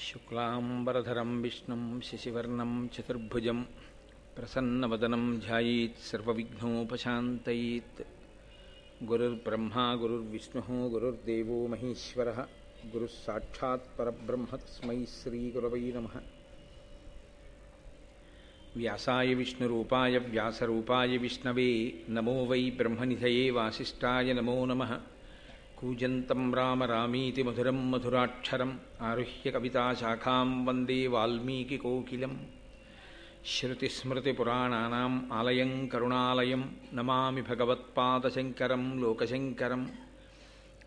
शुक्लांबरधरं विष्णुं शशिवर्णं चतुर्भुजं प्रसन्नवदनं ध्यायेत् सर्वविघ्नोपशान्तयेत्। गुरुर्ब्रह्मा गुरुर्विष्णुः गुरुर्देवो महेश्वरः गुरुः साक्षात् परब्रह्म तस्मै श्रीगुरवै नमः। व्यासाय विष्णुरूपाय व्यासरूपाय विष्णवे नमो वै ब्रह्मनिधये वासिष्ठाय नमो नमः। कूजन्तं राम रामीति मधुरं मधुराक्षरम् आरुह्य कविताशाखां वन्दे वाल्मीकिकोकिलं। श्रुतिस्मृतिपुराणानाम् आलयं करुणालयं नमामि भगवत्पादशङ्करं लोकशङ्करं।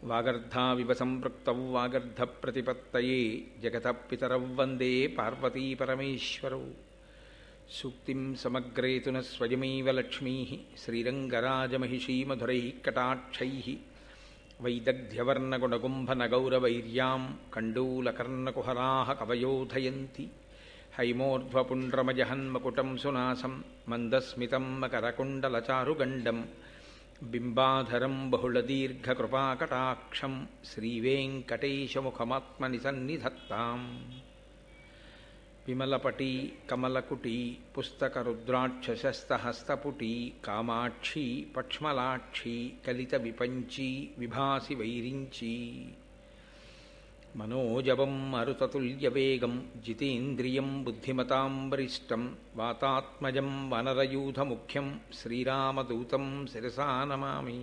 वागर्धाविव सम्पृक्तौ वागर्धप्रतिपत्तये जगतः पितरौ वन्दे पार्वतीपरमेश्वरौ। सूक्तिं समग्रेतु न स्वयमेव लक्ष्मीः श्रीरङ्गराजमहिषी मधुरैः कटाक्षैः। वैदग्ध्यवर्णगुणगुम्भनगौरवैर्यां कण्डूलकर्णकुहराः कवयोधयन्ति। हैमोर्ध्वपुण्ड्रमजहन्मकुटं सुनासं मन्दस्मितं मकरकुण्डलचारुगण्डं बिम्बाधरं बहुलदीर्घकृपाकटाक्षं श्रीवेङ्कटेशमुखमात्मनिसन्निधत्ताम्। विमलपटी कमलकुटी पुस्तकरुद्राक्षशस्तहस्तपुटी कामाक्षी पक्ष्मलाक्षी कलितविपञ्ची विभासि वैरिञ्ची। मनोजवं मरुततुल्यवेगं जितेन्द्रियं बुद्धिमतां वरिष्ठं वातात्मजं वनरयूथमुख्यं श्रीरामदूतं शिरसा नमामि।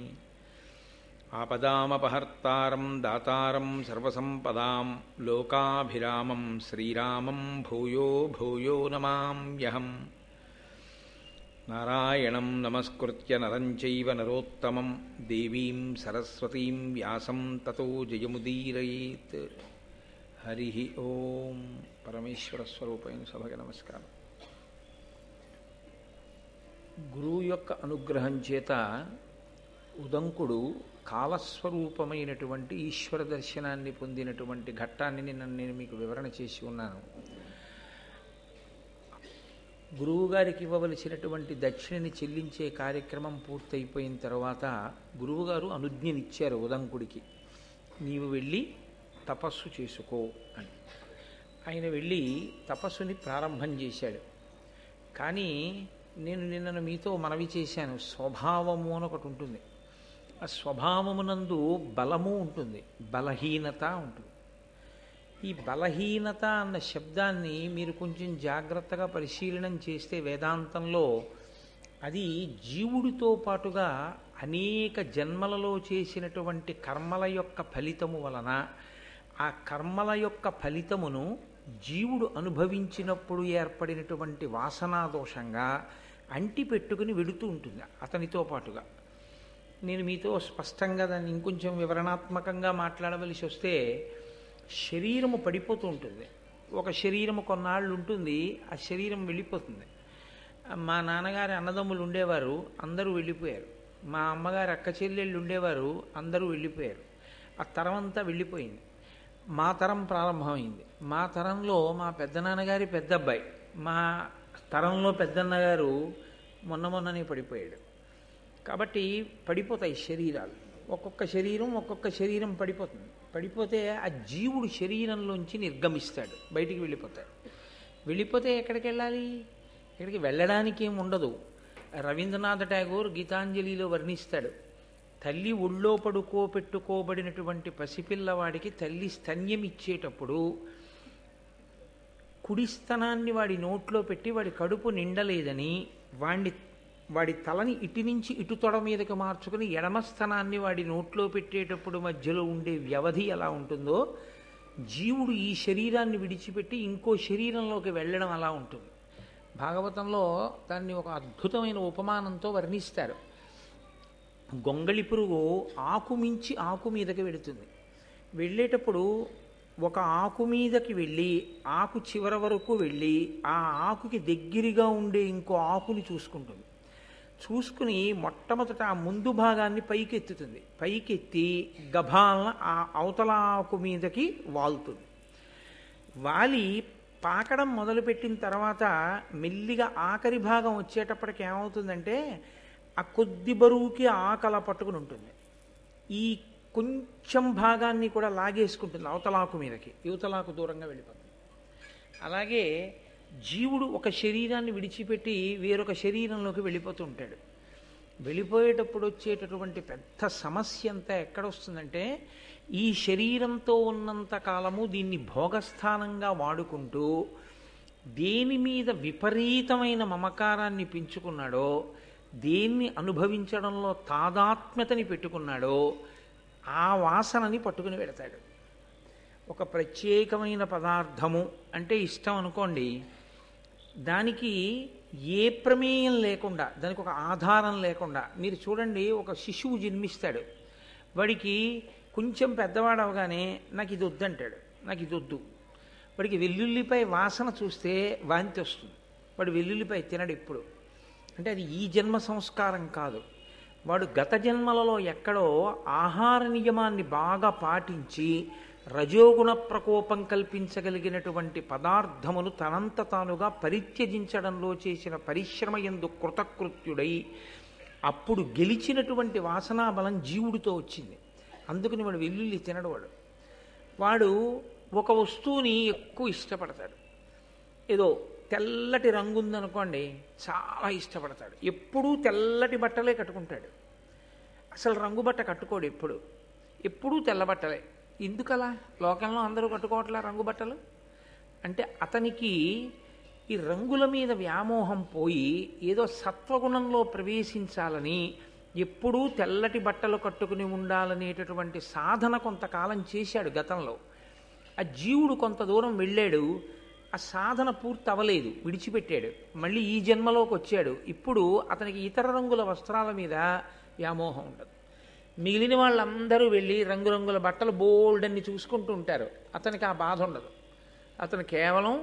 आपदामपहर्तारं दातारं सर्वसम्पदां लोकाभिरामं श्रीरामं भूयो भूयो नमाम्यहम्। नारायणं नमस्कृत्य नरं चैव नरोत्तमं देवीं सरस्वतीं व्यासं ततो जयमुदीरयेत्। हरिः ओं। परमेश्वरस्वरूपैన సభకి నమస్కారం. గురువు యొక్క అనుగ్రహం చేత ఉదంకుడు కాలస్వరూపమైనటువంటి ఈశ్వర దర్శనాన్ని పొందినటువంటి ఘట్టాన్ని నేను మీకు వివరణ చేసి ఉన్నాను. గురువుగారికి ఇవ్వవలసినటువంటి దక్షిణని చెల్లించే కార్యక్రమం పూర్తయిపోయిన తర్వాత గురువుగారు అనుజ్ఞనిచ్చారు ఉదంకుడికి, నీవు వెళ్ళి తపస్సు చేసుకో అని. ఆయన వెళ్ళి తపస్సుని ప్రారంభం చేశాడు. కానీ నేను నిన్న మీతో మనవి చేశాను, స్వభావము అని ఒకటి ఉంటుంది. ఆ స్వభావమునందు బలము ఉంటుంది, బలహీనత ఉంటుంది. ఈ బలహీనత అన్న శబ్దాన్ని మీరు కొంచెం జాగ్రత్తగా పరిశీలనం చేస్తే వేదాంతంలో అది జీవుడితో పాటుగా అనేక జన్మలలో చేసినటువంటి కర్మల యొక్క ఫలితము వలన ఆ కర్మల యొక్క ఫలితమును జీవుడు అనుభవించినప్పుడు ఏర్పడినటువంటి వాసనాదోషంగా అంటిపెట్టుకుని వెడుతూ ఉంటుంది అతనితో పాటుగా. నేను మీతో స్పష్టంగా దాన్ని ఇంకొంచెం వివరణాత్మకంగా మాట్లాడవలసి వస్తే, శరీరము పడిపోతూ ఉంటుంది. ఒక శరీరము కొన్నాళ్ళు ఉంటుంది, ఆ శరీరం వెళ్ళిపోతుంది. మా నాన్నగారి అన్నదమ్ములు ఉండేవారు, అందరూ వెళ్ళిపోయారు. మా అమ్మగారి అక్క చెల్లెళ్ళు ఉండేవారు, అందరూ వెళ్ళిపోయారు. ఆ తరం అంతా వెళ్ళిపోయింది. మా తరం ప్రారంభమైంది. మా తరంలో మా పెద్దనాన్నగారి పెద్ద అబ్బాయి, మా తరంలో పెద్దన్నగారు మొన్ననే పడిపోయాడు. కాబట్టి పడిపోతాయి శరీరాలు. ఒక్కొక్క శరీరం పడిపోతుంది. పడిపోతే ఆ జీవుడు శరీరంలోంచి నిర్గమిస్తాడు, బయటికి వెళ్ళిపోతాడు. వెళ్ళిపోతే ఎక్కడికి వెళ్ళాలి? ఎక్కడికి వెళ్ళడానికి ఏమి ఉండదు. రవీంద్రనాథ్ ఠాగూర్ గీతాంజలిలో వర్ణిస్తాడు, తల్లి ఒళ్ళో పడుకోబెట్టుకోబడినటువంటి పసిపిల్లవాడికి తల్లి స్తన్యం ఇచ్చేటప్పుడు కుడి స్తనాన్ని వాడి నోట్లో పెట్టి వాడి కడుపు నిండలేదని వాడి తలని ఇటు నుంచి ఇటు తొడ మీదకి మార్చుకుని ఎడమ స్థనాన్ని వాడి నోట్లో పెట్టేటప్పుడు మధ్యలో ఉండే వ్యవధి ఎలా ఉంటుందో, జీవుడు ఈ శరీరాన్ని విడిచిపెట్టి ఇంకో శరీరంలోకి వెళ్ళడం అలా ఉంటుంది. భాగవతంలో దాన్ని ఒక అద్భుతమైన ఉపమానంతో వర్ణిస్తారు. గొంగళి పురుగు ఆకు మించి ఆకు మీదకి వెళుతుంది. వెళ్ళేటప్పుడు ఒక ఆకు మీదకి వెళ్ళి ఆకు చివర వరకు వెళ్ళి ఆ ఆకుకి దగ్గరగా ఉండే ఇంకో ఆకుని చూసుకుంటుంది. చూసుకుని మొట్టమొదట ఆ ముందు భాగాన్ని పైకెత్తుతుంది. పైకెత్తి గభాలన ఆ అవతల ఆకు మీదకి వాలుతుంది. వాలి పాకడం మొదలుపెట్టిన తర్వాత మెల్లిగా ఆఖరి భాగం వచ్చేటప్పటికి ఏమవుతుందంటే ఆ కొద్ది బరువుకి ఆకల పట్టుకుని ఉంటుంది. ఈ కొంచెం భాగాన్ని కూడా లాగేసుకుంటుంది అవతలాకు మీదకి, యువతలాకు దూరంగా వెళ్ళిపోతుంది. అలాగే జీవుడు ఒక శరీరాన్ని విడిచిపెట్టి వేరొక శరీరంలోకి వెళ్ళిపోతూ ఉంటాడు. వెళ్ళిపోయేటప్పుడు వచ్చేటటువంటి పెద్ద సమస్య అంతా ఎక్కడొస్తుందంటే, ఈ శరీరంతో ఉన్నంత కాలము దీన్ని భోగస్థానంగా వాడుకుంటూ దేని మీద విపరీతమైన మమకారాన్ని పెంచుకున్నాడో, దేన్ని అనుభవించడంలో తాదాత్మ్యతని పెట్టుకున్నాడో ఆ వాసనని పట్టుకుని పెడతాడు. ఒక ప్రత్యేకమైన పదార్థము అంటే ఇష్టం అనుకోండి, దానికి ఏ ప్రమేయం లేకుండా, దానికి ఒక ఆధారం లేకుండా, మీరు చూడండి, ఒక శిశువు జన్మిస్తాడు, వాడికి కొంచెం పెద్దవాడు అవగానే నాకు ఇది వద్దంటాడు, నాకు ఇది వద్దు. వాడికి వెల్లుల్లిపై వాసన చూస్తే వాంతి వస్తుంది, వాడు వెల్లుల్లిపై తినడు ఎప్పుడు. అంటే అది ఈ జన్మ సంస్కారం కాదు, వాడు గత జన్మలలో ఎక్కడో ఆహార నియమాన్ని బాగా పాటించి రజోగుణ ప్రకోపం కల్పించగలిగినటువంటి పదార్థమును తనంత తానుగా పరిత్యజించడంలో చేసిన పరిశ్రమ యందు కృతకృత్యుడై అప్పుడు గెలిచినటువంటి వాసనాబలం జీవుడితో వచ్చింది. అందుకని వాడు వెల్లుల్లి తినడు. వాడు ఒక వస్తువుని ఎక్కువ ఇష్టపడతాడు. ఏదో తెల్లటి రంగు ఉందనుకోండి, చాలా ఇష్టపడతాడు. ఎప్పుడూ తెల్లటి బట్టలే కట్టుకుంటాడు, అసలు రంగు బట్ట కట్టుకోడు. ఎప్పుడూ తెల్ల బట్టలే. ఎందుకలా? లోకంలో అందరూ కట్టుకోవట్లే రంగు బట్టలు. అంటే అతనికి ఈ రంగుల మీద వ్యామోహం పోయి ఏదో సత్వగుణంలో ప్రవేశించాలని ఎప్పుడూ తెల్లటి బట్టలు కట్టుకుని ఉండాలనేటటువంటి సాధన కొంతకాలం చేశాడు గతంలో. ఆ జీవుడు కొంత దూరం వెళ్ళాడు, ఆ సాధన పూర్తి అవ్వలేదు, విడిచిపెట్టాడు. మళ్ళీ ఈ జన్మలోకి వచ్చాడు. ఇప్పుడు అతనికి ఇతర రంగుల వస్త్రాల మీద వ్యామోహం ఉండదు. మిగిలిన వాళ్ళందరూ వెళ్ళి రంగురంగుల బట్టలు బోల్డన్ని చూసుకుంటూ ఉంటారు, అతనికి ఆ బాధ ఉండదు. అతను కేవలం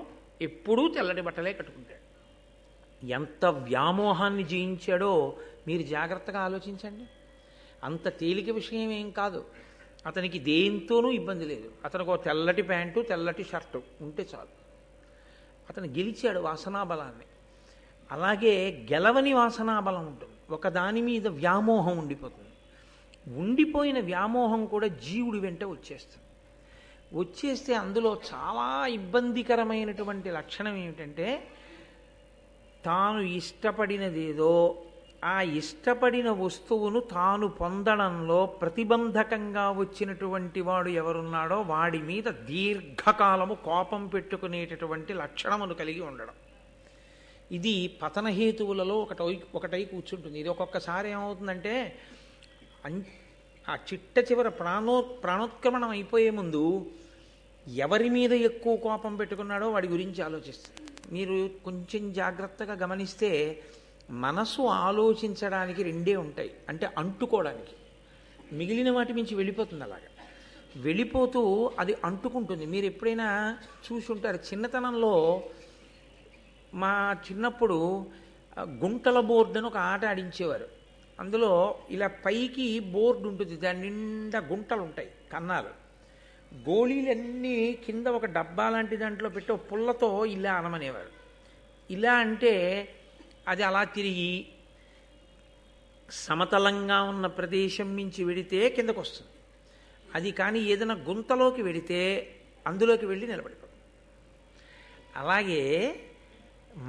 ఎప్పుడూ తెల్లటి బట్టలే కట్టుకుంటాడు. ఎంత వ్యామోహాన్ని జయించాడో మీరు జాగ్రత్తగా ఆలోచించండి. అంత తేలిక విషయం ఏం కాదు. అతనికి దేంతోనూ ఇబ్బంది లేదు. అతనికి ఒక తెల్లటి ప్యాంటు, తెల్లటి షర్టు ఉంటే చాలు. అతను గెలిచాడు వాసనాబలాన్ని. అలాగే గెలవని వాసనాబలం ఉంటుంది, ఒకదాని మీద వ్యామోహం ఉండిపోతుంది. ఉండిపోయిన వ్యామోహం కూడా జీవుడి వెంట వచ్చేస్తే అందులో చాలా ఇబ్బందికరమైనటువంటి లక్షణం ఏమిటంటే, తాను ఇష్టపడినదేదో ఆ ఇష్టపడిన వస్తువును తాను పొందడంలో ప్రతిబంధకంగా వచ్చినటువంటి వాడు ఎవరున్నాడో వాడి మీద దీర్ఘకాలము కోపం పెట్టుకునేటటువంటి లక్షణమును కలిగి ఉండడం. ఇది పతనహేతువులలో ఒకటై కూర్చుంటుంది. ఇది ఒక్కొక్కసారి ఏమవుతుందంటే, ఆ చిట్ట చివర ప్రాణోత్క్రమణం అయిపోయే ముందు ఎవరి మీద ఎక్కువ కోపం పెట్టుకున్నాడో వాడి గురించి ఆలోచిస్తుంది. మీరు కొంచెం జాగ్రత్తగా గమనిస్తే మనసు ఆలోచించడానికి రెండే ఉంటాయి, అంటే అంటుకోవడానికి. మిగిలిన వాటి మించి వెళ్ళిపోతుంది. అలాగా వెళ్ళిపోతూ అది అంటుకుంటుంది. మీరు ఎప్పుడైనా చూసి ఉంటారు, చిన్నతనంలో మా చిన్నప్పుడు గుంటల బోర్డు అని ఒక ఆట ఆడించేవారు. అందులో ఇలా పైకి బోర్డు ఉంటుంది, దాని నిండా గుంటలు ఉంటాయి, కన్నాలు. గోళీలన్నీ కింద ఒక డబ్బా లాంటి దాంట్లో పెట్టి ఒక పుల్లతో ఇలా అనమనేవారు. ఇలా అంటే అది అలా తిరిగి సమతలంగా ఉన్న ప్రదేశం నుంచి వెడితే కిందకు వస్తుంది. అది కానీ ఏదైనా గుంతలోకి వెడితే అందులోకి వెళ్ళి నిలబడిపోతుంది. అలాగే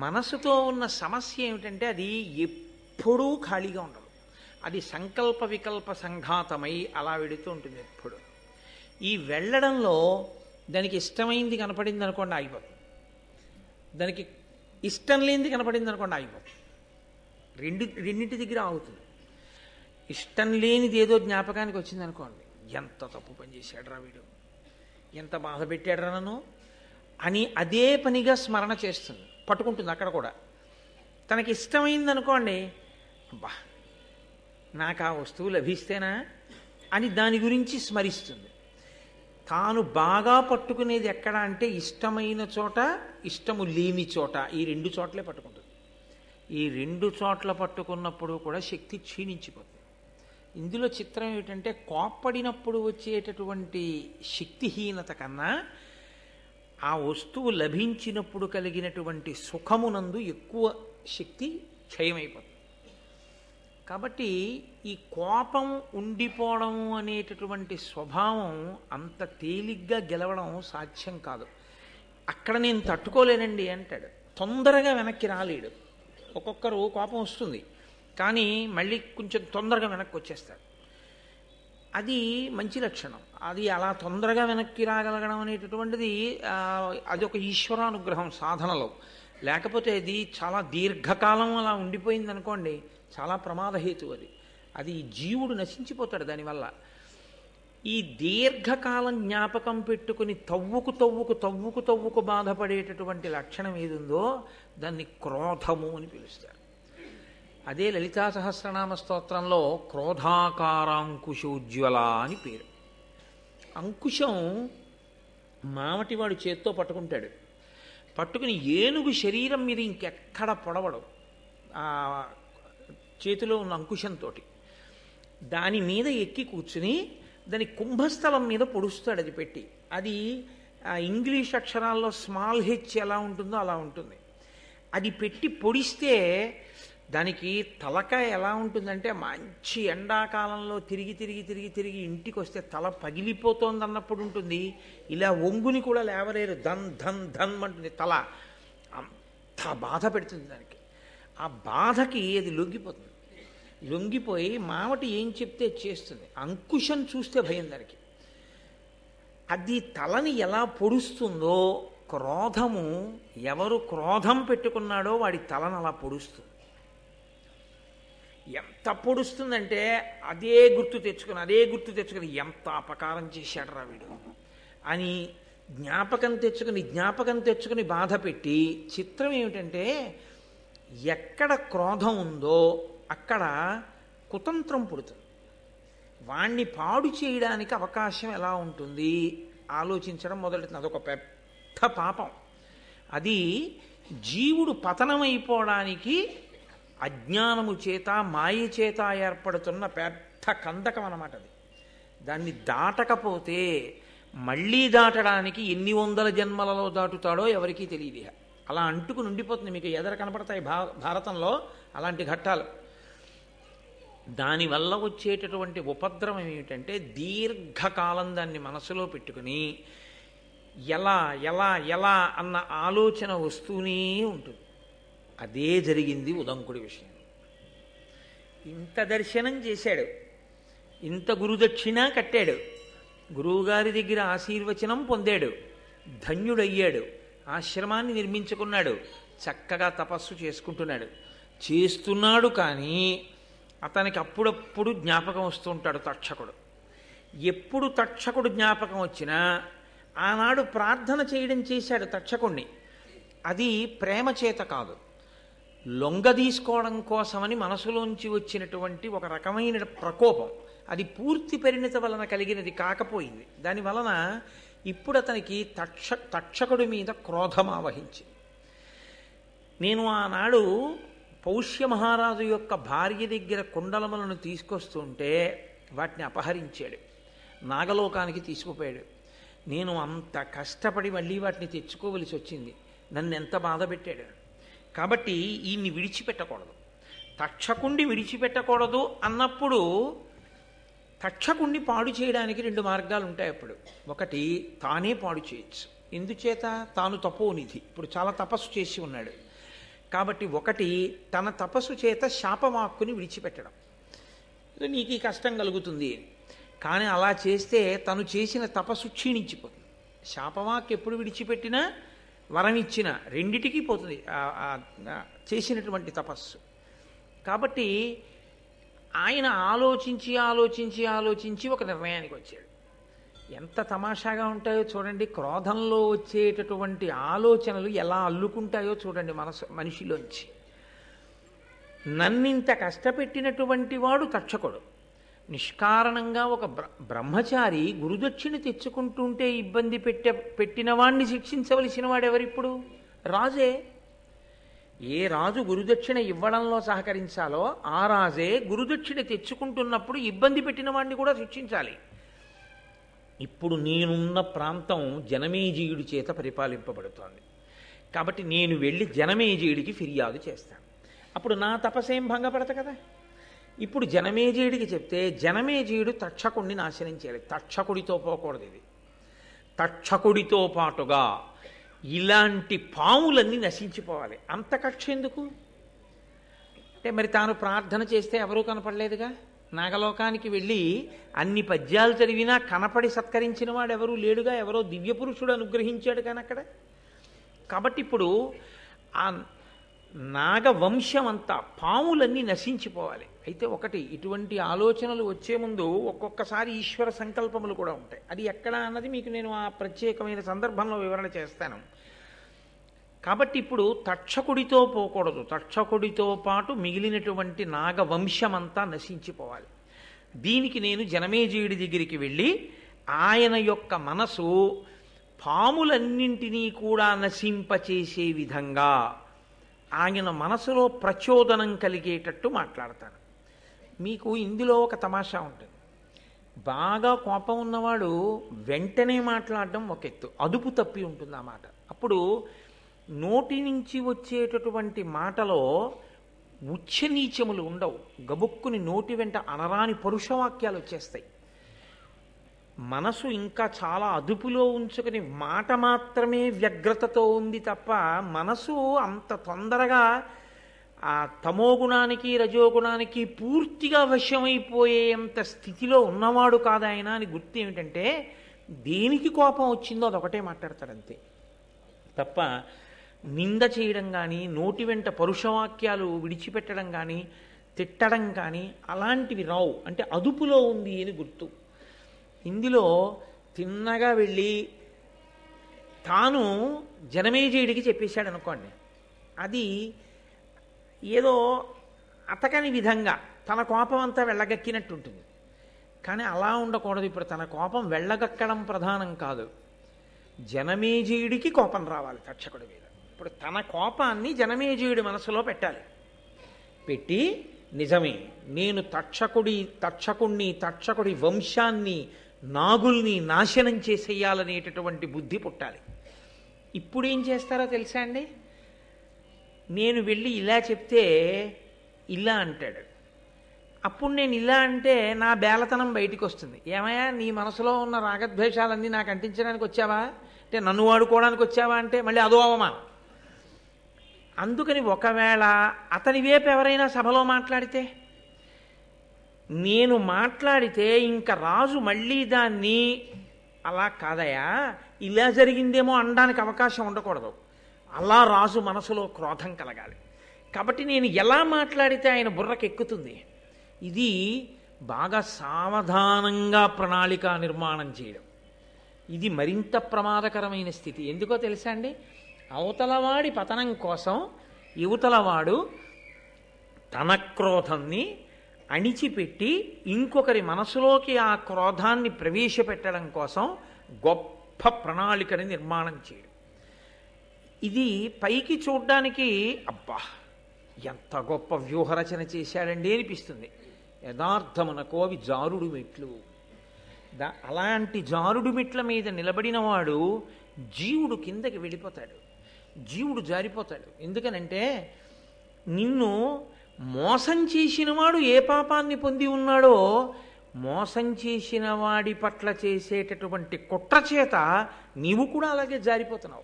మనసుతో ఉన్న సమస్య ఏమిటంటే, అది ఎప్పుడూ ఖాళీగా ఉండదు. అది సంకల్ప వికల్ప సంఘాతమై అలా వెడుతూ ఉంటుంది ఎప్పుడు. ఈ వెళ్ళడంలో దానికి ఇష్టమైంది కనపడింది అనుకోండి ఆగిపోతుంది, దానికి ఇష్టం లేనిది కనపడింది అనుకోండి ఆగిపోతుంది. రెండింటి దగ్గర ఆగుతుంది. ఇష్టం లేనిది ఏదో జ్ఞాపకానికి వచ్చింది అనుకోండి, ఎంత తప్పు పని చేశాడురా వీడు, ఎంత బాధ పెట్టాడురా నన్ను అని అదే పనిగా స్మరణ చేస్తుంది, పట్టుకుంటుంది. అక్కడ కూడా తనకి ఇష్టమైంది అనుకోండి, అబ్బా నాకు ఆ వస్తువు లభిస్తేనా అని దాని గురించి స్మరిస్తుంది. తాను బాగా పట్టుకునేది ఎక్కడ అంటే, ఇష్టమైన చోట, ఇష్టము లేని చోట, ఈ రెండు చోట్లే పట్టుకుంటుంది. ఈ రెండు చోట్ల పట్టుకున్నప్పుడు కూడా శక్తి క్షీణించిపోతుంది. ఇందులో చిత్రం ఏమిటంటే, కోప్పడినప్పుడు వచ్చేటటువంటి శక్తిహీనత కన్నా ఆ వస్తువు లభించినప్పుడు కలిగినటువంటి సుఖమునందు ఎక్కువ శక్తి క్షయమైపోతుంది. కాబట్టి ఈ కోపం ఉండిపోవడం అనేటటువంటి స్వభావం అంత తేలిగ్గా గెలవడం సాధ్యం కాదు. అక్కడ నేను తట్టుకోలేనండి అంటాడు. తొందరగా వెనక్కి రాలేడు. ఒక్కొక్కరు కోపం వస్తుంది, కానీ మళ్ళీ కొంచెం తొందరగా వెనక్కి వచ్చేస్తాడు. అది మంచి లక్షణం. అది అలా తొందరగా వెనక్కి రాగలగడం అనేటటువంటిది అది ఒక ఈశ్వరానుగ్రహం సాధనలో. లేకపోతే అది చాలా దీర్ఘకాలం అలా ఉండిపోయింది అనుకోండి, చాలా ప్రమాదహేతు. అది జీవుడు నశించిపోతాడు దానివల్ల. ఈ దీర్ఘకాలం జ్ఞాపకం పెట్టుకుని తవ్వుకు బాధపడేటటువంటి లక్షణం ఏదుందో దాన్ని క్రోధము అని పిలుస్తారు. అదే లలితా సహస్రనామ స్తోత్రంలో క్రోధాకారాంకుశోజ్వల అని పేరు. అంకుశం మామటివాడు చేత్తో పట్టుకుంటాడు. పట్టుకుని ఏనుగు శరీరం మీద ఇంకెక్కడ పొడవడం ఆ చేతిలో ఉన్న అంకుశంతో దాని మీద ఎక్కి కూర్చుని దాని కుంభస్థలం మీద పొడుస్తాడు. అది పెట్టి, అది ఇంగ్లీష్ అక్షరాల్లో స్మాల్ హెచ్ ఎలా ఉంటుందో అలా ఉంటుంది. అది పెట్టి పొడిస్తే దానికి తలకాయ ఎలా ఉంటుందంటే, మంచి ఎండాకాలంలో తిరిగి ఇంటికి వస్తే తల పగిలిపోతోంది అన్నప్పుడు ఉంటుంది. ఇలా ఒంగుని కూడా లేవలేరు, ధన్ ధన్ ధన్ అంటుంది తల. అంత బాధ పెడుతుంది దానికి. ఆ బాధకి అది లొంగిపోయి మావటి ఏం చెప్తే చేస్తుంది. అంకుశం చూస్తే భయం దానికి. అది తలని ఎలా పొడుస్తుందో, క్రోధము ఎవరు క్రోధం పెట్టుకున్నాడో వాడి తలను అలా పొడుస్తుంది. ఎంత పొడుస్తుందంటే అదే గుర్తు తెచ్చుకుని ఎంత అపకారం చేశాడు రా వీడు అని జ్ఞాపకం తెచ్చుకుని బాధ పెట్టి, చిత్రం ఏమిటంటే ఎక్కడ క్రోధం ఉందో అక్కడ కుతంత్రం పుడుతుంది. వాణ్ణి పాడు చేయడానికి అవకాశం ఎలా ఉంటుంది ఆలోచించడం మొదలెడుతుంది. అదొక పెద్ద పాపం. అది జీవుడు పతనమైపోవడానికి అజ్ఞానము చేత మాయ చేత ఏర్పడుతున్న పెద్ద కందకం అన్నమాట. అది దాన్ని దాటకపోతే మళ్ళీ దాటడానికి ఎన్ని వందల జన్మలలో దాటుతాడో ఎవరికీ తెలియదు. అలా అంటుకుని ఉండిపోతుంది. మీకు ఎదర కనపడతాయి భారతంలో అలాంటి ఘట్టాలు. దానివల్ల వచ్చేటటువంటి ఉపద్రవం ఏమిటంటే, దీర్ఘకాలం దాన్ని మనసులో పెట్టుకుని ఎలా ఎలా ఎలా అన్న ఆలోచన వస్తూనే ఉంటుంది. అదే జరిగింది ఉదంకుడి విషయం. ఇంత దర్శనం చేశాడు, ఇంత గురుదక్షిణ కట్టాడు, గురువుగారి దగ్గర ఆశీర్వచనం పొందాడు, ధన్యుడయ్యాడు, ఆశ్రమాన్ని నిర్మించుకున్నాడు, చక్కగా తపస్సు చేస్తున్నాడు. కానీ అతనికి అప్పుడప్పుడు జ్ఞాపకం వస్తూ ఉంటాడు తక్షకుడు. ఎప్పుడు తక్షకుడు జ్ఞాపకం వచ్చినా ఆనాడు ప్రార్థన చేయడం చేశాడు తక్షకుణ్ణి. అది ప్రేమ చేత కాదు, లొంగదీసుకోవడం కోసమని మనసులోంచి వచ్చినటువంటి ఒక రకమైన ప్రకోపం. అది పూర్తి పరిణిత వలన కలిగినది కాకపోయింది. దానివలన ఇప్పుడు అతనికి తక్షకుడి మీద క్రోధం ఆవహించింది. నేను ఆనాడు పౌష్య మహారాజు యొక్క భార్య దగ్గర కుండలములను తీసుకొస్తుంటే వాటిని అపహరించాడు, నాగలోకానికి తీసుకుపోయాడు. నేను అంత కష్టపడి మళ్ళీ వాటిని తెచ్చుకోవలసి వచ్చింది. నన్ను ఎంత బాధ పెట్టాడు. కాబట్టి ఈయన్ని విడిచిపెట్టకూడదు, తక్షకుణ్ణి విడిచిపెట్టకూడదు అన్నప్పుడు తక్షకుణ్ణి పాడు చేయడానికి రెండు మార్గాలు ఉంటాయి. అప్పుడు ఒకటి, తానే పాడు చేయొచ్చు. ఎందుచేత? తాను తపోనిధి, ఇప్పుడు చాలా తపస్సు చేసి ఉన్నాడు కాబట్టి. ఒకటి, తన తపస్సు చేత శాపవాక్కుని విడిచిపెట్టడం. నీకు ఈ కష్టం కలుగుతుంది కానీ అలా చేస్తే తను చేసిన తపస్సు క్షీణించిపోతుంది. శాపవాక్ ఎప్పుడు విడిచిపెట్టినా వరం ఇచ్చినా రెండిటికీ పోతుంది చేసినటువంటి తపస్సు. కాబట్టి ఆయన ఆలోచించి ఒక నిర్ణయానికి వచ్చాడు. ఎంత తమాషాగా ఉంటాయో చూడండి. క్రోధంలో వచ్చేటటువంటి ఆలోచనలు ఎలా అల్లుకుంటాయో చూడండి మనిషిలోంచి. నన్నింత కష్టపెట్టినటువంటి వాడు తక్షకుడు. నిష్కారణంగా ఒక బ్రహ్మచారి గురుదక్షిణ తెచ్చుకుంటుంటే ఇబ్బంది పెట్టిన వాణ్ణి శిక్షించవలసిన వాడెవరిప్పుడు? రాజే. ఏ రాజు గురుదక్షిణ ఇవ్వడంలో సహకరించాలో ఆ రాజే గురుదక్షిణ తెచ్చుకుంటున్నప్పుడు ఇబ్బంది పెట్టిన వాణ్ణి కూడా శిక్షించాలి. ఇప్పుడు నేనున్న ప్రాంతం జనమేజయుడి చేత పరిపాలింపబడుతోంది కాబట్టి నేను వెళ్ళి జనమేజయుడికి ఫిర్యాదు చేస్తాను. అప్పుడు నా తపస్సేం భంగపడత కదా. ఇప్పుడు జనమేజయుడికి చెప్తే జనమేజయుడు తక్షకుడిని నాశనం చేయాలి. తక్షకుడితో పోకూడదు ఇది. తక్షకుడితో పాటుగా ఇలాంటి పాములన్నీ నశించిపోవాలి. అంత కక్ష ఎందుకు అంటే మరి తాను ప్రార్థన చేస్తే ఎవరూ కనపడలేదుగా. నాగలోకానికి వెళ్ళి అన్ని పద్యాలు చదివినా కనపడి సత్కరించిన వాడు ఎవరూ లేడుగా. ఎవరో దివ్య పురుషుడు అనుగ్రహించాడు కానీ అక్కడ. కాబట్టి ఇప్పుడు ఆ నాగవంశం అంతా పాములన్నీ నశించిపోవాలి. అయితే ఒకటి, ఇటువంటి ఆలోచనలు వచ్చే ముందు ఒక్కొక్కసారి ఈశ్వర సంకల్పములు కూడా ఉంటాయి. అది ఎక్కడ అన్నది మీకు నేను ఆ ప్రత్యేకమైన సందర్భంలో వివరణ చేస్తాను. కాబట్టి ఇప్పుడు తక్షకుడితో పోకూడదు. తక్షకుడితో పాటు మిగిలినటువంటి నాగవంశమంతా నశించిపోవాలి. దీనికి నేను జనమేజయుడి దగ్గరికి వెళ్ళి ఆయన యొక్క మనసు పాములన్నింటినీ కూడా నశింపచేసే విధంగా ఆయన మనసులో ప్రచోదనం కలిగేటట్టు మాట్లాడతాను. మీకు ఇందులో ఒక తమాషా ఉంటుంది. బాగా కోపం ఉన్నవాడు వెంటనే మాట్లాడడం ఒక ఎత్తు, అదుపు తప్పి ఉంటుంది ఆ మాట. అప్పుడు నోటి నుంచి వచ్చేటటువంటి మాటలో ఉచ్చనీచములు ఉండవు. గబుక్కుని నోటి వెంట అనరాని పరుషవాక్యాలు వచ్చేస్తాయి. మనసు ఇంకా చాలా అదుపులో ఉంచుకుని మాట మాత్రమే వ్యగ్రతతో ఉంది తప్ప మనసు అంత తొందరగా ఆ తమోగుణానికి రజోగుణానికి పూర్తిగా వశమైపోయేంత స్థితిలో ఉన్నవాడు కాదు ఆయన. అని గుర్తు ఏమిటంటే దేనికి కోపం వచ్చిందో అదొకటే మాట్లాడతాడంతే తప్ప నింద చేయడం కానీ, నోటి వెంట పరుషవాక్యాలు విడిచిపెట్టడం కానీ, తిట్టడం కానీ అలాంటివి రావు. అంటే అదుపులో ఉంది అని గుర్తు. ఇందులో తిన్నగా వెళ్ళి తాను జనమేజయుడికి చెప్పేశాడు అనుకోండి, అది ఏదో అతకని విధంగా తన కోపం అంతా వెళ్ళగక్కినట్టు ఉంటుంది. కానీ అలా ఉండకూడదు. ఇప్పుడు తన కోపం వెళ్ళగక్కడం ప్రధానం కాదు, జనమేజయుడికి కోపం రావాలి తక్షకుడి మీద. ఇప్పుడు తన కోపాన్ని జనమేజయుడి మనసులో పెట్టాలి. పెట్టి నిజమే నేను తక్షకుడి వంశాన్ని, నాగుల్ని నాశనం చేసేయాలనేటటువంటి బుద్ధి పుట్టాలి. ఇప్పుడు ఏం చేస్తారో తెలుసా అండి? నేను వెళ్ళి ఇలా చెప్తే ఇలా అంటాడు. అప్పుడు నేను ఇలా అంటే నా బేలతనం బయటికి వస్తుంది. ఏమయ్యా నీ మనసులో ఉన్న రాగద్వేషాలన్నీ నాకు అంటించడానికి వచ్చావా అంటే, నన్ను వాడుకోవడానికి వచ్చావా అంటే మళ్ళీ అదో అవమానం. అందుకని ఒకవేళ అతని వైపు ఎవరైనా సభలో మాట్లాడితే, నేను మాట్లాడితే ఇంకా రాజు మళ్ళీ దాన్ని అలా కాదయా ఇలా జరిగిందేమో అనడానికి అవకాశం ఉండకూడదు. అలా రాజు మనసులో క్రోధం కలగాలి. కాబట్టి నేను ఎలా మాట్లాడితే ఆయన బుర్రకెక్కుతుంది. ఇది బాగా సావధానంగా ప్రణాళిక నిర్మాణం చేయడం. ఇది మరింత ప్రమాదకరమైన స్థితి. ఎందుకో తెలుసా అండి? అవతలవాడి పతనం కోసం యువతలవాడు తన క్రోధాన్ని అణిచిపెట్టి ఇంకొకరి మనసులోకి ఆ క్రోధాన్ని ప్రవేశపెట్టడం కోసం గొప్ప ప్రణాళికని నిర్మాణం చేయడం. ఇది పైకి చూడ్డానికి అబ్బా ఎంత గొప్ప వ్యూహరచన చేశాడండి అనిపిస్తుంది. యథార్థమునకు అవి జారుడు మెట్లు. అలాంటి జారుడు మెట్ల మీద నిలబడిన వాడు జీవుడు కిందకి వెళ్ళిపోతాడు, జీవుడు జారిపోతాడు. ఎందుకనంటే నిన్ను మోసం చేసిన వాడు ఏ పాపాన్ని పొంది ఉన్నాడో, మోసం చేసిన వాడి పట్ల చేసేటటువంటి కుట్ర చేత నీవు కూడా అలాగే జారిపోతున్నావు.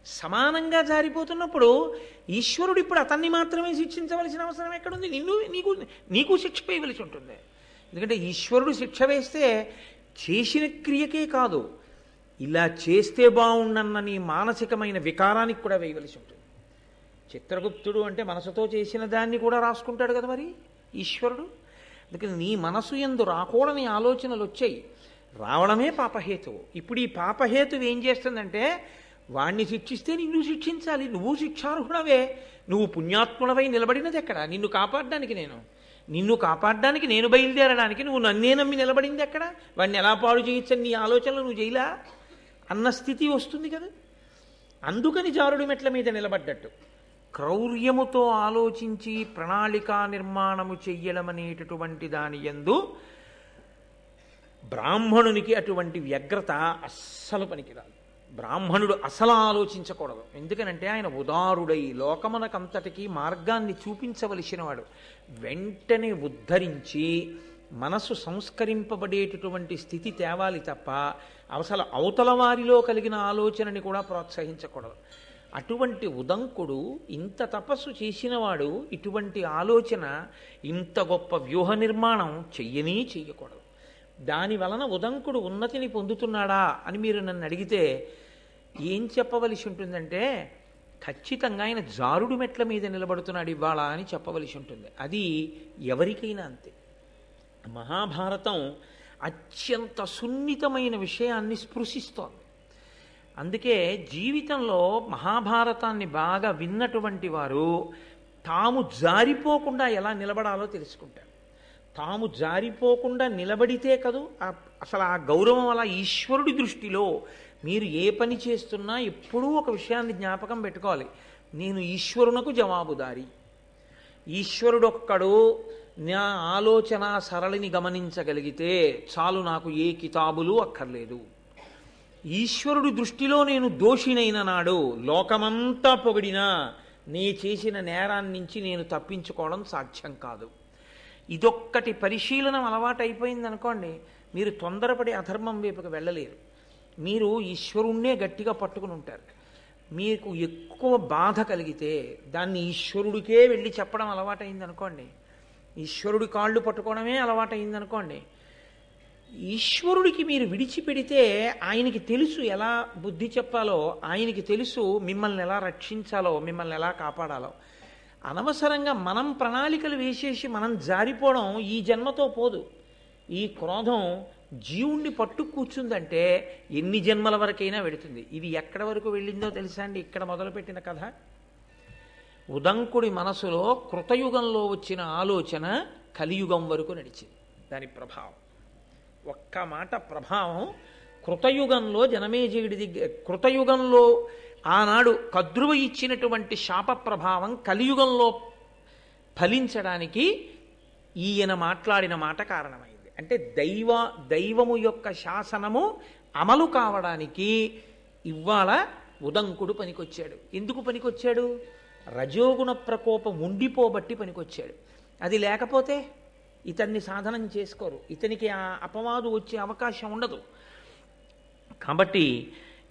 సమానంగా జారిపోతున్నప్పుడు ఈశ్వరుడు ఇప్పుడు అతన్ని మాత్రమే శిక్షించవలసిన అవసరం ఎక్కడుంది? నీకు శిక్ష వేయవలసి ఉంటుంది. ఎందుకంటే ఈశ్వరుడు శిక్ష వేస్తే చేసిన క్రియకే కాదు, ఇలా చేస్తే బాగుండన్న నీ మానసికమైన వికారానికి కూడా వేయవలసి ఉంటుంది. చిత్రగుప్తుడు అంటే మనసుతో చేసిన దాన్ని కూడా రాసుకుంటాడు కదా మరి ఈశ్వరుడు. అందుకని నీ మనసు యందు రాకూడని ఆలోచనలు వచ్చాయి, రావడమే పాపహేతువు. ఇప్పుడు ఈ పాపహేతువు ఏం చేస్తుందంటే వాణ్ణి శిక్షిస్తే నిన్ను శిక్షించాలి. నువ్వు శిక్షార్హుడవే, నువ్వు పుణ్యాత్ముడవై నిలబడినది ఎక్కడ? నిన్ను కాపాడడానికి నేను బయలుదేరడానికి నువ్వు నన్నే నమ్మి నిలబడింది ఎక్కడ? వాడిని ఎలా పాడు చేయొచ్చని నీ ఆలోచనలు నువ్వు చేయలా అన్న స్థితి వస్తుంది కదా. అందుకని జారుడు మెట్ల మీద నిలబడ్డట్టు క్రౌర్యముతో ఆలోచించి ప్రణాళికా నిర్మాణము చెయ్యడం అనేటటువంటి దాని యందు బ్రాహ్మణునికి అటువంటి వ్యగ్రత అస్సలు పనికిరాదు. బ్రాహ్మణుడు అసలు ఆలోచించకూడదు. ఎందుకనంటే ఆయన ఉదారుడై లోకమునకంతటికీ మార్గాన్ని చూపించవలసిన వాడు. వెంటనే ఉద్ధరించి మనస్సు సంస్కరింపబడేటటువంటి స్థితి తేవాలి తప్ప అసలు అవతల వారిలో కలిగిన ఆలోచనని కూడా ప్రోత్సహించకూడదు. అటువంటి ఉదంకుడు ఇంత తపస్సు చేసినవాడు ఇటువంటి ఆలోచన, ఇంత గొప్ప వ్యూహ నిర్మాణం చెయ్యకూడదు. దాని వలన ఉదంకుడు ఉన్నతిని పొందుతున్నాడా అని మీరు నన్ను అడిగితే ఏం చెప్పవలసి ఉంటుందంటే, ఖచ్చితంగా ఆయన జారుడు మెట్ల మీద నిలబడుతున్నాడు ఇవాళ అని చెప్పవలసి ఉంటుంది. అది ఎవరికైనా అంతే. మహాభారతం అత్యంత సున్నితమైన విషయాన్ని స్పృశిస్తోంది. అందుకే జీవితంలో మహాభారతాన్ని బాగా విన్నటువంటి వారు తాము జారిపోకుండా ఎలా నిలబడాలో తెలుసుకుంటారు. తాము జారిపోకుండా నిలబడితే కదూ అసలు ఆ గౌరవం అలా ఈశ్వరుడి దృష్టిలో మీరు ఏ పని చేస్తున్నా ఎప్పుడూ ఒక విషయాన్ని జ్ఞాపకం పెట్టుకోవాలి. నేను ఈశ్వరునకు జవాబుదారి. ఈశ్వరుడొక్కడు నా ఆలోచన సరళిని గమనించగలిగితే చాలు, నాకు ఏ కితాబులు అక్కర్లేదు. ఈశ్వరుడి దృష్టిలో నేను దోషినైన నాడు లోకమంతా పొగిడినా నే చేసిన నేరాన్నించి నేను తప్పించుకోవడం సాధ్యం కాదు. ఇదొక్కటి పరిశీలనం అలవాటు అయిపోయిందనుకోండి, మీరు తొందరపడి అధర్మం వైపుకి వెళ్ళలేరు. మీరు ఈశ్వరుణ్ణే గట్టిగా పట్టుకుని ఉంటారు. మీకు ఎక్కువ బాధ కలిగితే దాన్ని ఈశ్వరుడికే వెళ్ళి చెప్పడం అలవాటైందనుకోండి, ఈశ్వరుడి కాళ్ళు పట్టుకోవడమే అలవాటైందనుకోండి, ఈశ్వరుడికి మీరు విడిచిపెడితే ఆయనకి తెలుసు ఎలా బుద్ధి చెప్పాలో, ఆయనకి తెలుసు మిమ్మల్ని ఎలా రక్షించాలో, మిమ్మల్ని ఎలా కాపాడాలో. అనవసరంగా మనం ప్రణాళికలు వేసేసి మనం జారిపోవడం ఈ జన్మతో పోదు. ఈ క్రోధం జీవుణ్ణి పట్టు కూర్చుందంటే ఎన్ని జన్మల వరకైనా వెడుతుంది. ఇది ఎక్కడి వరకు వెళ్ళిందో తెలుసా అండి? ఇక్కడ మొదలుపెట్టిన కథ. ఉదంకుడి మనసులో కృతయుగంలో వచ్చిన ఆలోచన కలియుగం వరకు నడిచింది. దాని ప్రభావం, ఒక్క మాట ప్రభావం కృతయుగంలో జనమేజయుడి దగ్గర, కృతయుగంలో ఆనాడు కద్రువ ఇచ్చినటువంటి శాప ప్రభావం కలియుగంలో ఫలించడానికి ఈయన మాట్లాడిన మాట కారణమైంది. అంటే దైవము యొక్క శాసనము అమలు కావడానికి ఇవాళ ఉదంకుడు పనికొచ్చాడు. ఎందుకు పనికొచ్చాడు? రజోగుణ ప్రకోపం ఉండిపోబట్టి పనికొచ్చాడు. అది లేకపోతే ఇతన్ని సాధనం చేసుకోరు, ఇతనికి ఆ అపవాదు వచ్చే అవకాశం ఉండదు. కాబట్టి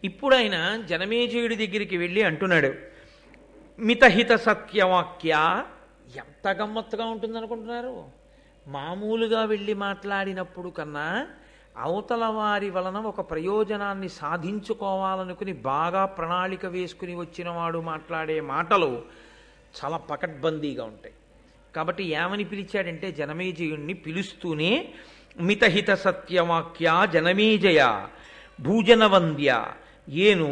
ఇప్పుడు ఆయన జనమేజయుడి దగ్గరికి వెళ్ళి అంటున్నాడు, మితహిత సత్యవాక్య. ఎంత గమ్మత్తుగా ఉంటుందనుకుంటున్నారు? మామూలుగా వెళ్ళి మాట్లాడినప్పుడు కన్నా అవతల వారి వలన ఒక ప్రయోజనాన్ని సాధించుకోవాలనుకుని బాగా ప్రణాళిక వేసుకుని వచ్చిన వాడు మాట్లాడే మాటలు చాలా పకడ్బందీగా ఉంటాయి. కాబట్టి ఏమని పిలిచాడంటే జనమేజయుణ్ణి పిలుస్తూనే, మితహిత సత్యవాక్య జనమేజయ భూజనవంద్య ఏను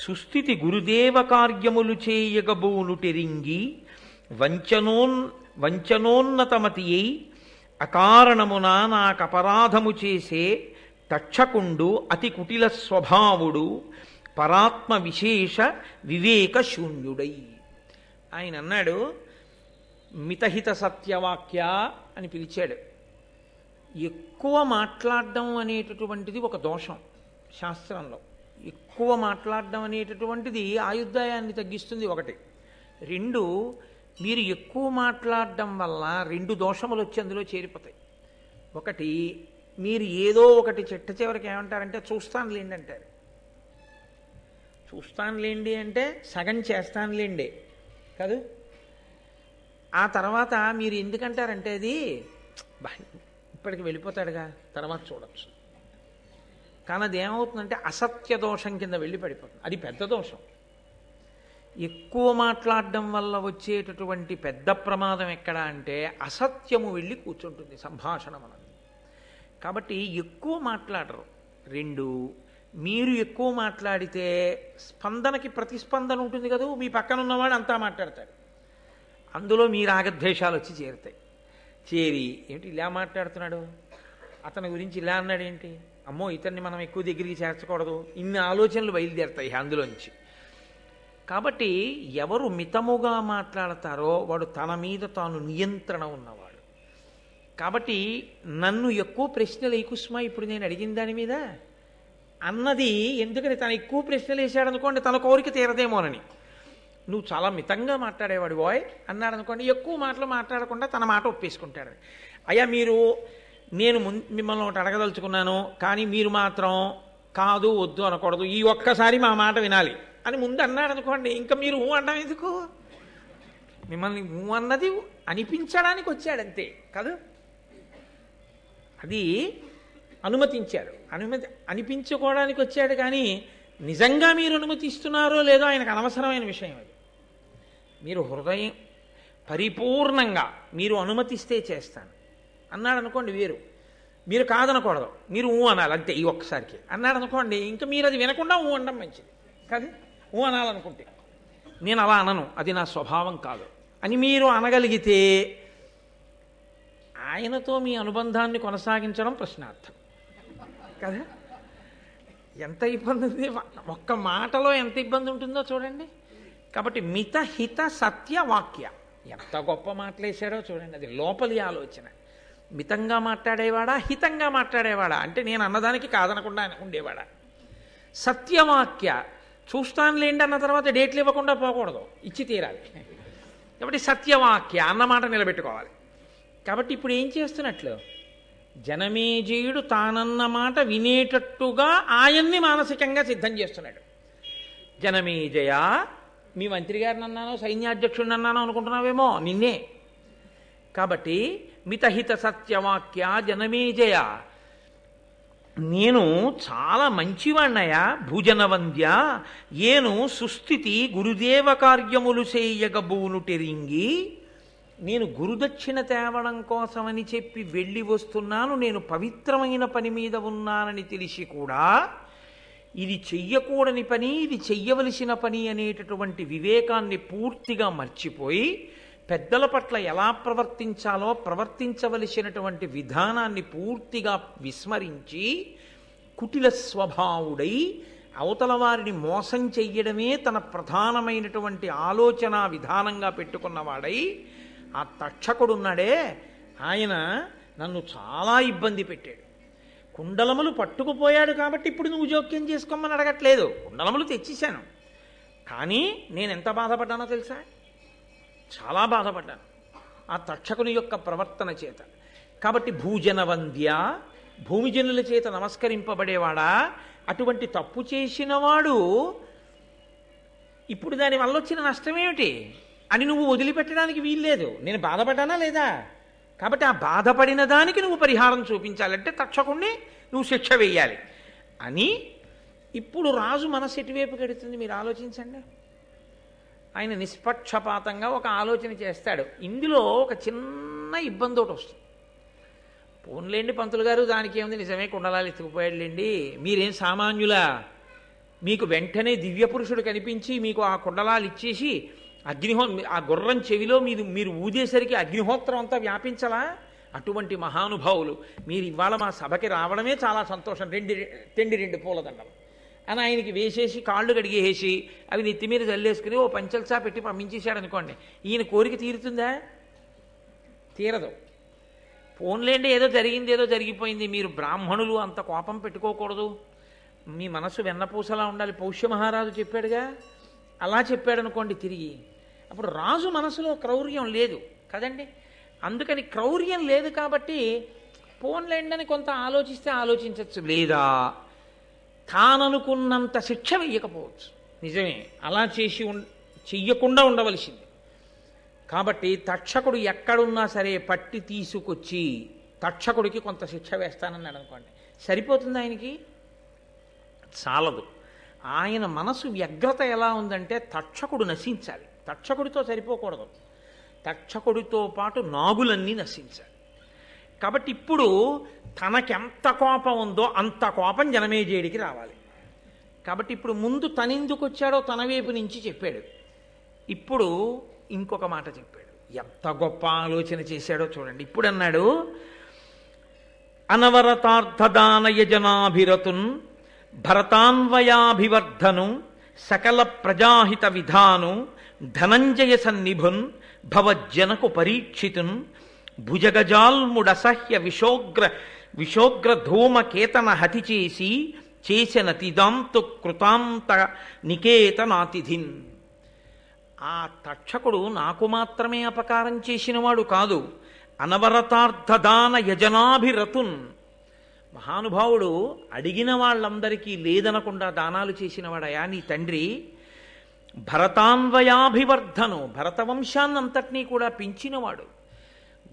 సుస్థితి గురుదేవ కార్యములు చేయగబోనుటెరింగి వంచనోన్నతమతి అయి అకారణమున నాకపరాధము చేసే తక్షకుండు అతి కుటిల స్వభావుడు పరాత్మ విశేష వివేక శూన్యుడై. ఆయన అన్నాడు, మితహిత సత్యవాక్య అని పిలిచాడు. ఎక్కువ మాట్లాడడం అనేటటువంటిది ఒక దోషం శాస్త్రంలో. ఎక్కువ మాట్లాడడం అనేటటువంటిది ఆయుర్దాయాన్ని తగ్గిస్తుంది, ఒకటి. రెండు, మీరు ఎక్కువ మాట్లాడడం వల్ల రెండు దోషములు వచ్చి అందులో చేరిపోతాయి. ఒకటి, మీరు ఏదో ఒకటి చిట్ట చివరికి ఏమంటారంటే చూస్తానులేండి అంటారు. చూస్తానులేండి అంటే సగం చేస్తానులేండి కాదు. ఆ తర్వాత మీరు ఎందుకంటారంటే అది ఇప్పటికి వెళ్ళిపోతాడుగా తర్వాత చూడొచ్చు. కానీ అది ఏమవుతుందంటే అసత్య దోషం కింద వెళ్ళి పడిపోతుంది. అది పెద్ద దోషం. ఎక్కువ మాట్లాడడం వల్ల వచ్చేటటువంటి పెద్ద ప్రమాదం ఎక్కడ అంటే అసత్యము వెళ్ళి కూర్చుంటుంది సంభాషణ మనది. కాబట్టి ఎక్కువ మాట్లాడరు. రెండు, మీరు ఎక్కువ మాట్లాడితే స్పందనకి ప్రతిస్పందన ఉంటుంది కదా, మీ పక్కన ఉన్నవాడు అంతా మాట్లాడతాడు, అందులో మీ రాగద్వేషాలు వచ్చి చేరుతాయి. చేరి ఏంటి ఇలా మాట్లాడుతున్నాడు, అతని గురించి ఇలా అన్నాడు ఏంటి, అమ్మో ఇతన్ని మనం ఎక్కువ దగ్గరికి చేర్చకూడదు, ఇన్ని ఆలోచనలు బయలుదేరుతాయి అందులోంచి. కాబట్టి ఎవరు మితముగా మాట్లాడతారో వాడు తన మీద తాను నియంత్రణ ఉన్నవాడు. కాబట్టి నన్ను ఎక్కువ ప్రశ్నలు కుసుమా ఇప్పుడు నేను అడిగిన దాని మీద అన్నది ఎందుకని, తను ఎక్కువ ప్రశ్నలు వేసాడనుకోండి తన కోరిక తీరదేమోనని. నువ్వు చాలా మితంగా మాట్లాడేవాడు బాయ్ అన్నాడు అనుకోండి, ఎక్కువ మాటలు మాట్లాడకుండా తన మాట ఒప్పేసుకుంటాడు. అయ్యా మీరు నేను మిమ్మల్ని ఒకటి అడగదలుచుకున్నాను, కానీ మీరు మాత్రం కాదు వద్దు అనకూడదు, ఈ ఒక్కసారి మా మాట వినాలి అని ముందు అన్నాడు అనుకోండి, ఇంకా మీరు ఊ అనడం ఎందుకు? మిమ్మల్ని ఊ అన్నది అనిపించడానికి వచ్చాడంతే కాదు, అది అనుమతించారు, అనిపించుకోవడానికి వచ్చాడు. కానీ నిజంగా మీరు అనుమతిస్తున్నారో లేదో ఆయనకు అనవసరమైన విషయం అది. మీరు హృదయం పరిపూర్ణంగా మీరు అనుమతిస్తే చేస్తాను అన్నాడు అనుకోండి వేరు, మీరు కాదనకూడదు, మీరు ఊ అనాలి అంతే ఈ ఒక్కసారికి అన్నాడు అనుకోండి, ఇంకా మీరు అది వినకుండా ఊ అనడం మంచిది కాదు. ఊ అనాలనుకుంటే నేను అలా అనను, అది నా స్వభావం కాదు అని మీరు అనగలిగితే ఆయనతో మీ అనుబంధాన్ని కొనసాగించడం ప్రశ్నార్థం కదా. ఎంత ఇబ్బంది ఉంది, ఒక్క మాటలో ఎంత ఇబ్బంది ఉంటుందో చూడండి. కాబట్టి మిత హిత సత్య వాక్య, ఎంత గొప్ప మాటలేశాడో చూడండి. అది లోపలి ఆలోచన. మితంగా మాట్లాడేవాడా, హితంగా మాట్లాడేవాడా అంటే నేను అన్నదానికి కాదనకుండా ఉండేవాడా. సత్యవాక్య, చూస్తానులేండి అన్న తర్వాత డేట్లు ఇవ్వకుండా పోకూడదు, ఇచ్చి తీరాలి. కాబట్టి సత్యవాక్య అన్నమాట నిలబెట్టుకోవాలి. కాబట్టి ఇప్పుడు ఏం చేస్తున్నట్లు, జనమేజయుడు తానన్న మాట వినేటట్టుగా ఆయన్ని మానసికంగా సిద్ధం చేస్తున్నాడు. జనమేజయ, మీ మంత్రి గారిని అన్నానో సైన్యాధ్యక్షుడిని అన్నానో అనుకుంటున్నావేమో, నిన్నే. కాబట్టి మితహిత సత్యవాక్య జనమేజయ, నేను చాలా మంచివాణ్ణయా. భూజనవంద్య, ఏను సుస్థితి గురుదేవ కార్యములు చేయగబూనుటెరింగి, నేను గురుదక్షిణ తేవడం కోసమని చెప్పి వెళ్ళి వస్తున్నాను, నేను పవిత్రమైన పని మీద ఉన్నానని తెలిసి కూడా ఇది చెయ్యకూడని పని, ఇది చెయ్యవలసిన పని అనేటటువంటి వివేకాన్ని పూర్తిగా మర్చిపోయి పెద్దల పట్ల ఎలా ప్రవర్తించాలో ప్రవర్తించవలసినటువంటి విధానాన్ని పూర్తిగా విస్మరించి కుటిల స్వభావుడై అవతల వారిని మోసం చెయ్యడమే తన ప్రధానమైనటువంటి ఆలోచన విధానంగా పెట్టుకున్నవాడై ఆ తక్షకుడున్నాడే, ఆయన నన్ను చాలా ఇబ్బంది పెట్టాడు. కుండలములు పట్టుకుపోయాడు కాబట్టి ఇప్పుడు నువ్వు జోక్యం చేసుకోమని అడగట్లేదు, కుండలములు తెచ్చేశాను. కానీ నేను ఎంత బాధపడ్డానో తెలుసా, చాలా బాధపడ్డాను ఆ తక్షకుని యొక్క ప్రవర్తన చేత. కాబట్టి భూజనవంద్య, భూమిజనుల చేత నమస్కరింపబడేవాడా, అటువంటి తప్పు చేసినవాడు ఇప్పుడు దానివల్ల వచ్చిన నష్టమేమిటి అని నువ్వు వదిలిపెట్టడానికి వీల్లేదు. నేను బాధపడ్డానా లేదా, కాబట్టి ఆ బాధపడిన దానికి నువ్వు పరిహారం చూపించాలంటే తక్షకుణ్ణి నువ్వు శిక్ష వేయాలి అని. ఇప్పుడు రాజు మనసు ఎటువైపు గడుతుంది మీరు ఆలోచించండి. ఆయన నిష్పక్షపాతంగా ఒక ఆలోచన చేస్తాడు. ఇందులో ఒక చిన్న ఇబ్బంది ఒకటి వస్తుంది. పోన్లేండి పంతులు గారు, దానికి ఏముంది, నిజమే కుండలాలు ఎత్తుకుపోయాడులేండి, మీరేం సామాన్యులా, మీకు వెంటనే దివ్య పురుషుడు కనిపించి మీకు ఆ కుండలాలు ఇచ్చేసి ఆ గుర్రం చెవిలో మీరు ఊదేసరికి అగ్నిహోత్రం అంతా వ్యాపించలా, అటువంటి మహానుభావులు మీరు ఇవాళ మా సభకి రావడమే చాలా సంతోషం, రెండు పూలదండలు అని ఆయనకి వేసేసి కాళ్ళు కడిగేసి అవి నెత్తి మీద జల్లేసుకుని ఓ పంచల్సా పెట్టి పంపించేశాడు అనుకోండి, ఈయన కోరిక తీరుతుందా? తీరదు. పోన్లేండి, ఏదో జరిగింది, ఏదో జరిగిపోయింది, మీరు బ్రాహ్మణులు అంత కోపం పెట్టుకోకూడదు, మీ మనసు వెన్నపూసలా ఉండాలి, పౌష్య మహారాజు చెప్పాడుగా, అలా చెప్పాడు అనుకోండి తిరిగి, అప్పుడు రాజు మనసులో క్రౌర్యం లేదు కదండి. అందుకని క్రౌర్యం లేదు కాబట్టి పోన్లేండి అని కొంత ఆలోచిస్తే ఆలోచించవచ్చు, లేదా తాననుకున్నంత శిక్ష వెయ్యకపోవచ్చు. నిజమే, అలా చెయ్యకుండా ఉండవలసింది. కాబట్టి తక్షకుడు ఎక్కడున్నా సరే పట్టి తీసుకొచ్చి తక్షకుడికి కొంత శిక్ష వేస్తానన్నాడు అనుకోండి, సరిపోతుంది ఆయనకి? చాలదు. ఆయన మనసు వ్యగ్రత ఎలా ఉందంటే తక్షకుడు నశించాలి, తక్షకుడితో సరిపోకూడదు, తక్షకుడితో పాటు నాగులన్నీ నశించాలి. కాబట్టి ఇప్పుడు తనకెంత కోపం ఉందో అంత కోపం జనమేజయుడికి రావాలి. కాబట్టి ఇప్పుడు ముందు తనెందుకు వచ్చాడో తన వైపు నుంచి చెప్పాడు, ఇప్పుడు ఇంకొక మాట చెప్పాడు. ఎంత గొప్ప ఆలోచన చేశాడో చూడండి. ఇప్పుడు అన్నాడు, అనవరతార్థదానయజనాభిరతున్ భరతాన్వయాభివర్ధను సకల ప్రజాహిత విధాను ధనంజయ సన్నిభున్ భవజ్జనకు పరీక్షితున్ భుజగజాల్ముడసహ్య విశోగ్ర ధూమకేతన హతి చేసిన తిదాంతు కృతాంత నికేతనాతిథిన్. ఆ తక్షకుడు నాకు మాత్రమే అపకారం చేసినవాడు కాదు, అనవరతార్థదాన యజనాభిరతున్. మహానుభావుడు అడిగిన వాళ్ళందరికీ లేదనకుండా దానాలు చేసినవాడయా నీ తండ్రి. భరతాన్వయాభివర్ధను, భరతవంశాన్నంతటినీ కూడా పెంచినవాడు,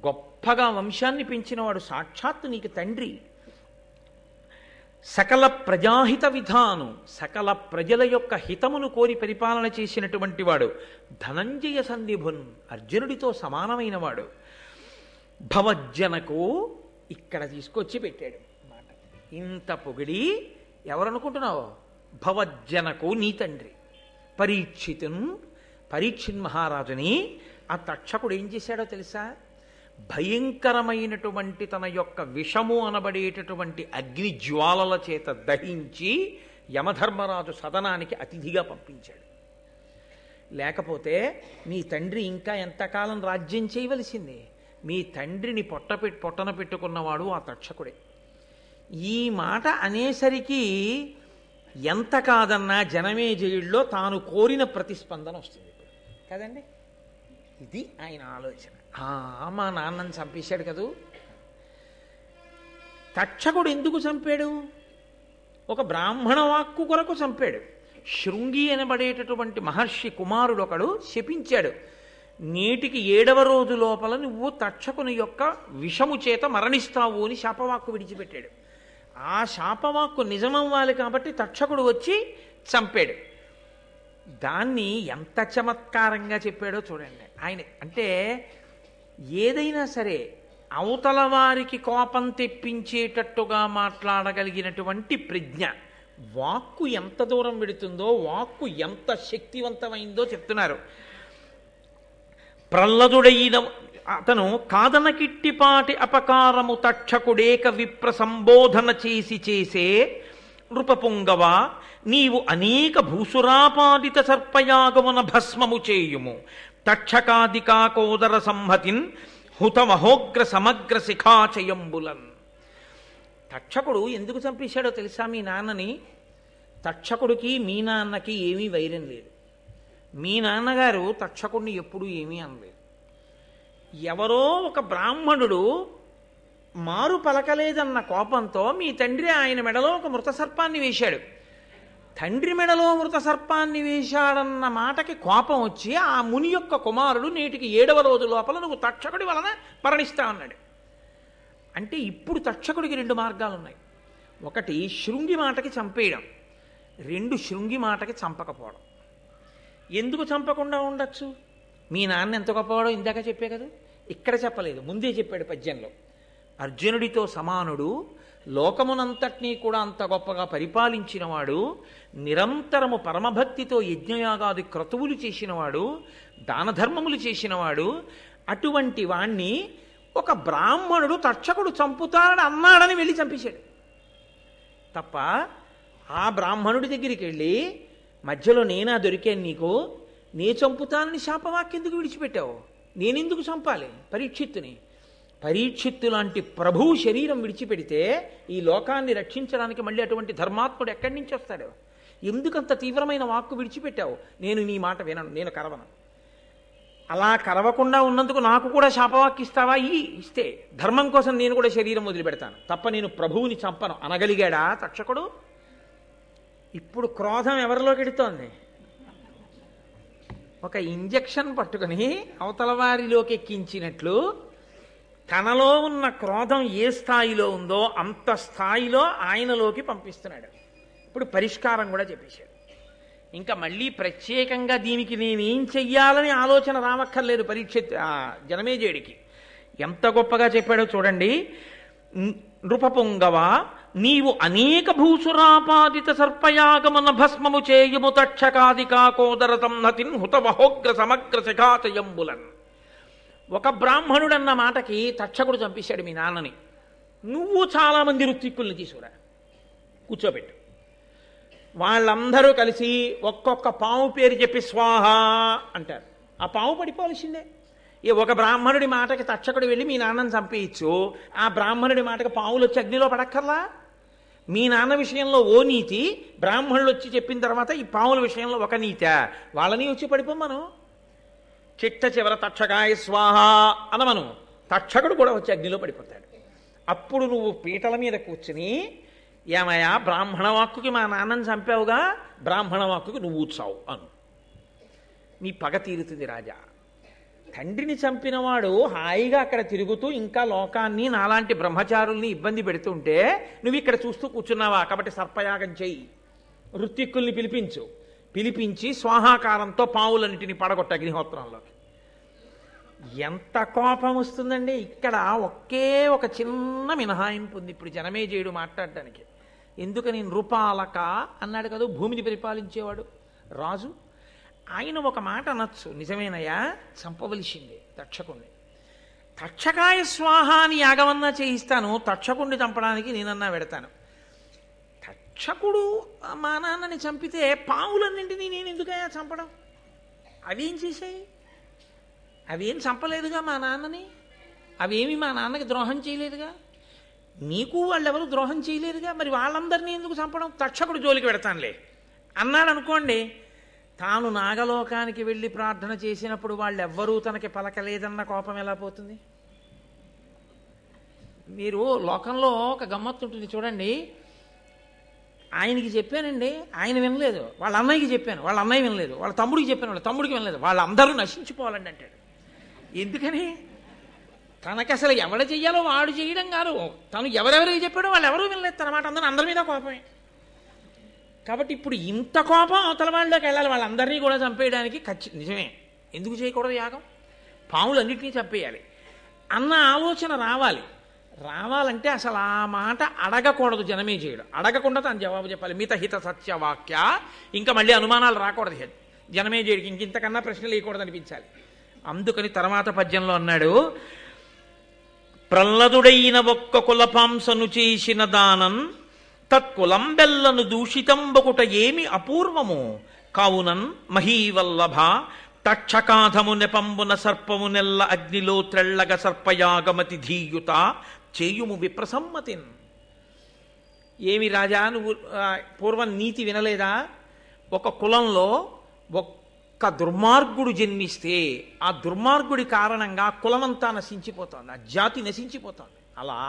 గొప్పగా వంశాన్ని పెంచినవాడు సాక్షాత్తు నీకు తండ్రి. సకల ప్రజాహిత విధాను, సకల ప్రజల యొక్క హితమును కోరి పరిపాలన చేసినటువంటి వాడు. ధనంజయ సంధిభున్, అర్జునుడితో సమానమైన వాడు. భవజ్జనకు, ఇక్కడ తీసుకొచ్చి పెట్టాడు మాట. ఇంత పొగిడి ఎవరనుకుంటున్నావో, భవజ్జనకు నీ తండ్రి పరీక్షితున్, పరీక్షిన్ మహారాజుని ఆ తక్షకుడు ఏం చేశాడో తెలుసా? భయంకరమైనటువంటి తన యొక్క విషము అనబడేటటువంటి అగ్ని జ్వాలల చేత దహించి యమధర్మరాజు సదనానికి అతిథిగా పంపించాడు. లేకపోతే మీ తండ్రి ఇంకా ఎంతకాలం రాజ్యం చేయవలసిందే. మీ తండ్రిని పొట్టన పెట్టుకున్నవాడు ఆ తక్షకుడే. ఈ మాట అనేసరికి ఎంత కాదన్నా జనమేజయుడిలో తాను కోరిన ప్రతిస్పందన వస్తుంది కదండి. ఇది ఆయన ఆలోచన. మా నాన్నని చంపేశాడు కదూ. తక్షకుడు ఎందుకు చంపాడు? ఒక బ్రాహ్మణ వాక్కు కొరకు చంపాడు. శృంగి అనబడేటటువంటి మహర్షి కుమారుడు ఒకడు శపించాడు, నేటికి 7వ రోజు లోపల నువ్వు తక్షకుని యొక్క విషము చేత మరణిస్తావు అని శాపవాక్కు విడిచిపెట్టాడు. ఆ శాపవాక్కు నిజమవ్వాలి కాబట్టి తక్షకుడు వచ్చి చంపాడు. దాన్ని ఎంత చమత్కారంగా చెప్పాడో చూడండి ఆయన. అంటే ఏదైనా సరే అవతల వారికి కోపం తెప్పించేటట్టుగా మాట్లాడగలిగినటువంటి ప్రజ్ఞ. వాక్కు ఎంత దూరం వెడుతుందో, వాక్కు ఎంత శక్తివంతమైందో చెప్తున్నారు. ప్రహ్లదుడైన అతను కాదనకిట్టిపాటి అపకారము తక్షకుడేక విప్ర సంబోధన చేసే నృపపుంగవ, నీవు అనేక భూసురాపాదిత సర్పయాగమున భస్మము చేయుము. తక్షకాదికాకోదర సంహతిన్ హుతమహోగ్ర సమగ్ర శిఖాచయంబులన్. తక్షకుడు ఎందుకు చంపేశాడో తెలుసా మీ నాన్నని? తక్షకుడికి మీ నాన్నకి ఏమీ వైరం లేదు. మీ నాన్నగారు తక్షకుడిని ఎప్పుడూ ఏమీ అనలేదు. ఎవరో ఒక బ్రాహ్మణుడు మారు పలకలేదన్న కోపంతో మీ తండ్రి ఆయన మెడలో ఒక మృత సర్పాన్ని వేశాడు. తండ్రి మెడలో మృత సర్పాన్ని వేశాడన్న మాటకి కోపం వచ్చి ఆ ముని యొక్క కుమారుడు నేటికి 7వ రోజు లోపల నువ్వు తక్షకుడి వలన మరణిస్తా అన్నాడు. అంటే ఇప్పుడు తక్షకుడికి 2 మార్గాలు ఉన్నాయి. ఒకటి శృంగి మాటకి చంపేయడం, 2 శృంగి మాటకి చంపకపోవడం. ఎందుకు చంపకుండా ఉండొచ్చు? మీ నాన్న ఎంత గొప్పవాడో ఇందాక చెప్పే కదా, ఇక్కడ చెప్పలేదు, ముందే చెప్పాడు పద్యంలో. అర్జునుడితో సమానుడు, లోకమునంతటినీ కూడా అంత గొప్పగా పరిపాలించినవాడు, నిరంతరము పరమభక్తితో యజ్ఞయాగాది క్రతువులు చేసినవాడు, దానధర్మములు చేసినవాడు. అటువంటి వాణ్ణి ఒక బ్రాహ్మణుడు తక్షకుడు చంపుతాడని అన్నాడని వెళ్ళి చంపేశాడు తప్ప, ఆ బ్రాహ్మణుడి దగ్గరికి వెళ్ళి మధ్యలో నేనా దొరికాను నీకు, నే చంపుతానని శాపవాక్కెందుకు విడిచిపెట్టావు? నేనెందుకు చంపాలి పరీక్షిత్తుని? పరీక్షిత్తు లాంటి ప్రభువు శరీరం విడిచిపెడితే ఈ లోకాన్ని రక్షించడానికి మళ్ళీ అటువంటి ధర్మాత్ముడు ఎక్కడి నుంచి వస్తాడు? ఎందుకంత తీవ్రమైన వాక్కు విడిచిపెట్టావు? నేను నీ మాట వినను, నేను కరవను. అలా కరవకుండా ఉన్నందుకు నాకు కూడా శాపవాక్కు ఇస్తావా? ఇస్తే ధర్మం కోసం నేను కూడా శరీరం వదిలిపెడతాను తప్ప నేను ప్రభువుని చంపను అనగలిగాడా తక్షకుడు? ఇప్పుడు క్రోధం ఎవరిలోకి ఎడుతోంది? ఒక ఇంజెక్షన్ పట్టుకుని అవతల వారిలోకి ఎక్కించినట్లు తనలో ఉన్న క్రోధం ఏ స్థాయిలో ఉందో అంత స్థాయిలో ఆయనలోకి పంపిస్తున్నాడు. ఇప్పుడు పరిష్కారం కూడా చెప్పేశాడు. ఇంకా మళ్ళీ ప్రత్యేకంగా దీనికి నేనేం చెయ్యాలని ఆలోచన రావక్కర్లేదు జనమేజయుడికి. ఎంత గొప్పగా చెప్పాడో చూడండి. నృపపుంగవ, నీవు అనేక భూసురాపాదిత సర్పయాగమన భస్మము చేయుము తక్షకాదికాకోదర సంహతిన్ హుతవహోగ్ర సమగ్ర శిఖాచయంబులన్. ఒక బ్రాహ్మణుడన్న మాటకి తక్షకుడు చంపేశాడు మీ నాన్నని. నువ్వు చాలామంది ఋత్విక్కుల్ని తీసుకురా, కూర్చోబెట్టు. వాళ్ళందరూ కలిసి ఒక్కొక్క పాము పేరు చెప్పి స్వాహ అంటారు. ఆ పాము పడిపోవలసిందే. ఒక బ్రాహ్మణుడి మాటకి తక్షకుడు వెళ్ళి మీ నాన్నని చంపేయచ్చు, ఆ బ్రాహ్మణుడి మాటకి పావులు వచ్చి అగ్నిలో పడక్కర్లా? మీ నాన్న విషయంలో ఓ నీతి, బ్రాహ్మణులు వచ్చి చెప్పిన తర్వాత ఈ పావుల విషయంలో ఒక నీత, వాళ్ళని వచ్చి పడిపోమను. చిట్ట చివర తక్షకాయ స్వాహ అనమను, తక్షకుడు కూడా వచ్చి అగ్నిలో పడిపోతాడు. అప్పుడు నువ్వు పీటల మీద కూర్చుని, ఏమయ్యా బ్రాహ్మణ వాక్కుకి మా నాన్నని చంపావుగా, బ్రాహ్మణ వాక్కుకి నువ్వు చావు అను. నీ పగ తీరుతుంది రాజా. తండ్రిని చంపినవాడు హాయిగా అక్కడ తిరుగుతూ ఇంకా లోకాన్ని నాలాంటి బ్రహ్మచారుల్ని ఇబ్బంది పెడుతుంటే నువ్వు ఇక్కడ చూస్తూ కూర్చున్నావా? కాబట్టి సర్పయాగం చెయ్యి, ఋత్విక్కుల్ని పిలిపించి స్వాహాకారంతో పావులన్నిటిని పడగొట్ట అగ్నిహోత్రంలోకి. ఎంత కోపం వస్తుందండి. ఇక్కడ ఒకే ఒక చిన్న మినహాయింపు ఉంది ఇప్పుడు జనమేజయుడు మాట్లాడడానికి. ఎందుకని? నృపాలక అన్నాడు కదా భూమిని పరిపాలించేవాడు రాజు. ఆయన ఒక మాట అనొచ్చు, నిజమేనయ్యా చంపవలసిందే తక్షకుణ్ణి. తక్షకాయ స్వాహ అని యాగమన్నా చేయిస్తాను, తక్షకుణ్ణి చంపడానికి నేనన్నా పెడతాను. తక్షకుడు మా నాన్నని చంపితే పావులన్నింటినీ నేను ఎందుకయ్యా చంపడం? అవేం చేశాయి? అవేం చంపలేదుగా మా నాన్నని, అవేమి మా నాన్నకి ద్రోహం చేయలేదుగా, నీకు వాళ్ళెవరు ద్రోహం చేయలేదుగా, మరి వాళ్ళందరినీ ఎందుకు చంపడం? తక్షకుడు జోలికి పెడతానులే అన్నాడు అనుకోండి. తాను నాగలోకానికి వెళ్ళి ప్రార్థన చేసినప్పుడు వాళ్ళెవ్వరూ తనకి పలకలేదన్న కోపం ఎలా పోతుంది? మీరు లోకంలో ఒక గమ్మత్తు ఉంటుంది చూడండి. ఆయనకి చెప్పానండి, ఆయన వినలేదు. వాళ్ళ అన్నయ్యకి చెప్పాను, వాళ్ళ అన్నయ్య వినలేదు. వాళ్ళ తమ్ముడికి చెప్పాను, వాళ్ళ తమ్ముడికి వినలేదు. వాళ్ళందరూ నశించిపోవాలండి అంటాడు. ఎందుకని? తనకి అసలు ఎవడ చెయ్యాలో వాడు చేయడం కాదు, తను ఎవరెవరికి చెప్పాడో వాళ్ళు ఎవరూ వినలేదు తన మాట. అందరి మీద కోపమే. కాబట్టి ఇప్పుడు ఇంత కోపం అవతల వాళ్ళలోకి వెళ్ళాలి, వాళ్ళందరినీ కూడా చంపేయడానికి. నిజమే, ఎందుకు చేయకూడదు యాగం? పాములన్నింటినీ చంపేయాలి అన్న ఆలోచన రావాలంటే అసలు ఆ మాట అడగకూడదు జనమేజయుడు. అడగకుండా తను జవాబు చెప్పాలి. మితహిత సత్యవాక్య. ఇంకా మళ్ళీ అనుమానాలు రాకూడదు జనమేజయుడికి, ఇంతకన్నా ప్రశ్నలు వేయకూడదు అనిపించాలి. అందుకని తర్వాత పద్యంలో అన్నాడు, ప్రహ్లదుడైన ఒక్క కులపాంసను చేసిన దానన్ తత్కులం బెల్లను దూషితంబకుట ఏమి అపూర్వము కావునన్ మహీవల్లభ తక్షకాధము నెపంబున సర్పము నెల్ల అగ్నిలో త్రెళ్ళగ సర్పయాగమతి ధీయుత చేయుము విప్రసమ్మతిన్. ఏమి రాజా నువ్వు పూర్వం నీతి వినలేదా? ఒక కులంలో ఒక్క దుర్మార్గుడు జన్మిస్తే ఆ దుర్మార్గుడి కారణంగా కులమంతా నశించిపోతోంది, ఆ జాతి నశించిపోతోంది. అలా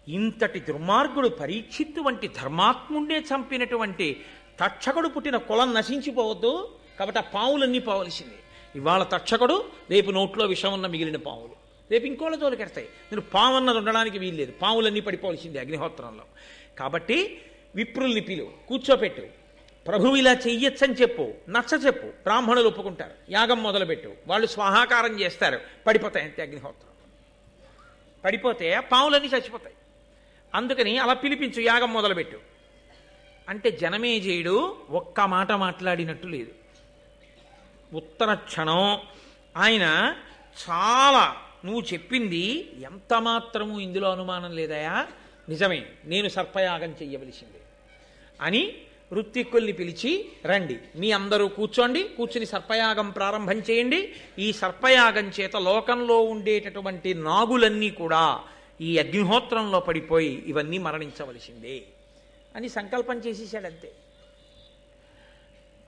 ఇంతటి దుర్మార్గుడు పరీక్షిత్తు వంటి ధర్మాత్ముండే చంపినటువంటి తక్షకుడు పుట్టిన కులం నశించిపోవద్దు. కాబట్టి ఆ పావులన్నీ పోవలసింది. ఇవాళ తక్షకుడు, రేపు నోట్లో విషం ఉన్న మిగిలిన పావులు, రేపు ఇంకోళ్ళ తోలికెడతాయి. నేను పావు అన్నది ఉండడానికి వీల్లేదు, పావులన్నీ పడిపోవలసిందే అగ్నిహోత్రంలో. కాబట్టి విప్రుల్ని కూర్చోపెట్టు, ప్రభువు ఇలా చెయ్యొచ్చని చెప్పు, నచ్చ చెప్పు, బ్రాహ్మణులు ఒప్పుకుంటారు. యాగం మొదలుపెట్టు, వాళ్ళు స్వాహాకారం చేస్తారు, పడిపోతాయి అంతే అగ్నిహోత్రం. పడిపోతే పావులన్నీ చచ్చిపోతాయి. అందుకని అలా పిలిపించు, యాగం మొదలుపెట్టు అంటే జనమేజయుడు ఒక్క మాట మాట్లాడినట్టు లేదు. ఉత్తర క్షణం ఆయన చాలా, నువ్వు చెప్పింది ఎంత మాత్రము ఇందులో అనుమానం లేదయా, నిజమే, నేను సర్పయాగం చెయ్యవలసిందే అని ఋత్విక్కుల్ని పిలిచి, రండి మీ అందరూ కూర్చుని సర్పయాగం ప్రారంభం చేయండి. ఈ సర్పయాగం చేత లోకంలో ఉండేటటువంటి నాగులన్నీ కూడా ఈ అగ్నిహోత్రంలో పడిపోయి ఇవన్నీ మరణించవలసిందే అని సంకల్పం చేసేసాడంతే.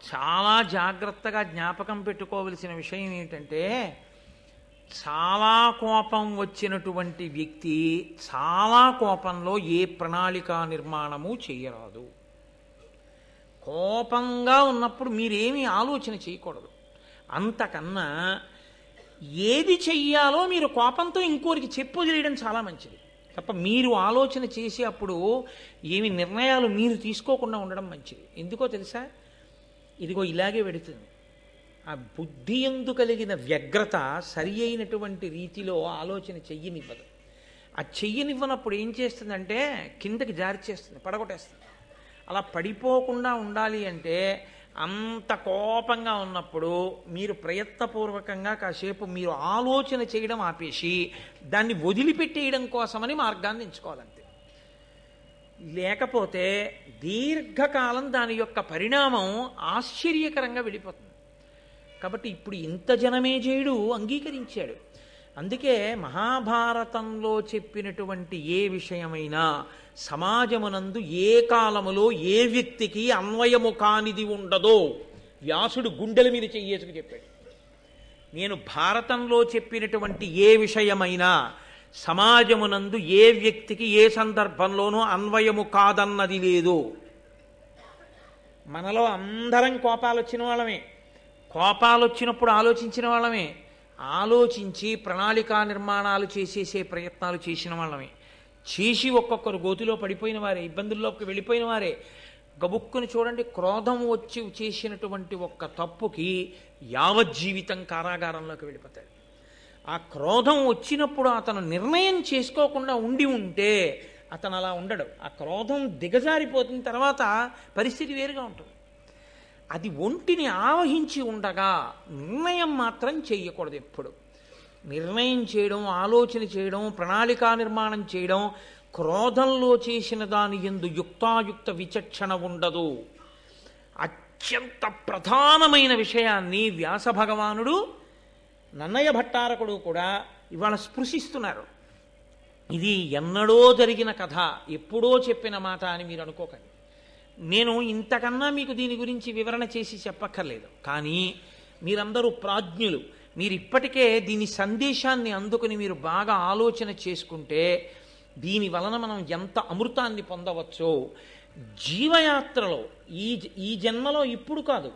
చాలా జాగ్రత్తగా జ్ఞాపకం పెట్టుకోవలసిన విషయం ఏంటంటే, చాలా కోపం వచ్చినటువంటి వ్యక్తి చాలా కోపంలో ఏ ప్రణాళికా నిర్మాణము చేయరాదు. కోపంగా ఉన్నప్పుడు మీరేమీ ఆలోచన చేయకూడదు. అంతకన్నా ఏది చెయ్యాలో మీరు కోపంతో ఇంకోరికి చెప్పొదిలేయడం చాలా మంచిది తప్ప మీరు ఆలోచన చేసి అప్పుడు ఏమి నిర్ణయాలు మీరు తీసుకోకుండా ఉండడం మంచిది. ఎందుకో తెలుసా? ఇదిగో ఇలాగే పెడుతుంది. ఆ బుద్ధి యందు కలిగిన వ్యగ్రత సరి అయినటువంటి రీతిలో ఆలోచన చెయ్యనివ్వదు. ఆ చెయ్యనివ్వనప్పుడు ఏం చేస్తుందంటే కిందకి జారి చేస్తుంది, పడగొట్టేస్తుంది. అలా పడిపోకుండా ఉండాలి అంటే అంత కోపంగా ఉన్నప్పుడు మీరు ప్రయత్నపూర్వకంగా కాసేపు మీరు ఆలోచన చేయడం ఆపేసి దాన్ని వదిలిపెట్టేయడం కోసమని మార్గాన్ని ఎంచుకోవాలంతే. లేకపోతే దీర్ఘకాలం దాని యొక్క పరిణామం ఆశ్చర్యకరంగా వెళ్ళిపోతుంది. కాబట్టి ఇప్పుడు ఇంత జనమేజయుడు అంగీకరించాడు. అందుకే మహాభారతంలో చెప్పినటువంటి ఏ విషయమైనా సమాజమునందు ఏ కాలములో ఏ వ్యక్తికి అన్వయము కానిది ఉండదో వ్యాసుడు గుండెల మీద చెయ్యేసుకు చెప్పాడు. నేను భారతంలో చెప్పినటువంటి ఏ విషయమైనా సమాజమునందు ఏ వ్యక్తికి ఏ సందర్భంలోనూ అన్వయము కాదన్నది లేదు. మనలో అందరం కోపాలు వచ్చిన వాళ్ళమే, కోపాలు వచ్చినప్పుడు ఆలోచించిన వాళ్ళమే, ఆలోచించి ప్రణాళికా నిర్మాణాలు చేసేసే ప్రయత్నాలు చేసిన వాళ్ళమే, చేసి ఒక్కొక్కరు గోతిలో పడిపోయిన వారే, ఇబ్బందుల్లోకి వెళ్ళిపోయిన వారే. గబుక్కుని చూడండి, క్రోధం వచ్చి చేసినటువంటి ఒక్క తప్పుకి యావజ్జీవితం కారాగారంలోకి వెళ్ళిపోతాడు. ఆ క్రోధం వచ్చినప్పుడు అతను నిర్ణయం చేసుకోకుండా ఉంటే అతను అలా ఉండడు. ఆ క్రోధం దిగజారిపోతున్న తర్వాత పరిస్థితి వేరుగా ఉంటుంది. అది ఒంటిని ఆవహించి ఉండగా నిర్ణయం మాత్రం చేయకూడదు. ఎప్పుడు నిర్ణయం చేయడం, ఆలోచన చేయడం, ప్రణాళికా నిర్మాణం చేయడం, క్రోధంలో చేసిన దాని యందు యుక్తాయుక్త విచక్షణ ఉండదు. అత్యంత ప్రధానమైన విషయాన్ని వ్యాస భగవానుడు, నన్నయ్య భట్టారకుడు కూడా ఇవాళ స్పృశిస్తున్నారు. ఇది ఎన్నడో జరిగిన కథ, ఎప్పుడో చెప్పిన మాట అని మీరు అనుకోకండి. నేను ఇంతకన్నా మీకు దీని గురించి వివరణ చేసి చెప్పక్కర్లేదు. కానీ మీరందరూ ప్రాజ్ఞులు, మీరు ఇప్పటికే దీని సందేశాన్ని అందుకుని మీరు బాగా ఆలోచన చేసుకుంటే దీని వలన మనం ఎంత అమృతాన్ని పొందవచ్చో, జీవయాత్రలో ఈ జన్మలో ఇప్పుడు కాదు,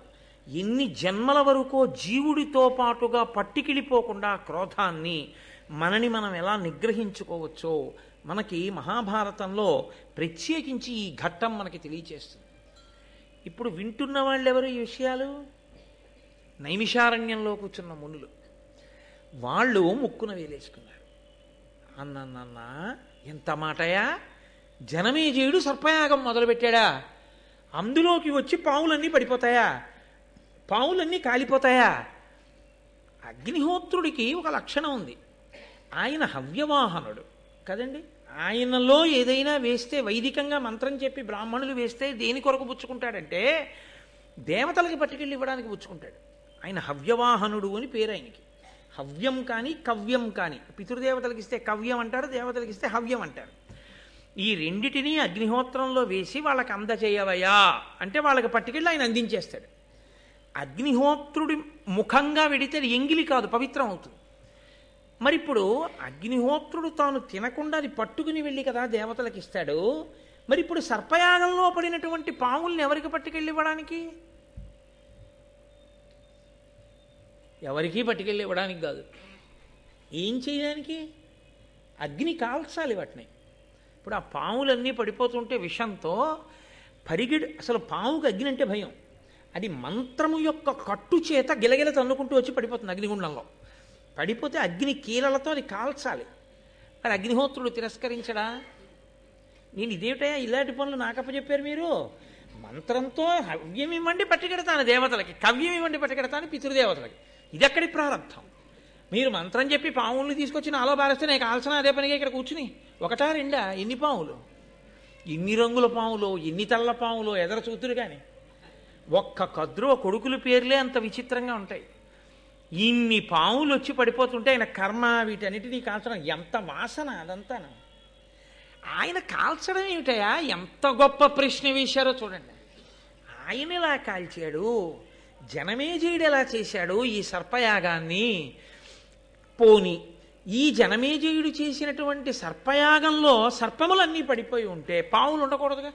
ఎన్ని జన్మల వరకో జీవుడితో పాటుగా పట్టికిడిపోకుండా క్రోధాన్ని మనని మనం ఎలా నిగ్రహించుకోవచ్చో మనకి మహాభారతంలో ప్రత్యేకించి ఈ ఘట్టం మనకి తెలియచేస్తుంది. ఇప్పుడు వింటున్న వాళ్ళు ఎవరు ఈ విషయాలు? నైమిషారణ్యంలో కూర్చున్న మునులు. వాళ్ళు ముక్కున వేలేసుకున్నారు. అన్న ఎంత మాటయా, జనమేజయుడు సర్పయాగం మొదలుపెట్టాడా, అందులోకి వచ్చి పావులన్నీ పడిపోతాయా, పావులన్నీ కాలిపోతాయా? అగ్నిహోత్రుడికి ఒక లక్షణం ఉంది, ఆయన హవ్యవాహనుడు కదండి. ఆయనలో ఏదైనా వేస్తే, వైదికంగా మంత్రం చెప్పి బ్రాహ్మణులు వేస్తే దేని కొరకు పుచ్చుకుంటాడంటే దేవతలకి పట్టుకెళ్ళి ఇవ్వడానికి పుచ్చుకుంటాడు. ఆయన హవ్యవాహనుడు అని పేరు ఆయనకి. హవ్యం కానీ కవ్యం కానీ, పితృదేవతలకి ఇస్తే కవ్యం అంటారు, దేవతలకి ఇస్తే హవ్యం అంటారు. ఈ రెండిటినీ అగ్నిహోత్రంలో వేసి వాళ్ళకి అందచేయవయా అంటే వాళ్ళకి పట్టుకెళ్ళి ఆయన అందించేస్తాడు. అగ్నిహోత్రుడి ముఖంగా వెడితే ఎంగిలి కాదు, పవిత్రం అవుతుంది. మరి ఇప్పుడు అగ్నిహోత్రుడు తాను తినకుండా అది పట్టుకుని వెళ్ళి కదా దేవతలకు ఇస్తాడు. మరి ఇప్పుడు సర్పయాగంలో పడినటువంటి పాముల్ని ఎవరికి పట్టుకెళ్ళి ఇవ్వడానికి? ఎవరికీ పట్టుకెళ్ళి ఇవ్వడానికి కాదు. ఏం చేయడానికి? అగ్ని కాల్చాలి వాటిని. ఇప్పుడు ఆ పాములన్నీ పడిపోతుంటే విషంతో అసలు పాముకి అగ్ని అంటే భయం. అది మంత్రము యొక్క కట్టు చేత గిలగిల తన్నుకుంటూ వచ్చి పడిపోతుంది అగ్నిగుండంలో. పడిపోతే అగ్ని కీలలతో అది కాల్చాలి. మరి అగ్నిహోత్రుడు తిరస్కరించడా? నేను ఇదేమిటయా ఇలాంటి పనులు నాకప్ప చెప్పారు మీరు, మంత్రంతో హవ్యం ఇవ్వండి పట్టుకెడతాను దేవతలకి, కవ్యం ఇవ్వండి పట్టుకెడతాను పితృదేవతలకి. ఇదెక్కడి ప్రారంభం? మీరు మంత్రం చెప్పి పాముల్ని తీసుకొచ్చి నాలో బారేస్తే నేను కాల్సిన అదే పనిగా ఇక్కడ కూర్చుని ఒకటా రెండా ఎన్ని పాములు, ఎన్ని రంగుల పాములు, ఎన్ని తెల్ల పాములు ఎదర చూతురు. కానీ ఒక్క కద్రో కొడుకుల పేర్లే అంత విచిత్రంగా ఉంటాయి. ఇన్ని పాములు వచ్చి పడిపోతుంటే ఆయన కర్మ వీటన్నిటినీ కాల్చడం, ఎంత వాసన అదంతా. ఆయన కాల్చడం ఏమిటయా? ఎంత గొప్ప ప్రశ్న వేశారో చూడండి. ఆయన ఎలా కాల్చాడు, జనమేజయుడు ఎలా చేశాడు ఈ సర్పయాగాన్ని? పోని ఈ జనమేజయుడు చేసినటువంటి సర్పయాగంలో సర్పములన్నీ పడిపోయి ఉంటే పాములు ఉండకూడదుగా?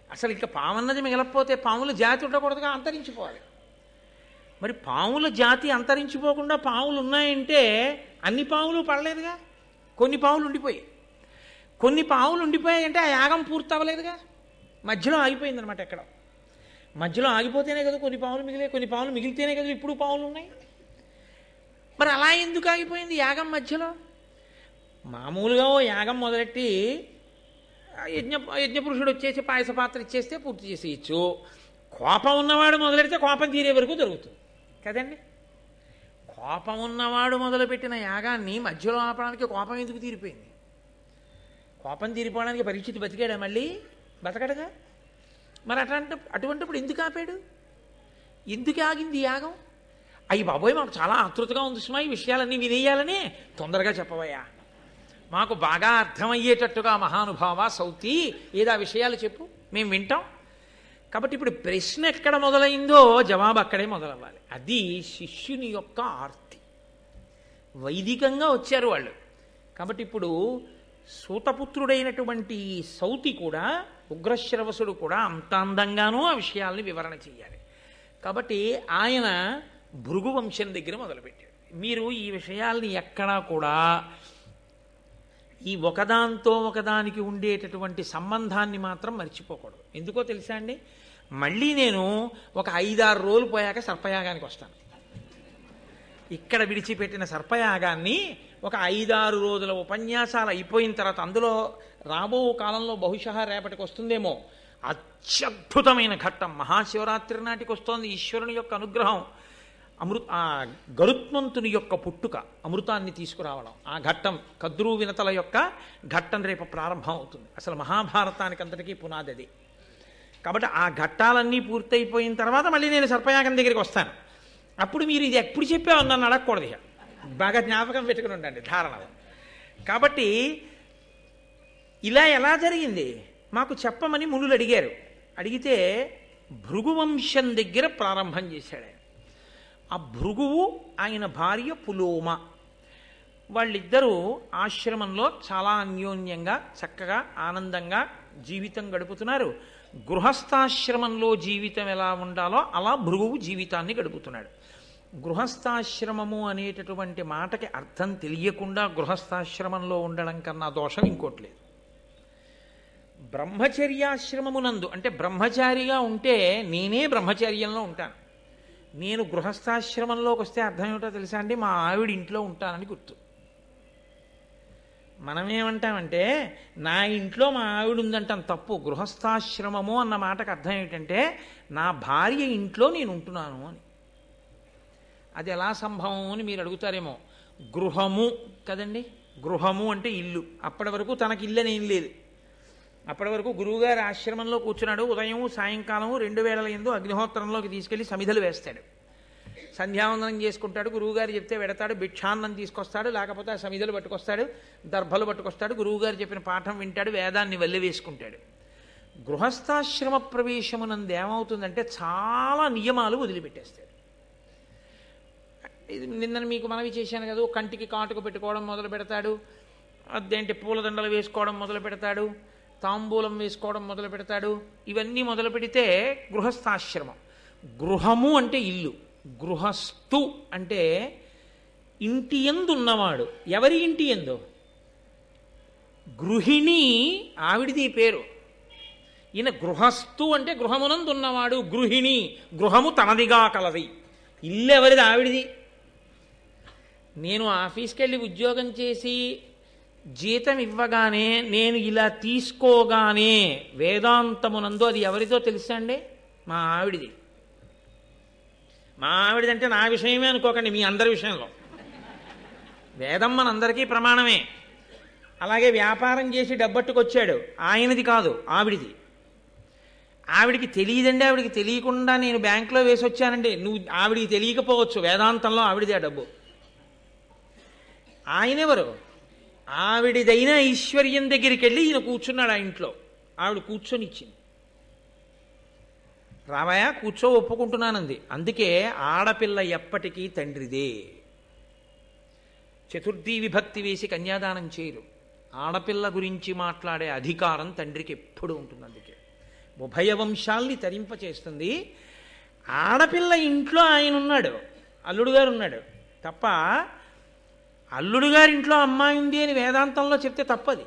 అసలు ఇక పామన్నది మిగలకపోతే పాముల జాతి ఉండకూడదుగా, అంతరించిపోవాలి. మరి పాముల జాతి అంతరించిపోకుండా పాములు ఉన్నాయంటే అన్ని పాములు పడలేదుగా, కొన్ని పాములు ఉండిపోయాయి. కొన్ని పాములు ఉండిపోయాయంటే ఆ యాగం పూర్తి అవ్వలేదుగా, మధ్యలో ఆగిపోయిందనమాట. ఎక్కడ మధ్యలో ఆగిపోతేనే కదా కొన్ని పాములు మిగిలే, కొన్ని పాములు మిగిలితేనే కదా ఇప్పుడు పాములు ఉన్నాయి. మరి అలా ఎందుకు ఆగిపోయింది యాగం మధ్యలో? మామూలుగా ఓ యాగం మొదలెట్టి యజ్ఞపురుషుడు వచ్చేసి పాయస పాత్ర ఇచ్చేస్తే పూర్తి చేసేయచ్చు. కోపం ఉన్నవాడు మొదలెడితే కోపం తీరే వరకు జరుగుతుంది కదండి. కోపం ఉన్నవాడు మొదలుపెట్టిన యాగాన్ని మధ్యలో ఆపడానికి కోపం ఎందుకు తీరిపోయింది? కోపం తీరిపోవడానికి పరీక్షిత్ బతికాడా? మళ్ళీ బతకడగా. మరి అటువంటిప్పుడు ఎందుకు ఆపాడు? ఎందుకు ఆగింది యాగం? అయ్యి బాబోయ్ మాకు చాలా ఆతృతగా ఉంది సుమా ఈ విషయాలన్నీ వినేయాలని, తొందరగా చెప్పవయ్యా, మాకు బాగా అర్థమయ్యేటట్టుగా మహానుభావ సౌతి ఏదా విషయాలు చెప్పు, మేము వింటాం. కాబట్టి ఇప్పుడు ప్రశ్న ఎక్కడ మొదలైందో జవాబు అక్కడే మొదలవ్వాలి. అది శిష్యుని యొక్క ఆర్తి. వైదికంగా వచ్చారు వాళ్ళు. కాబట్టి ఇప్పుడు సూతపుత్రుడైనటువంటి సౌతి కూడా, ఉగ్రశ్రవసుడు కూడా అంత అందంగానూ ఆ విషయాల్ని వివరణ చెయ్యాలి. కాబట్టి ఆయన భృగు వంశం దగ్గర మొదలుపెట్టాడు. మీరు ఈ విషయాల్ని ఎక్కడా కూడా ఈ ఒకదాంతో ఒకదానికి ఉండేటటువంటి సంబంధాన్ని మాత్రం మర్చిపోకూడదు. ఎందుకో తెలుసా అండి, మళ్ళీ నేను ఒక 5-6 రోజులు పోయాక సర్పయాగానికి వస్తాను. ఇక్కడ విడిచిపెట్టిన సర్పయాగాన్ని ఒక 5-6 రోజుల ఉపన్యాసాలు అయిపోయిన తర్వాత, అందులో రాబో కాలంలో బహుశా రేపటికి వస్తుందేమో అత్యద్భుతమైన ఘట్టం, మహాశివరాత్రి నాటికి వస్తోంది. ఈశ్వరుని యొక్క అనుగ్రహం, గరుత్మంతుని యొక్క పుట్టుక, అమృతాన్ని తీసుకురావడం, ఆ ఘట్టం, కద్రు వినతల యొక్క ఘట్టం రేపు ప్రారంభం అవుతుంది. అసలు మహాభారతానికి అంతటికీ పునాది అది. కాబట్టి ఆ ఘట్టాలన్నీ పూర్తయిపోయిన తర్వాత మళ్ళీ నేను సర్పయాగం దగ్గరికి వస్తాను. అప్పుడు మీరు ఇది ఎప్పుడు చెప్పావు నన్ను అడగకూడదు, ఇక బాగా జ్ఞాపకం పెట్టుకుని ఉండండి ధారణలో. కాబట్టి ఇలా ఎలా జరిగింది మాకు చెప్పమని మునులు అడిగారు. అడిగితే భృగువంశం దగ్గర ప్రారంభం చేశాడు ఆయన. ఆ భృగువు ఆయన భార్య పులోమ, వాళ్ళిద్దరూ ఆశ్రమంలో చాలా అన్యోన్యంగా చక్కగా ఆనందంగా జీవితం గడుపుతున్నారు. గృహస్థాశ్రమంలో జీవితం ఎలా ఉండాలో అలా భృగువు జీవితాన్ని గడుపుతున్నాడు. గృహస్థాశ్రమము అనేటటువంటి మాటకి అర్థం తెలియకుండా గృహస్థాశ్రమంలో ఉండడం కన్నా దోషం ఇంకోటి లేదు. బ్రహ్మచర్యాశ్రమమునందు అంటే బ్రహ్మచారిగా ఉంటే నేనే బ్రహ్మచర్యంలో ఉంటాను. నేను గృహస్థాశ్రమంలోకి వస్తే అర్థం ఏమిటో తెలుసా అండి, మా ఆవిడ ఇంట్లో ఉంటానని గుర్తు. మనమేమంటామంటే నా ఇంట్లో మా ఆవిడ ఉందంటాం, తప్పు. గృహస్థాశ్రమము అన్న మాటకు అర్థం ఏమిటంటే నా భార్య ఇంట్లో నేను ఉంటున్నాను అని. అది ఎలా సంభవం అని మీరు అడుగుతారేమో. గృహము కదండి, గృహము అంటే ఇల్లు. అప్పటి వరకు తనకి ఇల్లు అనేం లేదు. అప్పటి వరకు గురువుగారి ఆశ్రమంలో కూర్చున్నాడు. ఉదయం సాయంకాలము 2 వేళల యందు అగ్నిహోత్రంలోకి తీసుకెళ్లి సమిధలు వేస్తాడు. సంధ్యావందనం చేసుకుంటాడు, గురువుగారు చెప్తే వెడతాడు, భిక్షాన్నం తీసుకొస్తాడు, లేకపోతే ఆ సమిధలు పట్టుకొస్తాడు, దర్భలు పట్టుకొస్తాడు, గురువుగారు చెప్పిన పాఠం వింటాడు, వేదాన్ని వల్లి వేసుకుంటాడు. గృహస్థాశ్రమ ప్రవేశమునందు ఏమవుతుందంటే చాలా నియమాలు వదిలిపెట్టేస్తాడు. ఇది నిన్న మీకు మనవి చేశాను కదా, కంటికి కాటుకు పెట్టుకోవడం మొదలు పెడతాడు, అదేంటి పూలదండలు వేసుకోవడం మొదలు పెడతాడు, తాంబూలం వేసుకోవడం మొదలు పెడతాడు. ఇవన్నీ మొదలు పెడితే గృహస్థాశ్రమం. గృహము అంటే ఇల్లు, గృహస్థు అంటే ఇంటి యందు ఉన్నవాడు. ఎవరి ఇంటి యందు? గృహిణి ఆవిడిది పేరు. ఈయన గృహస్థు అంటే గృహమునందు ఉన్నవాడు. గృహిణి గృహము తనదిగా కలది. ఇల్లు ఎవరిది? ఆవిడిది. నేను ఆఫీస్కి వెళ్ళి ఉద్యోగం చేసి జీతం ఇవ్వగానే నేను ఇలా తీసుకోగానే వేదాంతమునందు అది ఎవరితో తెలుసా అండి? మా ఆవిడిది. మా ఆవిడదంటే నా విషయమే అనుకోకండి, మీ అందరి విషయంలో. వేదం మనందరికీ ప్రమాణమే. అలాగే వ్యాపారం చేసి డబ్బట్టుకొచ్చాడు, ఆయనది కాదు, ఆవిడిది. ఆవిడికి తెలియదండి, ఆవిడికి తెలియకుండా నేను బ్యాంకులో వేసి వచ్చానండి. ఆవిడికి తెలియకపోవచ్చు, వేదాంతంలో ఆవిడిది ఆ డబ్బు. ఆయనెవరు? ఆవిడిదైన ఐశ్వర్యం దగ్గరికి వెళ్ళి ఈయన కూర్చున్నాడు ఆ ఇంట్లో. ఆవిడ కూర్చొని ఇచ్చింది. రామయ్య కూర్చో, ఒప్పుకుంటున్నానంది. అందుకే ఆడపిల్ల ఎప్పటికీ తండ్రిదే. చతుర్థీ విభక్తి వేసి కన్యాదానం చేయరు. ఆడపిల్ల గురించి మాట్లాడే అధికారం తండ్రికి ఎప్పుడు ఉంటుంది. అందుకే ఉభయ వంశాల్ని తరింపచేస్తుంది. ఆడపిల్ల ఇంట్లో ఆయన ఉన్నాడు, అల్లుడు గారు ఉన్నాడు తప్ప అల్లుడు గారింట్లో అమ్మాయి ఉంది అని వేదాంతంలో చెప్తే తప్పది.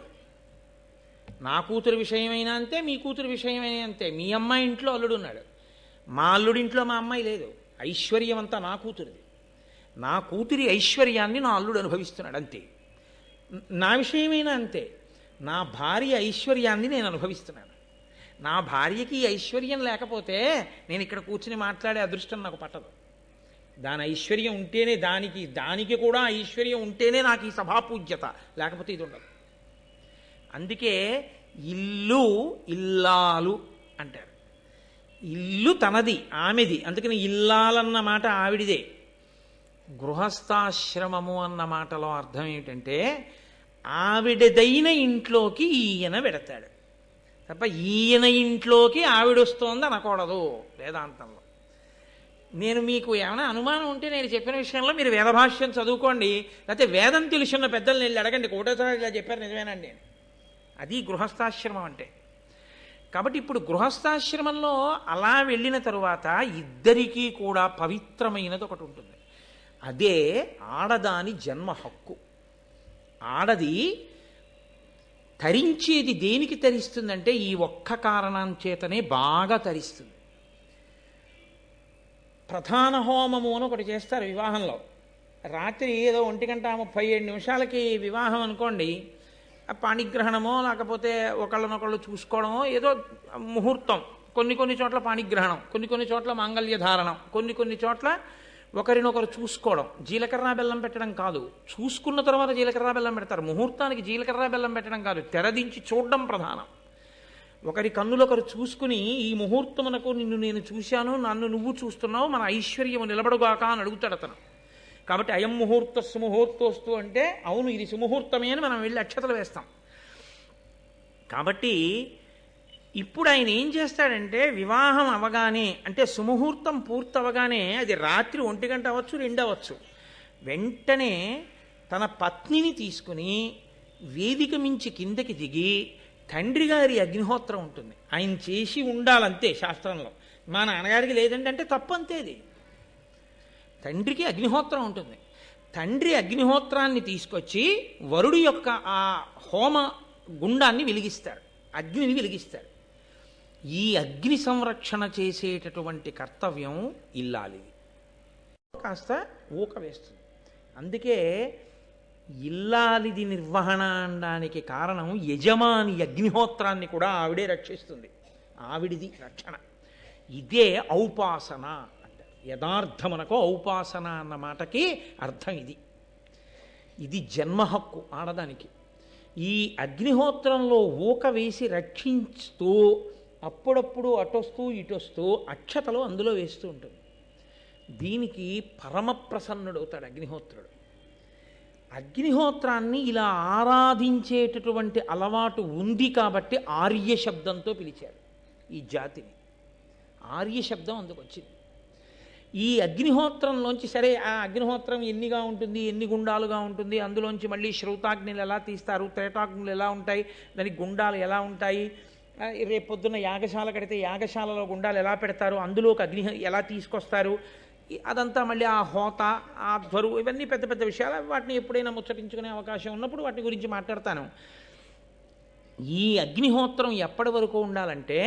నా కూతురు విషయమైనా అంతే, మీ కూతురు విషయమైనా అంతే. మీ అమ్మాయి ఇంట్లో అల్లుడు ఉన్నాడు, మా అల్లుడింట్లో మా అమ్మాయి లేదు. ఐశ్వర్యం అంతా నా కూతురిది. నా కూతురి ఐశ్వర్యాన్ని నా అల్లుడు అనుభవిస్తున్నాడు అంతే. నా విషయమైనా అంతే. నా భార్య ఐశ్వర్యాన్ని నేను అనుభవిస్తున్నాను. నా భార్యకి ఐశ్వర్యం లేకపోతే నేను ఇక్కడ కూర్చుని మాట్లాడే అదృష్టం నాకు పట్టదు. దాని ఐశ్వర్యం ఉంటేనే, దానికి కూడా ఐశ్వర్యం ఉంటేనే నాకు ఈ సభాపూజ్యత, లేకపోతే ఇది ఉండదు. అందుకే ఇల్లు ఇల్లాలు అంటారు. ఇల్లు తనది, ఆమెది. అందుకని ఇల్లాలన్న మాట ఆవిడిదే. గృహస్థాశ్రమము అన్న మాటలో అర్థం ఏమిటంటే ఆవిడదైన ఇంట్లోకి ఈయన పెడతాడు తప్ప ఈయన ఇంట్లోకి ఆవిడొస్తోంది అనకూడదు వేదాంతంలో. నేను మీకు ఏమైనా అనుమానం ఉంటే నేను చెప్పిన విషయంలో మీరు వేదభాష్యం చదువుకోండి, లేకపోతే వేదం తెలుసున్న పెద్దలు వెళ్ళి అడగండి, ఒకటోసారి ఇలా చెప్పారు నిజమేనండి అని. అది గృహస్థాశ్రమం అంటే. కాబట్టి ఇప్పుడు గృహస్థాశ్రమంలో అలా వెళ్ళిన తరువాత ఇద్దరికీ కూడా పవిత్రమైనది ఒకటి ఉంటుంది. అదే ఆడదాని జన్మ హక్కు. ఆడది తరించేది దేనికి తరిస్తుందంటే ఈ ఒక్క కారణం చేతనే బాగా తరిస్తుంది. ప్రధాన హోమము అని ఒకటి చేస్తారు వివాహంలో. రాత్రి ఏదో 1:37 వివాహం అనుకోండి, పాణిగ్రహణమో లేకపోతే ఒకళ్ళనొకళ్ళు చూసుకోవడమో ఏదో ముహూర్తం. కొన్ని చోట్ల పాణిగ్రహణం, కొన్ని చోట్ల మాంగళ్య ధారణం, కొన్ని చోట్ల ఒకరినొకరు చూసుకోవడం. జీలకర్ర బెల్లం పెట్టడం కాదు, చూసుకున్న తర్వాత జీలకర్ర బెల్లం పెడతారు. ముహూర్తానికి జీలకర్ర బెల్లం పెట్టడం కాదు, తెరదించి చూడడం ప్రధానం. ఒకరి కన్నులొకరు చూసుకుని ఈ ముహూర్తమునకు నిన్ను నేను చూశాను, నన్ను నువ్వు చూస్తున్నావు, మన ఐశ్వర్యము నిలబడుగాక అని అడుగుతాడు అతను. కాబట్టి అయం ముహూర్త సుముహూర్తోస్తు అంటే అవును ఇది సుముహూర్తమే అని మనం వెళ్ళి అక్షతలు వేస్తాం. కాబట్టి ఇప్పుడు ఆయన ఏం చేస్తాడంటే వివాహం అవగానే, అంటే సుముహూర్తం పూర్తవగానే, అది రాత్రి 1 అవ్వచ్చు 2 అవ్వచ్చు, వెంటనే తన పత్నిని తీసుకుని వేదిక మించి కిందకి దిగి తండ్రి గారి అగ్నిహోత్రం ఉంటుంది, ఆయన చేసి ఉండాలంతే శాస్త్రంలో. మా నాన్నగారికి లేదంటే అంటే తప్పంతే. అది తండ్రికి అగ్నిహోత్రం ఉంటుంది. తండ్రి అగ్నిహోత్రాన్ని తీసుకొచ్చి వరుడు యొక్క ఆ హోమ గుండాన్ని వెలిగిస్తాడు, అగ్నిని వెలిగిస్తాడు. ఈ అగ్ని సంరక్షణ చేసేటటువంటి కర్తవ్యం ఇల్లాలిది. కాస్త ఊక వేస్తుంది. అందుకే ఇల్లాలిది నిర్వహణ అనడానికి కారణం యజమాని అగ్నిహోత్రాన్ని కూడా ఆవిడే రక్షిస్తుంది, ఆవిడిది రక్షణ. ఇదే ఔపాసన అంటారు. యథార్థమునకు ఔపాసన అన్న మాటకి అర్థం ఇది. ఇది జన్మహక్కు ఆడదానికి. ఈ అగ్నిహోత్రంలో ఊక వేసి రక్షిస్తూ అప్పుడప్పుడు అటొస్తూ ఇటొస్తూ అక్షతలు అందులో వేస్తూ ఉంటుంది. దీనికి పరమప్రసన్నుడవుతాడు అగ్నిహోత్రుడు. అగ్నిహోత్రాన్ని ఇలా ఆరాధించేటటువంటి అలవాటు ఉంది కాబట్టి ఆర్య శబ్దంతో పిలిచారు ఈ జాతిని. ఆర్య శబ్దం అందుకు వచ్చింది. ఈ అగ్నిహోత్రంలోంచి సరే ఆ అగ్నిహోత్రం ఎన్నిగా ఉంటుంది, ఎన్ని గుండాలుగా ఉంటుంది, అందులోంచి మళ్ళీ శ్రౌతాగ్నులు ఎలా తీస్తారు, త్రేటాగ్నులు ఎలా ఉంటాయి, దానికి గుండాలు ఎలా ఉంటాయి, రేపొద్దున్న యాగశాల కడితే యాగశాలలో గుండాలు ఎలా పెడతారు, అందులోకి అగ్ని ఎలా తీసుకొస్తారు, అదంతా మళ్ళీ ఆ హోత, ఆ ధ్వరు, ఇవన్నీ పెద్ద పెద్ద విషయాలు. వాటిని ఎప్పుడైనా ముచ్చటించుకునే అవకాశం ఉన్నప్పుడు వాటి గురించి మాట్లాడతాను. ఈ అగ్నిహోత్రం ఎప్పటి వరకు ఉండాలంటే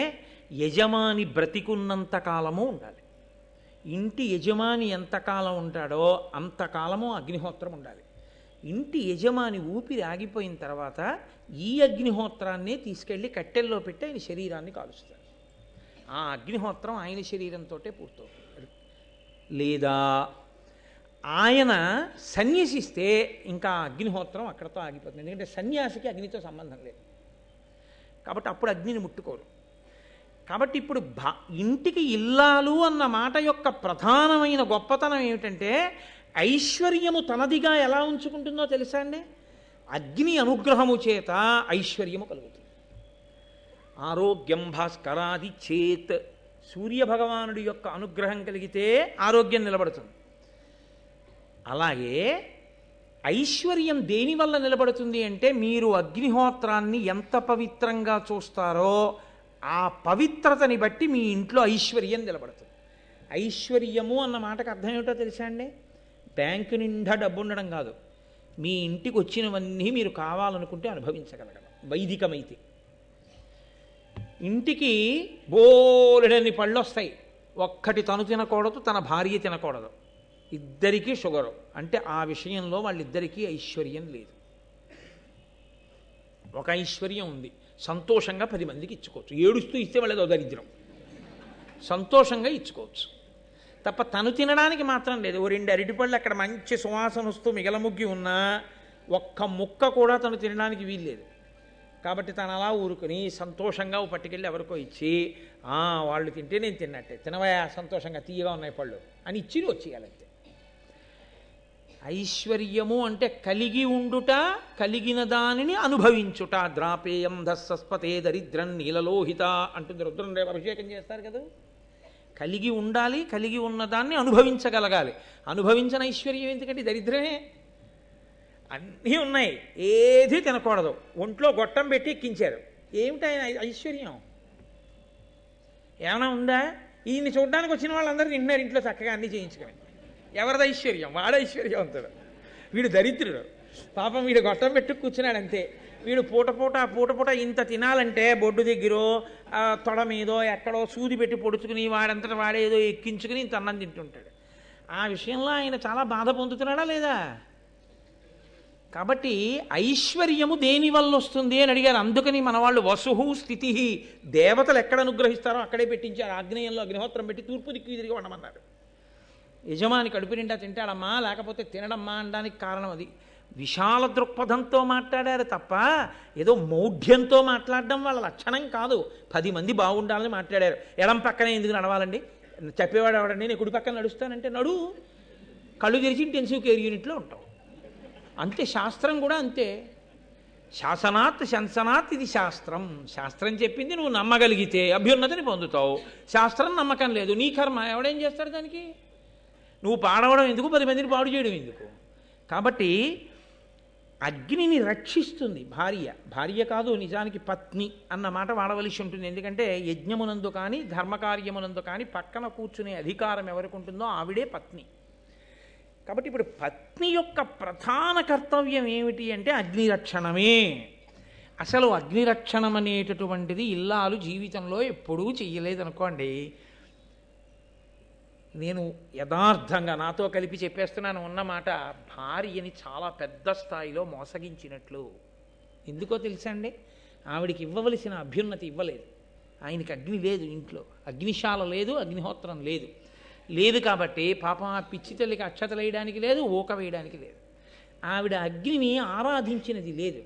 యజమాని బ్రతికున్నంత కాలము ఉండాలి. ఇంటి యజమాని ఎంతకాలం ఉంటాడో అంతకాలము అగ్నిహోత్రం ఉండాలి. ఇంటి యజమాని ఊపిరి ఆగిపోయిన తర్వాత ఈ అగ్నిహోత్రాన్నే తీసుకెళ్ళి కట్టెల్లో పెట్టి ఆయన శరీరాన్ని కాలుస్తారు. ఆ అగ్నిహోత్రం ఆయన శరీరంతో పూర్తవుతుంది. లేదా ఆయన సన్యసిస్తే ఇంకా అగ్నిహోత్రం అక్కడతో ఆగిపోతుంది. ఎందుకంటే సన్యాసికి అగ్నితో సంబంధం లేదు కాబట్టి అప్పుడు అగ్నిని ముట్టుకోరు. కాబట్టి ఇప్పుడు ఇంటికి ఇల్లాలు అన్న మాట యొక్క ప్రధానమైన గొప్పతనం ఏమిటంటే ఐశ్వర్యము తనదిగా ఎలా ఉంచుకుంటుందో తెలుసా అండి? అగ్ని అనుగ్రహము చేత ఐశ్వర్యము కలుగుతుంది. ఆరోగ్యం భాస్కరాది చేత్, సూర్యభగవానుడి యొక్క అనుగ్రహం కలిగితే ఆరోగ్యం నిలబడుతుంది. అలాగే ఐశ్వర్యం దేనివల్ల నిలబడుతుంది అంటే మీరు అగ్నిహోత్రాన్ని ఎంత పవిత్రంగా చూస్తారో ఆ పవిత్రతని బట్టి మీ ఇంట్లో ఐశ్వర్యం నిలబడుతుంది. ఐశ్వర్యము అన్న మాటకు అర్థం ఏమిటో తెలుసా అండి? బ్యాంకు నిండా డబ్బు ఉండడం కాదు, మీ ఇంటికి వచ్చినవన్నీ మీరు కావాలనుకుంటే అనుభవించగలగడం. వైదికమైతే ఇంటికి బోలెడన్ని పళ్ళు వస్తాయి, ఒక్కటి తను తినకూడదు, తన భార్య తినకూడదు, ఇద్దరికీ షుగరు అంటే ఆ విషయంలో వాళ్ళిద్దరికీ ఐశ్వర్యం లేదు. ఒక ఐశ్వర్యం ఉంది, సంతోషంగా 10 మందికి ఇచ్చుకోవచ్చు. ఏడుస్తూ ఇస్తే వాళ్ళేదో దరిద్రం, సంతోషంగా ఇచ్చుకోవచ్చు తప్ప తను తినడానికి మాత్రం లేదు. ఓ 2 అరటిపళ్ళు అక్కడ మంచి సువాసన వస్తూ మిగలముగ్గి ఉన్నా ఒక్క ముక్క కూడా తను తినడానికి వీల్లేదు. కాబట్టి తను అలా ఊరుకుని సంతోషంగా ఓ పట్టుకెళ్ళి ఎవరికో ఇచ్చి వాళ్ళు తింటే నేను తిన్నట్టే, తినవయా సంతోషంగా తీయగా ఉన్నాయి పళ్ళు అని ఇచ్చి వచ్చేయాలంతే. ఐశ్వర్యము అంటే కలిగి ఉండుట, కలిగిన దానిని అనుభవించుట. ద్రాపేయం ధస్సస్పతే దరిద్రం నీలలోహిత అంటుంది రుద్రం. రేపు అభిషేకం చేస్తారు కదా. కలిగి ఉండాలి, కలిగి ఉన్నదాన్ని అనుభవించగలగాలి. అనుభవించిన ఐశ్వర్యం ఎందుకంటే దరిద్రమే. అన్నీ ఉన్నాయి, ఏది తినకూడదు, ఒంట్లో గొట్టం పెట్టి ఎక్కించారు. ఏమిటి ఆయన ఐశ్వర్యం? ఏమైనా ఉందా? ఈయన్ని చూడడానికి వచ్చిన వాళ్ళందరూ తింటున్నారు ఇంట్లో చక్కగా అన్నీ చేయించుకొని. ఎవరిది ఐశ్వర్యం? వాడు ఐశ్వర్యవంతుడు, వీడు దరిద్రుడు. పాపం వీడు గొట్టం పెట్టు కూర్చున్నాడు అంతే. వీడు పూట ఇంత తినాలంటే బొడ్డు దగ్గర తొడ మీదో ఎక్కడో సూది పెట్టి పొడుచుకుని వాడంతటా వాడే ఏదో ఎక్కించుకుని ఇంత అన్నం తింటుంటాడు. ఆ విషయంలో ఆయన చాలా బాధ పొందుతున్నాడా లేదా? కాబట్టి ఐశ్వర్యము దేని వల్ల వస్తుంది అని అడిగారు. అందుకని మన వాళ్ళు వసుహు స్థితి, దేవతలు ఎక్కడ అనుగ్రహిస్తారో అక్కడే పెట్టించారు. ఆగ్నేయంలో అగ్నిహోత్రం పెట్టి తూర్పు దిక్కు తిరిగి ఉండమన్నారు. యజమాని కడుపు నిండా తింటాడమ్మా, లేకపోతే తినడమ్మా అనడానికి కారణం అది. విశాల దృక్పథంతో మాట్లాడారు తప్ప ఏదో మౌఢ్యంతో మాట్లాడడం వాళ్ళ లక్షణం కాదు. 10 మంది బాగుండాలని మాట్లాడారు. ఎడం పక్కనే ఎందుకు నడవాలండి? చెప్పేవాడు ఎవడండి? నేను కుడి పక్కన నడుస్తానంటే నడు, కళ్ళు తెరిచి ఇంటెన్సివ్ కేర్ యూనిట్లో ఉంటావు అంతే. శాస్త్రం కూడా అంతే. శాసనాత్ శంసనాత్, ఇది శాస్త్రం. శాస్త్రం చెప్పింది నువ్వు నమ్మగలిగితే అభ్యున్నతిని పొందుతావు. శాస్త్రం నమ్మకం లేదు, నీ కర్మ. ఎవడేం చేస్తాడు దానికి? నువ్వు పాడవడం ఎందుకు, 10 మందిని పాడు చేయడం ఎందుకు? కాబట్టి అగ్నిని రక్షిస్తుంది భార్య. భార్య కాదు, నిజానికి పత్ని అన్న మాట వాడవలసి ఉంటుంది. ఎందుకంటే యజ్ఞమునందు కానీ ధర్మకార్యమునందు కానీ పక్కన కూర్చునే అధికారం ఎవరికి ఉంటుందో ఆవిడే పత్ని. కాబట్టి ఇప్పుడు పత్ని యొక్క ప్రధాన కర్తవ్యం ఏమిటి అంటే అగ్నిరక్షణమే. అసలు అగ్నిరక్షణం అనేటటువంటిది ఇల్లాలు జీవితంలో ఎప్పుడూ చెయ్యలేదనుకోండి. నేను యథార్థంగా నాతో కలిపి చెప్పేస్తున్నాను ఉన్నమాట, భార్యని చాలా పెద్ద స్థాయిలో మోసగించినట్లు. ఎందుకో తెలుసా అండి? ఆవిడికి ఇవ్వవలసిన అభ్యున్నతి ఇవ్వలేదు. ఆయనకి అగ్ని లేదు, ఇంట్లో అగ్నిశాల లేదు, అగ్నిహోత్రం లేదు. లేదు కాబట్టి పాపం ఆ పిచ్చి తల్లికి అక్షతలు వేయడానికి లేదు, ఊక వేయడానికి లేదు. ఆవిడ అగ్నిని ఆరాధించినది లేదు.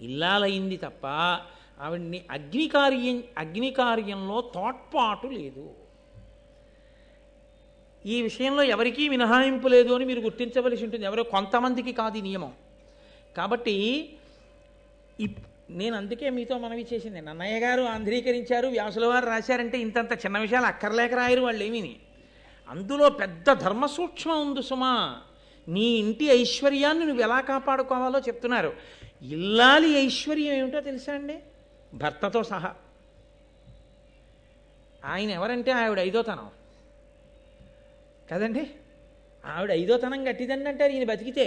ఇల్లాలైంది తప్ప ఆవిడ్ని అగ్నికార్యంలో తోడ్పాటు లేదు. ఈ విషయంలో ఎవరికీ మినహాయింపు లేదు అని మీరు గుర్తించవలసి ఉంటుంది. ఎవరో కొంతమందికి కాదు ఈ నియమం. కాబట్టి నేను అందుకే మీతో మనవి చేసింది, నన్నయ్య గారు ఆంధ్రీకరించారు, వ్యాసుల వారు రాశారంటే ఇంతంత చిన్న విషయాలు అక్కర్లేక రాయరు వాళ్ళు ఏమీని. అందులో పెద్ద ధర్మసూక్ష్మం ఉంది సుమా. నీ ఇంటి ఐశ్వర్యాన్ని నువ్వు ఎలా కాపాడుకోవాలో చెప్తున్నారు. ఇల్లాలి ఐశ్వర్యం ఏమిటో తెలుసా అండి? భర్తతో సహా. ఆయన ఎవరంటే ఆవిడ 5వ తనం కదండి. ఆవిడ 5వ తనం గట్టిదండి అంటారు ఈయన బతికితే.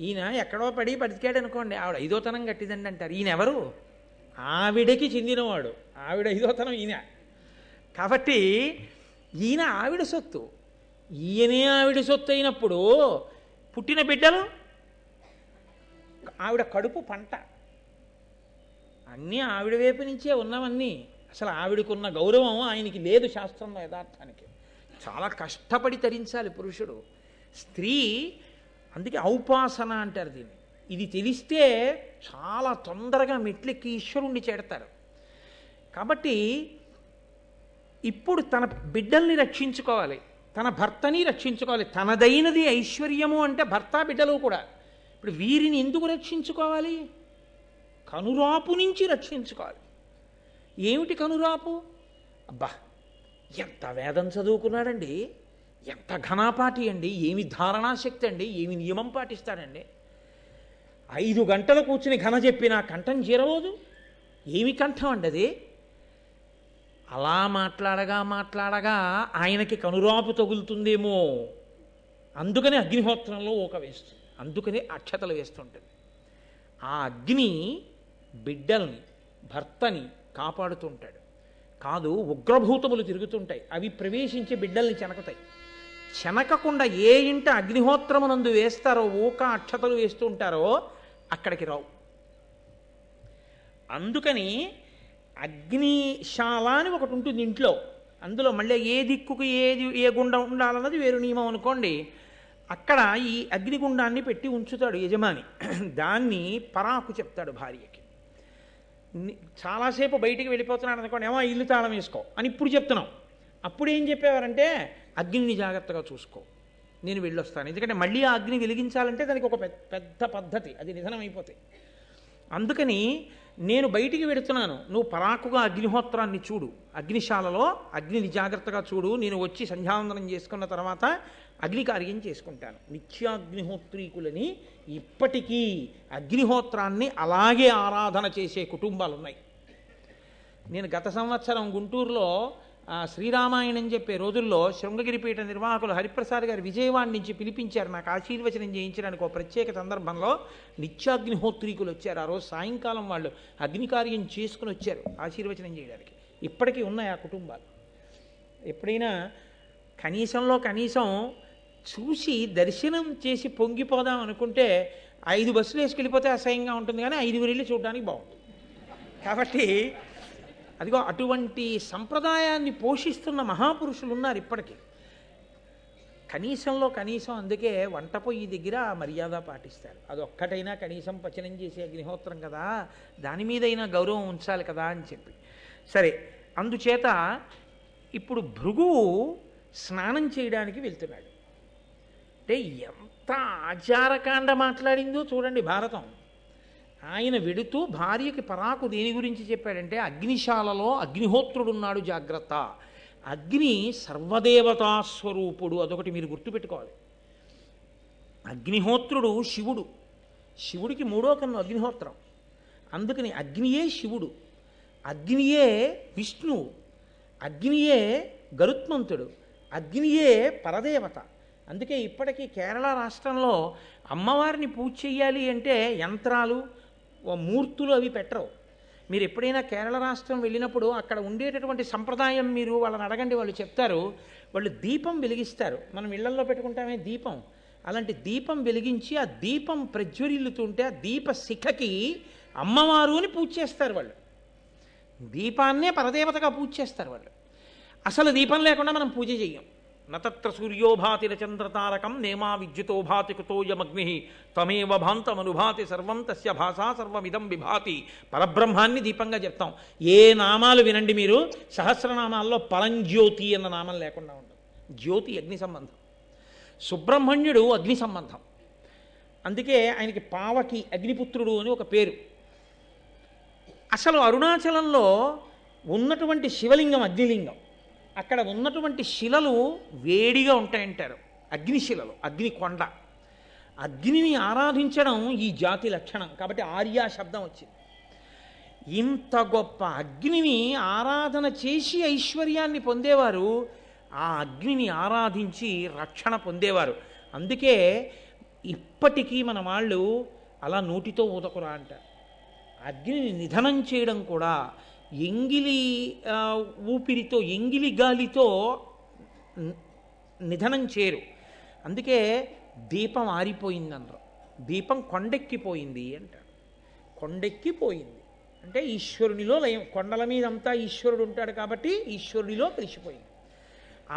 ఈయన ఎక్కడో పడి బతికాడు అనుకోండి, ఆవిడ 5వ తనం గట్టిదండి అంటారు. ఈయన ఎవరు? ఆవిడకి చెందినవాడు. ఆవిడ 5వ తనం ఈయన. కాబట్టి ఈయన ఆవిడ సొత్తు, ఈయనే ఆవిడ సొత్తు అయినప్పుడు పుట్టిన బిడ్డలు ఆవిడ కడుపు పంట. అన్నీ ఆవిడ వైపు నుంచే ఉన్నవన్నీ. అసలు ఆవిడకున్న గౌరవం ఆయనకి లేదు శాస్త్రంలో. యథార్థానికి చాలా కష్టపడి తరించాలి పురుషుడు. స్త్రీ అందుకే ఔపాసన అంటారు దీన్ని. ఇది తెలిస్తే చాలా తొందరగా మెట్లెక్కి ఈశ్వరుణ్ణి చేడతారు. కాబట్టి ఇప్పుడు తన బిడ్డల్ని రక్షించుకోవాలి, తన భర్తని రక్షించుకోవాలి. తనదైనది ఐశ్వర్యము అంటే భర్త బిడ్డలు కూడా. ఇప్పుడు వీరిని ఎందుకు రక్షించుకోవాలి? కనురాపు నుంచి రక్షించుకోవాలి. ఏమిటి కనురాపు? అబ్బా, ఎంత వేదం చదువుకున్నాడండి, ఎంత ఘనాపాటి అండి, ఏమి ధారణాశక్తి అండి, ఏమి నియమం పాటిస్తాడండి. 5 గంటలు కూర్చుని ఘన చెప్పినా కంఠం జీరవదు. ఏమి కంఠం అండి అది? అలా మాట్లాడగా ఆయనకి కనురాపు తగులుతుందేమో. అందుకని అగ్నిహోత్రంలో ఊక వేస్తుంది, అందుకని అక్షతలు వేస్తుంటుంది. ఆ అగ్ని బిడ్డల్ని భర్తని కాపాడుతుంటాడు. కాదు, ఉగ్రభూతములు తిరుగుతుంటాయి, అవి ప్రవేశించి బిడ్డల్ని చెనకుతాయి. చెనకకుండా ఏ ఇంట అగ్నిహోత్రమునందు వేస్తారో, ఊక అక్షతలు వేస్తూ ఉంటారో అక్కడికి రావు. అందుకని అగ్నిశాల అని ఒకటి ఉంటుంది ఇంట్లో. అందులో మళ్ళీ ఏ దిక్కుకు ఏ గుండం ఉండాలన్నది వేరు నియమం అనుకోండి. అక్కడ ఈ అగ్నిగుండాన్ని పెట్టి ఉంచుతాడు యజమాని. దాన్ని పరాకు చెప్తాడు భార్యకి. చాలాసేపు బయటికి వెళ్ళిపోతున్నాడు అనుకోండి, ఏమో ఇల్లు తాళం వేసుకో అని ఇప్పుడు చెప్తున్నాం. అప్పుడు ఏం చెప్పేవారంటే అగ్నిని జాగ్రత్తగా చూసుకో, నేను వెళ్ళొస్తాను. ఎందుకంటే మళ్ళీ ఆ అగ్ని వెలిగించాలంటే దానికి ఒక పెద్ద పద్ధతి, అది నిధనం అయిపోతాయి. అందుకని నేను బయటికి వెడుతున్నాను, నువ్వు పరాకుగా అగ్నిహోత్రాన్ని చూడు, అగ్నిశాలలో అగ్నిని జాగ్రత్తగా చూడు, నేను వచ్చి సంధ్యావందనం చేసుకున్న తర్వాత అగ్నికార్యం చేసుకుంటాను. నిత్యాగ్నిహోత్రీకులని ఇప్పటికీ అగ్నిహోత్రాన్ని అలాగే ఆరాధన చేసే కుటుంబాలు ఉన్నాయి. నేను గత సంవత్సరం గుంటూరులో శ్రీరామాయణం చెప్పే రోజుల్లో శృంగగిరిపీఠ నిర్వాహకులు హరిప్రసాద్ గారు విజయవాడ నుంచి పిలిపించారు నాకు ఆశీర్వచనం చేయించడానికి. ఒక ప్రత్యేక సందర్భంలో నిత్యాగ్నిహోత్రీకులు వచ్చారు. ఆ రోజు సాయంకాలం వాళ్ళు అగ్నికార్యం చేసుకుని వచ్చారు ఆశీర్వచనం చేయడానికి. ఇప్పటికీ ఉన్నాయి ఆ కుటుంబాలు. ఎప్పుడైనా కనీసంలో కనీసం చూసి దర్శనం చేసి పొంగిపోదాం అనుకుంటే 5 బస్సులు వేసుకెళ్ళిపోతే అసహ్యంగా ఉంటుంది, కానీ 5 వెళ్ళి చూడడానికి బాగుంటుంది. కాబట్టి అదిగో అటువంటి సంప్రదాయాన్ని పోషిస్తున్న మహాపురుషులు ఉన్నారు ఇప్పటికీ. కనీసంలో కనీసం అందుకే వంట పొయ్యి దగ్గర మర్యాద పాటిస్తారు. అదొక్కటైనా కనీసం పచనం చేసే అగ్నిహోత్రం కదా, దాని మీదైనా గౌరవం ఉంచాలి కదా అని చెప్పి. సరే, అందుచేత ఇప్పుడు భృగువు స్నానం చేయడానికి వెళ్తున్నాడు. అంటే ఎంత ఆచారకాండ మాట్లాడిందో చూడండి భారతం. ఆయన వెడుతూ భార్యకి పరాకు దేని గురించి చెప్పాడంటే, అగ్నిశాలలో అగ్నిహోత్రుడున్నాడు జాగ్రత్త. అగ్ని సర్వదేవతా స్వరూపుడు, అదొకటి మీరు గుర్తుపెట్టుకోవాలి. అగ్నిహోత్రుడు శివుడు, శివుడికి 3వ కన్ను అగ్నిహోత్రం. అందుకని అగ్నియే శివుడు, అగ్నియే విష్ణువు, అగ్నియే గరుత్మంతుడు, అగ్నియే పరదేవత. అందుకే ఇప్పటికీ కేరళ రాష్ట్రంలో అమ్మవారిని పూజ చెయ్యాలి అంటే యంత్రాలు మూర్తులు అవి పెట్టరు. మీరు ఎప్పుడైనా కేరళ రాష్ట్రం వెళ్ళినప్పుడు అక్కడ ఉండేటటువంటి సంప్రదాయం మీరు వాళ్ళని అడగండి, వాళ్ళు చెప్తారు. వాళ్ళు దీపం వెలిగిస్తారు. మనం ఇళ్లల్లో పెట్టుకుంటామే దీపం, అలాంటి దీపం వెలిగించి ఆ దీపం ప్రజ్వరిల్లుతుంటే ఆ దీప శిఖకి అమ్మవారు అని పూజ చేస్తారు వాళ్ళు. దీపాన్నే పరదేవతగా పూజ చేస్తారు వాళ్ళు. అసలు దీపం లేకుండా మనం పూజ చెయ్యం. నతత్ర సూర్యోభాతి చంద్రతారకం నేమా విద్యుతో భాతి కుతోయమగ్ని తమేవ భాంతమనుభాతి సర్వం తస్య భాషా సర్వమిదం విభాతి. పరబ్రహ్మాన్ని దీపంగా చెప్తాం. ఏ నామాలు వినండి మీరు, సహస్రనామాల్లో పరంజ్యోతి అన్న నామం లేకుండా ఉండదు. జ్యోతి అగ్ని సంబంధం, సుబ్రహ్మణ్యుడు అగ్ని సంబంధం. అందుకే ఆయనకి పావకి అగ్నిపుత్రుడు అని ఒక పేరు. అసలు అరుణాచలంలో ఉన్నటువంటి శివలింగం అగ్నిలింగం. అక్కడ ఉన్నటువంటి శిలలు వేడిగా ఉంటాయంటారు, అగ్నిశిలలు, అగ్ని కొండ. అగ్నిని ఆరాధించడం ఈ జాతి లక్షణం. కాబట్టి ఆర్య శబ్దం వచ్చింది. ఇంత గొప్ప అగ్నిని ఆరాధన చేసి ఐశ్వర్యాన్ని పొందేవారు, ఆ అగ్నిని ఆరాధించి రక్షణ పొందేవారు. అందుకే ఇప్పటికీ మన వాళ్ళు అలా నోటితో ఊదకురా అంటారు. అగ్నిని నిధనం చేయడం కూడా ఎంగిలి ఊపిరితో, ఎంగిలి గాలితో నిధనం చేయరు. అందుకే దీపం ఆరిపోయిందన్నారు, దీపం కొండెక్కిపోయింది అంటారు. కొండెక్కిపోయింది అంటే ఈశ్వరునిలో లయం. కొండల మీద అంతా ఈశ్వరుడు ఉంటాడు కాబట్టి ఈశ్వరునిలో కలిసిపోయింది.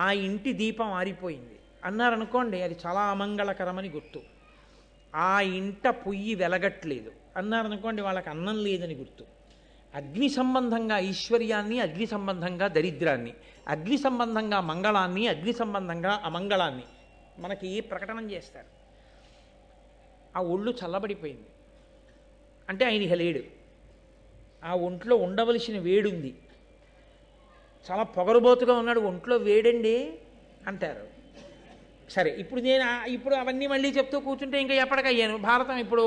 ఆ ఇంటి దీపం ఆరిపోయింది అన్నారనుకోండి, అది చాలా అమంగళకరమని గుర్తు. ఆ ఇంట పొయ్యి వెలగట్లేదు అన్నారనుకోండి, వాళ్ళకి అన్నం లేదని గుర్తు. అగ్ని సంబంధంగా ఐశ్వర్యాన్ని, అగ్ని సంబంధంగా దరిద్రాన్ని, అగ్ని సంబంధంగా మంగళాన్ని, అగ్ని సంబంధంగా అమంగళాన్ని మనకి ప్రకటన చేస్తారు. ఆ ఒళ్ళు చల్లబడిపోయింది అంటే ఆయన ఇక లేడు, ఆ ఒంట్లో ఉండవలసిన వేడుంది. చాలా పొగరుబోతుగా ఉన్నాడు, ఒంట్లో వేడండి అంటారు. సరే, ఇప్పుడు అవన్నీ మళ్ళీ చెప్తూ కూర్చుంటే ఇంకా ఎప్పటికయ్యాను భారతం ఇప్పుడు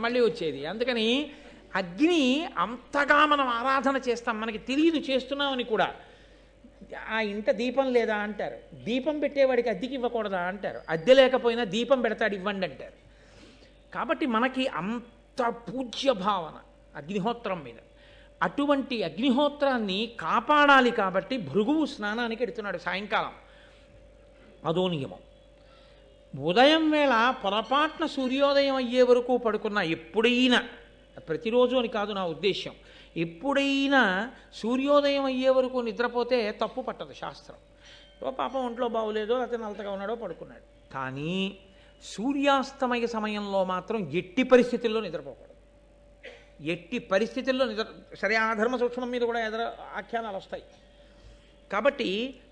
మళ్ళీ వచ్చేది. అందుకని అగ్ని అంతగా మనం ఆరాధన చేస్తాం, మనకి తెలియదు చేస్తున్నామని కూడా. ఆ ఇంట దీపం లేదా అంటారు, దీపం పెట్టేవాడికి అద్దెకి ఇవ్వకూడదా అంటారు, అద్దె లేకపోయినా దీపం పెడతాడు ఇవ్వండి అంటారు. కాబట్టి మనకి అంత పూజ్య భావన అగ్నిహోత్రం మీద. అటువంటి అగ్నిహోత్రాన్ని కాపాడాలి కాబట్టి భృగువు స్నానానికి ఎడుతున్నాడు సాయంకాలం. అదో నియమం. ఉదయం వేళ పొరపాటున సూర్యోదయం అయ్యే వరకు పడుకున్న, ఎప్పుడైనా, ప్రతిరోజు అని కాదు నా ఉద్దేశ్యం, ఎప్పుడైనా సూర్యోదయం అయ్యే వరకు నిద్రపోతే తప్పు పట్టదు శాస్త్రం. పాపం ఒంట్లో బాగోలేదో లేకపోతే నలతగా ఉన్నాడో పడుకున్నాడు. కానీ సూర్యాస్తమయ సమయంలో మాత్రం ఎట్టి పరిస్థితుల్లో నిద్రపోకూడదు. ఎట్టి పరిస్థితుల్లో సరే, ఆ ధర్మ సూక్ష్మం మీద కూడా ఆఖ్యానాలు వస్తాయి. కాబట్టి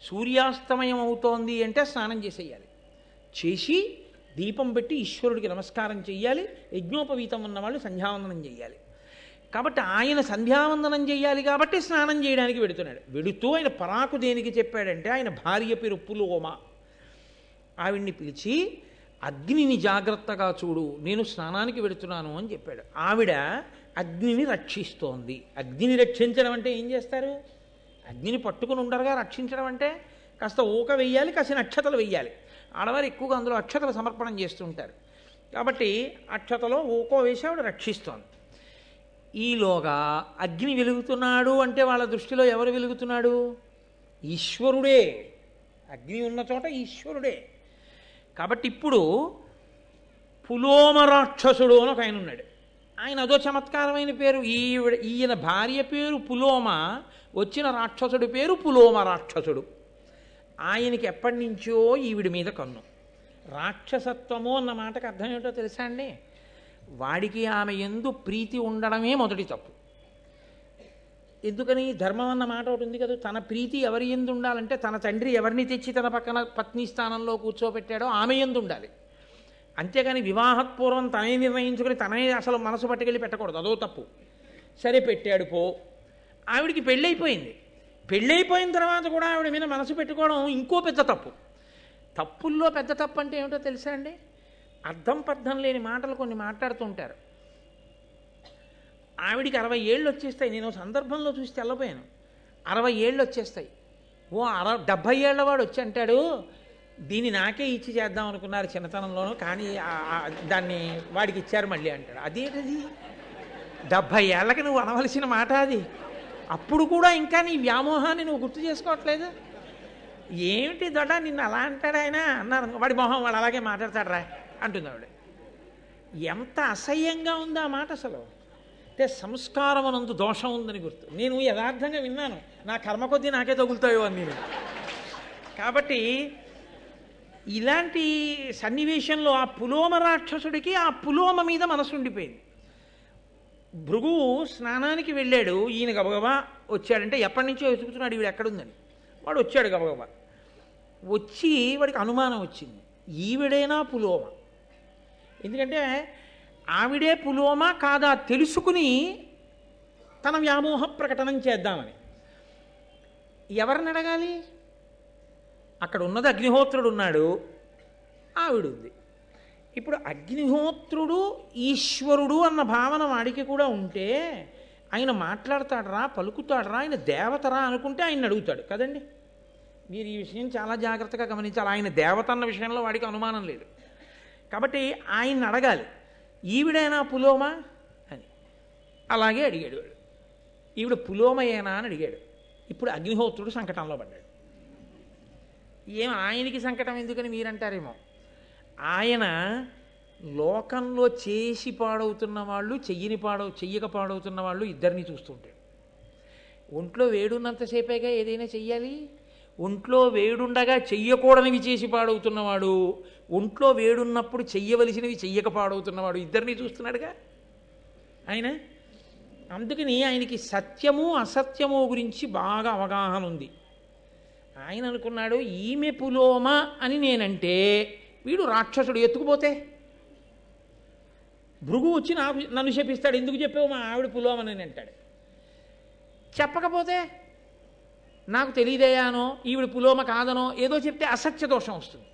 సూర్యాస్తమయం అవుతోంది అంటే స్నానం చేసేయాలి, చేసి దీపం పెట్టి ఈశ్వరుడికి నమస్కారం చెయ్యాలి. యజ్ఞోపవీతం ఉన్నవాళ్ళు సంధ్యావందనం చెయ్యాలి. కాబట్టి ఆయన సంధ్యావందనం చేయాలి కాబట్టి స్నానం చేయడానికి వెడుతున్నాడు. వెడుతూ ఆయన పరాకు దేనికి చెప్పాడంటే ఆయన భార్య పేరు పులోమ. ఆవిడ్ని పిలిచి అగ్నిని జాగ్రత్తగా చూడు, నేను స్నానానికి వెడుతున్నాను అని చెప్పాడు. ఆవిడ అగ్నిని రక్షిస్తోంది. అగ్నిని రక్షించడం అంటే ఏం చేస్తారు? అగ్నిని పట్టుకుని ఉండరుగా. రక్షించడం అంటే కాస్త ఊక వెయ్యాలి, కాసిన అక్షతలు వెయ్యాలి. ఆడవారు ఎక్కువగా అందులో అక్షతలు సమర్పణం చేస్తుంటారు. కాబట్టి అక్షతలో ఊకో వేసి ఆవిడ రక్షిస్తోంది. ఈలోగా అగ్ని వెలుగుతున్నాడు అంటే వాళ్ళ దృష్టిలో ఎవరు వెలుగుతున్నాడు? ఈశ్వరుడే. అగ్ని ఉన్న చోట ఈశ్వరుడే. కాబట్టి ఇప్పుడు పులోమ రాక్షసుడు అని ఒక ఆయన ఉన్నాడు. ఆయన అదో చమత్కారమైన పేరు. ఈయన భార్య పేరు పులోమ, వచ్చిన రాక్షసుడి పేరు పులోమ రాక్షసుడు. ఆయనకి ఎప్పటి నుంచో ఈవిడి మీద కన్ను. రాక్షసత్వము అన్న మాటకు అర్థం ఏమిటో తెలుసా అండి? వాడికి ఆమె యందు ప్రీతి ఉండడమే మొదటి తప్పు. ఎందుకని? ధర్మం అన్న మాట ఒకటి ఉంది కదా, తన ప్రీతి ఎవరి యందు ఉండాలంటే తన తండ్రి ఎవరిని తెచ్చి తన పక్కన పత్ని స్థానంలో కూర్చోబెట్టాడో ఆమె యందు ఉండాలి. అంతేగాని వివాహపూర్వం తనే నిర్ణయించుకుని తనే అసలు మనసు పట్టుకెళ్ళి పెట్టకూడదు, అదో తప్పు. సరే పెట్టాడు పో. ఆవిడికి పెళ్ళైపోయింది. పెళ్ళైపోయిన తర్వాత కూడా ఆవిడ మీద మనసు పెట్టుకోవడం ఇంకో పెద్ద తప్పు. తప్పుల్లో పెద్ద తప్పు అంటే ఏమిటో తెలుసా అండి? అర్థం పర్థం లేని మాటలు కొన్ని మాట్లాడుతుంటారు. ఆవిడికి 60 ఏళ్ళు వచ్చేస్తాయి. నేను సందర్భంలో చూసి తెల్లపోయాను. 60 ఏళ్ళు వచ్చేస్తాయి. 70 ఏళ్ల వాడు వచ్చి అంటాడు, దీన్ని నాకే ఇచ్చి చేద్దాం అనుకున్నారు చిన్నతనంలోనూ, కానీ దాన్ని వాడికి ఇచ్చారు మళ్ళీ అంటాడు. అదేంటది? 70 ఏళ్ళకి నువ్వు అనవలసిన మాట అది. అప్పుడు కూడా ఇంకా నీ వ్యామోహాన్ని నువ్వు గుర్తు చేసుకోవట్లేదు. ఏమిటి దొడ్డ నిన్ను అలా అంటాడు ఆయన అన్నారు. వాడి మొహం వాడు అలాగే మాట్లాడతాడు రా అంటుంది ఆవిడ. ఎంత అసహ్యంగా ఉంది ఆ మాట అసలు. అంటే సంస్కారం అనందు దోషం ఉందని గుర్తు. నేను యథార్థంగా విన్నాను, నా కర్మ కొద్దీ నాకే తగులుతాయో అని నేను. కాబట్టి ఇలాంటి సన్నివేశంలో ఆ పులోమ రాక్షసుడికి ఆ పులోమ మీద మనసు ఉండిపోయింది. భృగువు స్నానానికి వెళ్ళాడు. ఈయన గబగబా వచ్చాడంటే ఎప్పటి నుంచో వెతుకుతున్నాడు ఈవిడ ఎక్కడుందని. వాడు వచ్చాడు గబగబా. వచ్చి వాడికి అనుమానం వచ్చింది, ఈవిడేనా పులోమ? ఎందుకంటే ఆవిడే పులోమ కాదా తెలుసుకుని తన వ్యామోహ ప్రకటనం చేద్దామని. ఎవరిని అడగాలి? అక్కడ ఉన్నది అగ్నిహోత్రుడు ఉన్నాడు, ఆవిడుంది. ఇప్పుడు అగ్నిహోత్రుడు ఈశ్వరుడు అన్న భావన వాడికి కూడా ఉంటే ఆయన మాట్లాడతాడరా, పలుకుతాడరా, ఆయన దేవతరా అనుకుంటే ఆయన అడుగుతాడు కదండి. మీరు ఈ విషయం చాలా జాగ్రత్తగా గమనించాలి. ఆయన దేవత అన్న విషయంలో వాడికి అనుమానం లేదు. కాబట్టి ఆయన్ని అడగాలి, ఈవిడైనా పులోమ అని. అలాగే అడిగాడు వాడు. ఈవిడ పులోమయేనా అని అడిగాడు. ఇప్పుడు అగ్నిహోత్రుడు సంకటంలో పడ్డాడు. ఏం ఆయనకి సంకటం ఎందుకని మీరంటారేమో. ఆయన లోకంలో చేసి పాడవుతున్న వాళ్ళు, చెయ్యక పాడవుతున్న వాళ్ళు ఇద్దరిని చూస్తుంటాడు. ఒంట్లో వేడున్నంతసేపేగా ఏదైనా చెయ్యాలి. ఒంట్లో వేడుండగా చెయ్యకూడనివి చేసి పాడవుతున్నవాడు, ఒంట్లో వేడున్నప్పుడు చెయ్యవలసినవి చెయ్యక పాడవుతున్నవాడు, ఇద్దరిని చూస్తున్నాడుగా ఆయన. అందుకని ఆయనకి సత్యము అసత్యము గురించి బాగా అవగాహన ఉంది. ఆయన అనుకున్నాడు, ఈమె పులోమ అని నేనంటే వీడు రాక్షసుడు ఎత్తుకుపోతే భృగు వచ్చి నన్ను శపిస్తాడు, ఎందుకు చెప్పావు మా ఆవిడ పులోమని అంటాడు. చెప్పకపోతే నాకు తెలియదేయానో ఈవిడ పులోమ కాదనో ఏదో చెప్తే అసత్య దోషం వస్తుంది.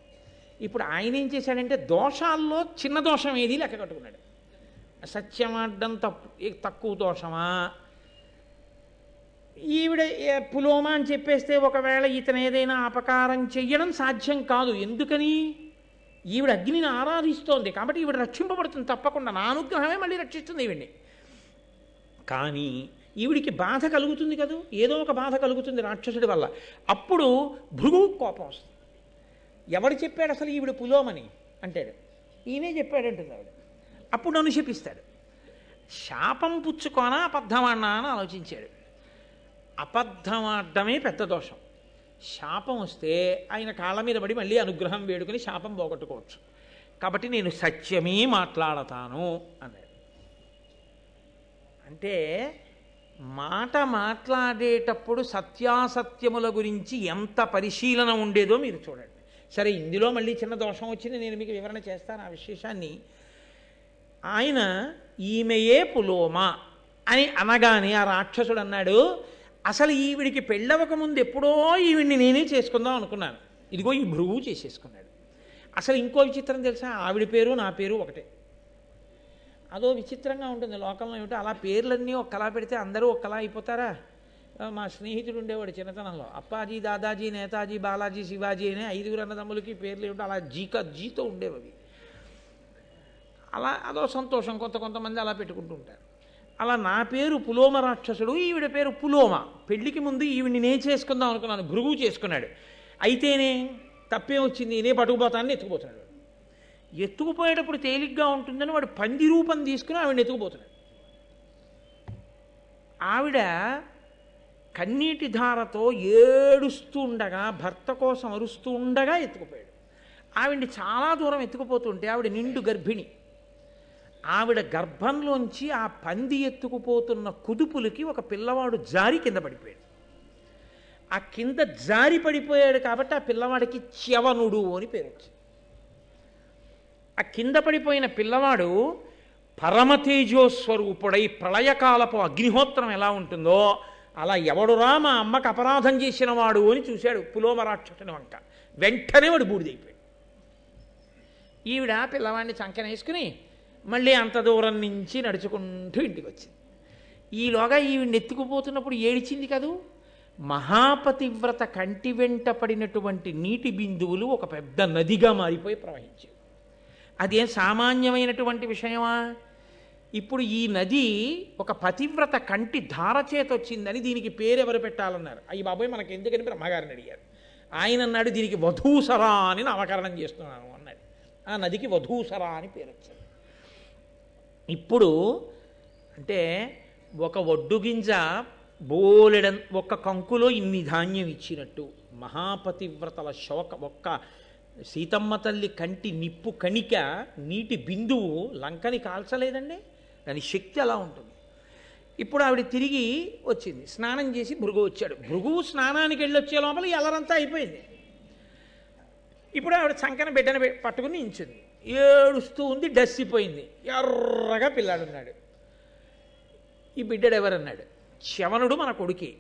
ఇప్పుడు ఆయన ఏం చేశాడంటే దోషాల్లో చిన్న దోషం ఏది లెక్క కట్టుకున్నాడు. అసత్యమాడ్డం తక్కువ దోషమా, ఈవిడ పులోమ అని చెప్పేస్తే ఒకవేళ ఇతను ఏదైనా అపకారం చెయ్యడం సాధ్యం కాదు. ఎందుకని? ఈవిడ అగ్నిని ఆరాధిస్తోంది కాబట్టి ఈవిడ రక్షింపబడుతుంది తప్పకుండా. నా అనుగ్రహమే మళ్ళీ రక్షిస్తుంది ఈవిడ్ని. కానీ ఈవిడికి బాధ కలుగుతుంది కదా, ఏదో ఒక బాధ కలుగుతుంది రాక్షసుడి వల్ల. అప్పుడు భృగు కోపం వస్తుంది. ఎవడు చెప్పాడు అసలు ఈవిడ పులోమని అంటాడు. ఈయనే చెప్పాడంటుంది ఆవిడ. అప్పుడు నన్ను శపిస్తాడు. శాపం పుచ్చుకోనా అబద్ధమాడినా అని ఆలోచించాడు. అబద్ధమాడమే పెద్ద దోషం. శాపం వస్తే ఆయన కాళ్ళ మీద పడి మళ్ళీ అనుగ్రహం వేడుకొని శాపం పోగొట్టుకోవచ్చు. కాబట్టి నేను సత్యమే మాట్లాడతాను అన్నాడు. అంటే మాట మాట్లాడేటప్పుడు సత్యాసత్యముల గురించి ఎంత పరిశీలన ఉండేదో మీరు చూడండి. సరే, ఇందులో మళ్ళీ చిన్న దోషం వచ్చింది, నేను మీకు వివరణ చేస్తాను ఆ విశేషాన్ని. ఆయన ఈమెయే పులోమ అని అనగానే ఆ రాక్షసుడు అన్నాడు, అసలు ఈవిడికి పెళ్ళవక ముందు ఎప్పుడో ఈవిడిని నేనే చేసుకుందాం అనుకున్నాను, ఇదిగో ఈ భృగు చేసేసుకున్నాడు. అసలు ఇంకో విచిత్రం తెలుసా, ఆవిడ పేరు నా పేరు ఒకటే. అదో విచిత్రంగా ఉంటుంది లోకంలో. ఏమిటో అలా పేర్లన్నీ ఒక్కలా పెడితే అందరూ ఒక్కలా అయిపోతారా? మా స్నేహితుడు ఉండేవాడు చిన్నతనంలో, అప్పాజీ, దాదాజీ, నేతాజీ, బాలాజీ, శివాజీ అనే 5 అన్నదమ్ములకి పేర్లు ఏమిటో అలా జీతో ఉండేవి. అలా అదో సంతోషం, కొంతమంది అలా పెట్టుకుంటూ ఉంటారు. అలా నా పేరు పులోమ రాక్షసుడు, ఈవిడ పేరు పులోమ. పెళ్లికి ముందు ఈవిడిని నేను చేసుకుందాం అనుకున్నాను, భృగువు చేసుకున్నాడు. అయితేనే తప్పేం వచ్చింది, నేనే పట్టుకుపోతానని ఎత్తుకుపోతున్నాడు. ఎత్తుకుపోయేటప్పుడు తేలిగ్గా ఉంటుందని వాడు పంది రూపం తీసుకుని ఆవిడని ఎత్తుకుపోతున్నాడు. ఆవిడ కన్నీటి ధారతో ఏడుస్తూ ఉండగా, భర్త కోసం అరుస్తూ ఉండగా ఎత్తుకుపోయాడు. ఆవిడ్ని చాలా దూరం ఎత్తుకుపోతుంటే ఆవిడ నిండు గర్భిణి. ఆవిడ గర్భంలోంచి ఆ పంది ఎత్తుకుపోతున్న కుదుపులకి ఒక పిల్లవాడు జారి కింద పడిపోయాడు. ఆ కింద జారి పడిపోయాడు కాబట్టి ఆ పిల్లవాడికి చ్యవనుడు అని పేరు వచ్చింది. ఆ కింద పడిపోయిన పిల్లవాడు పరమతేజోస్వరూపుడై ప్రళయకాలపు అగ్నిహోత్రం ఎలా ఉంటుందో అలా, ఎవడురా మా అమ్మకు అపరాధం చేసిన వాడు అని చూశాడు పులోమ రాక్షసుని వంక. వెంటనే వాడు బూడిదైపోయాడు. ఈవిడ పిల్లవాడిని చంకనేసుకుని మళ్ళీ అంత దూరం నుంచి నడుచుకుంటూ ఇంటికి వచ్చింది. ఈలోగా ఈవిడ ఎత్తుకుపోతున్నప్పుడు ఏడిచింది కదూ. మహాపతివ్రత కంటి వెంట పడినటువంటి నీటి బిందువులు ఒక పెద్ద నదిగా మారిపోయి ప్రవహించాయి. అదేం సామాన్యమైనటువంటి విషయమా? ఇప్పుడు ఈ నది ఒక పతివ్రత కంటి ధార చేత వచ్చిందని దీనికి పేరెవరు పెట్టాలన్నారు. అయ్యి బాబోయ్ మనకి ఎందుకని బ్రహ్మగారిని అడిగారు. ఆయన అన్నాడు, దీనికి వధూసరా అని నామకరణం చేస్తున్నాను అన్నాడు. ఆ నదికి వధూసరా అని పేరు వచ్చింది. ఇప్పుడు అంటే ఒక ఒడ్డు గింజ ఒక్క కంకులో ఇన్ని ధాన్యం ఇచ్చినట్టు మహాపతివ్రతల శోక, ఒక్క సీతమ్మ తల్లి కంటి నిప్పు కణిక నీటి బిందువు లంకని కాల్చలేదండి. దాని శక్తి అలా ఉంటుంది. ఇప్పుడు ఆవిడ తిరిగి వచ్చింది, స్నానం చేసి భృగు వచ్చాడు. భృగువు స్నానానికి వెళ్ళి వచ్చే లోపల ఎల్లరంతా అయిపోయింది. ఇప్పుడు ఆవిడ చంకన బిడ్డను పట్టుకుని నించుంది, ఏడుస్తూ ఉంది, డస్సిపోయింది. ఎర్రగా పిల్లాడున్నాడు. ఈ బిడ్డడు ఎవరన్నాడు? చ్యవనుడు మన కొడుకే.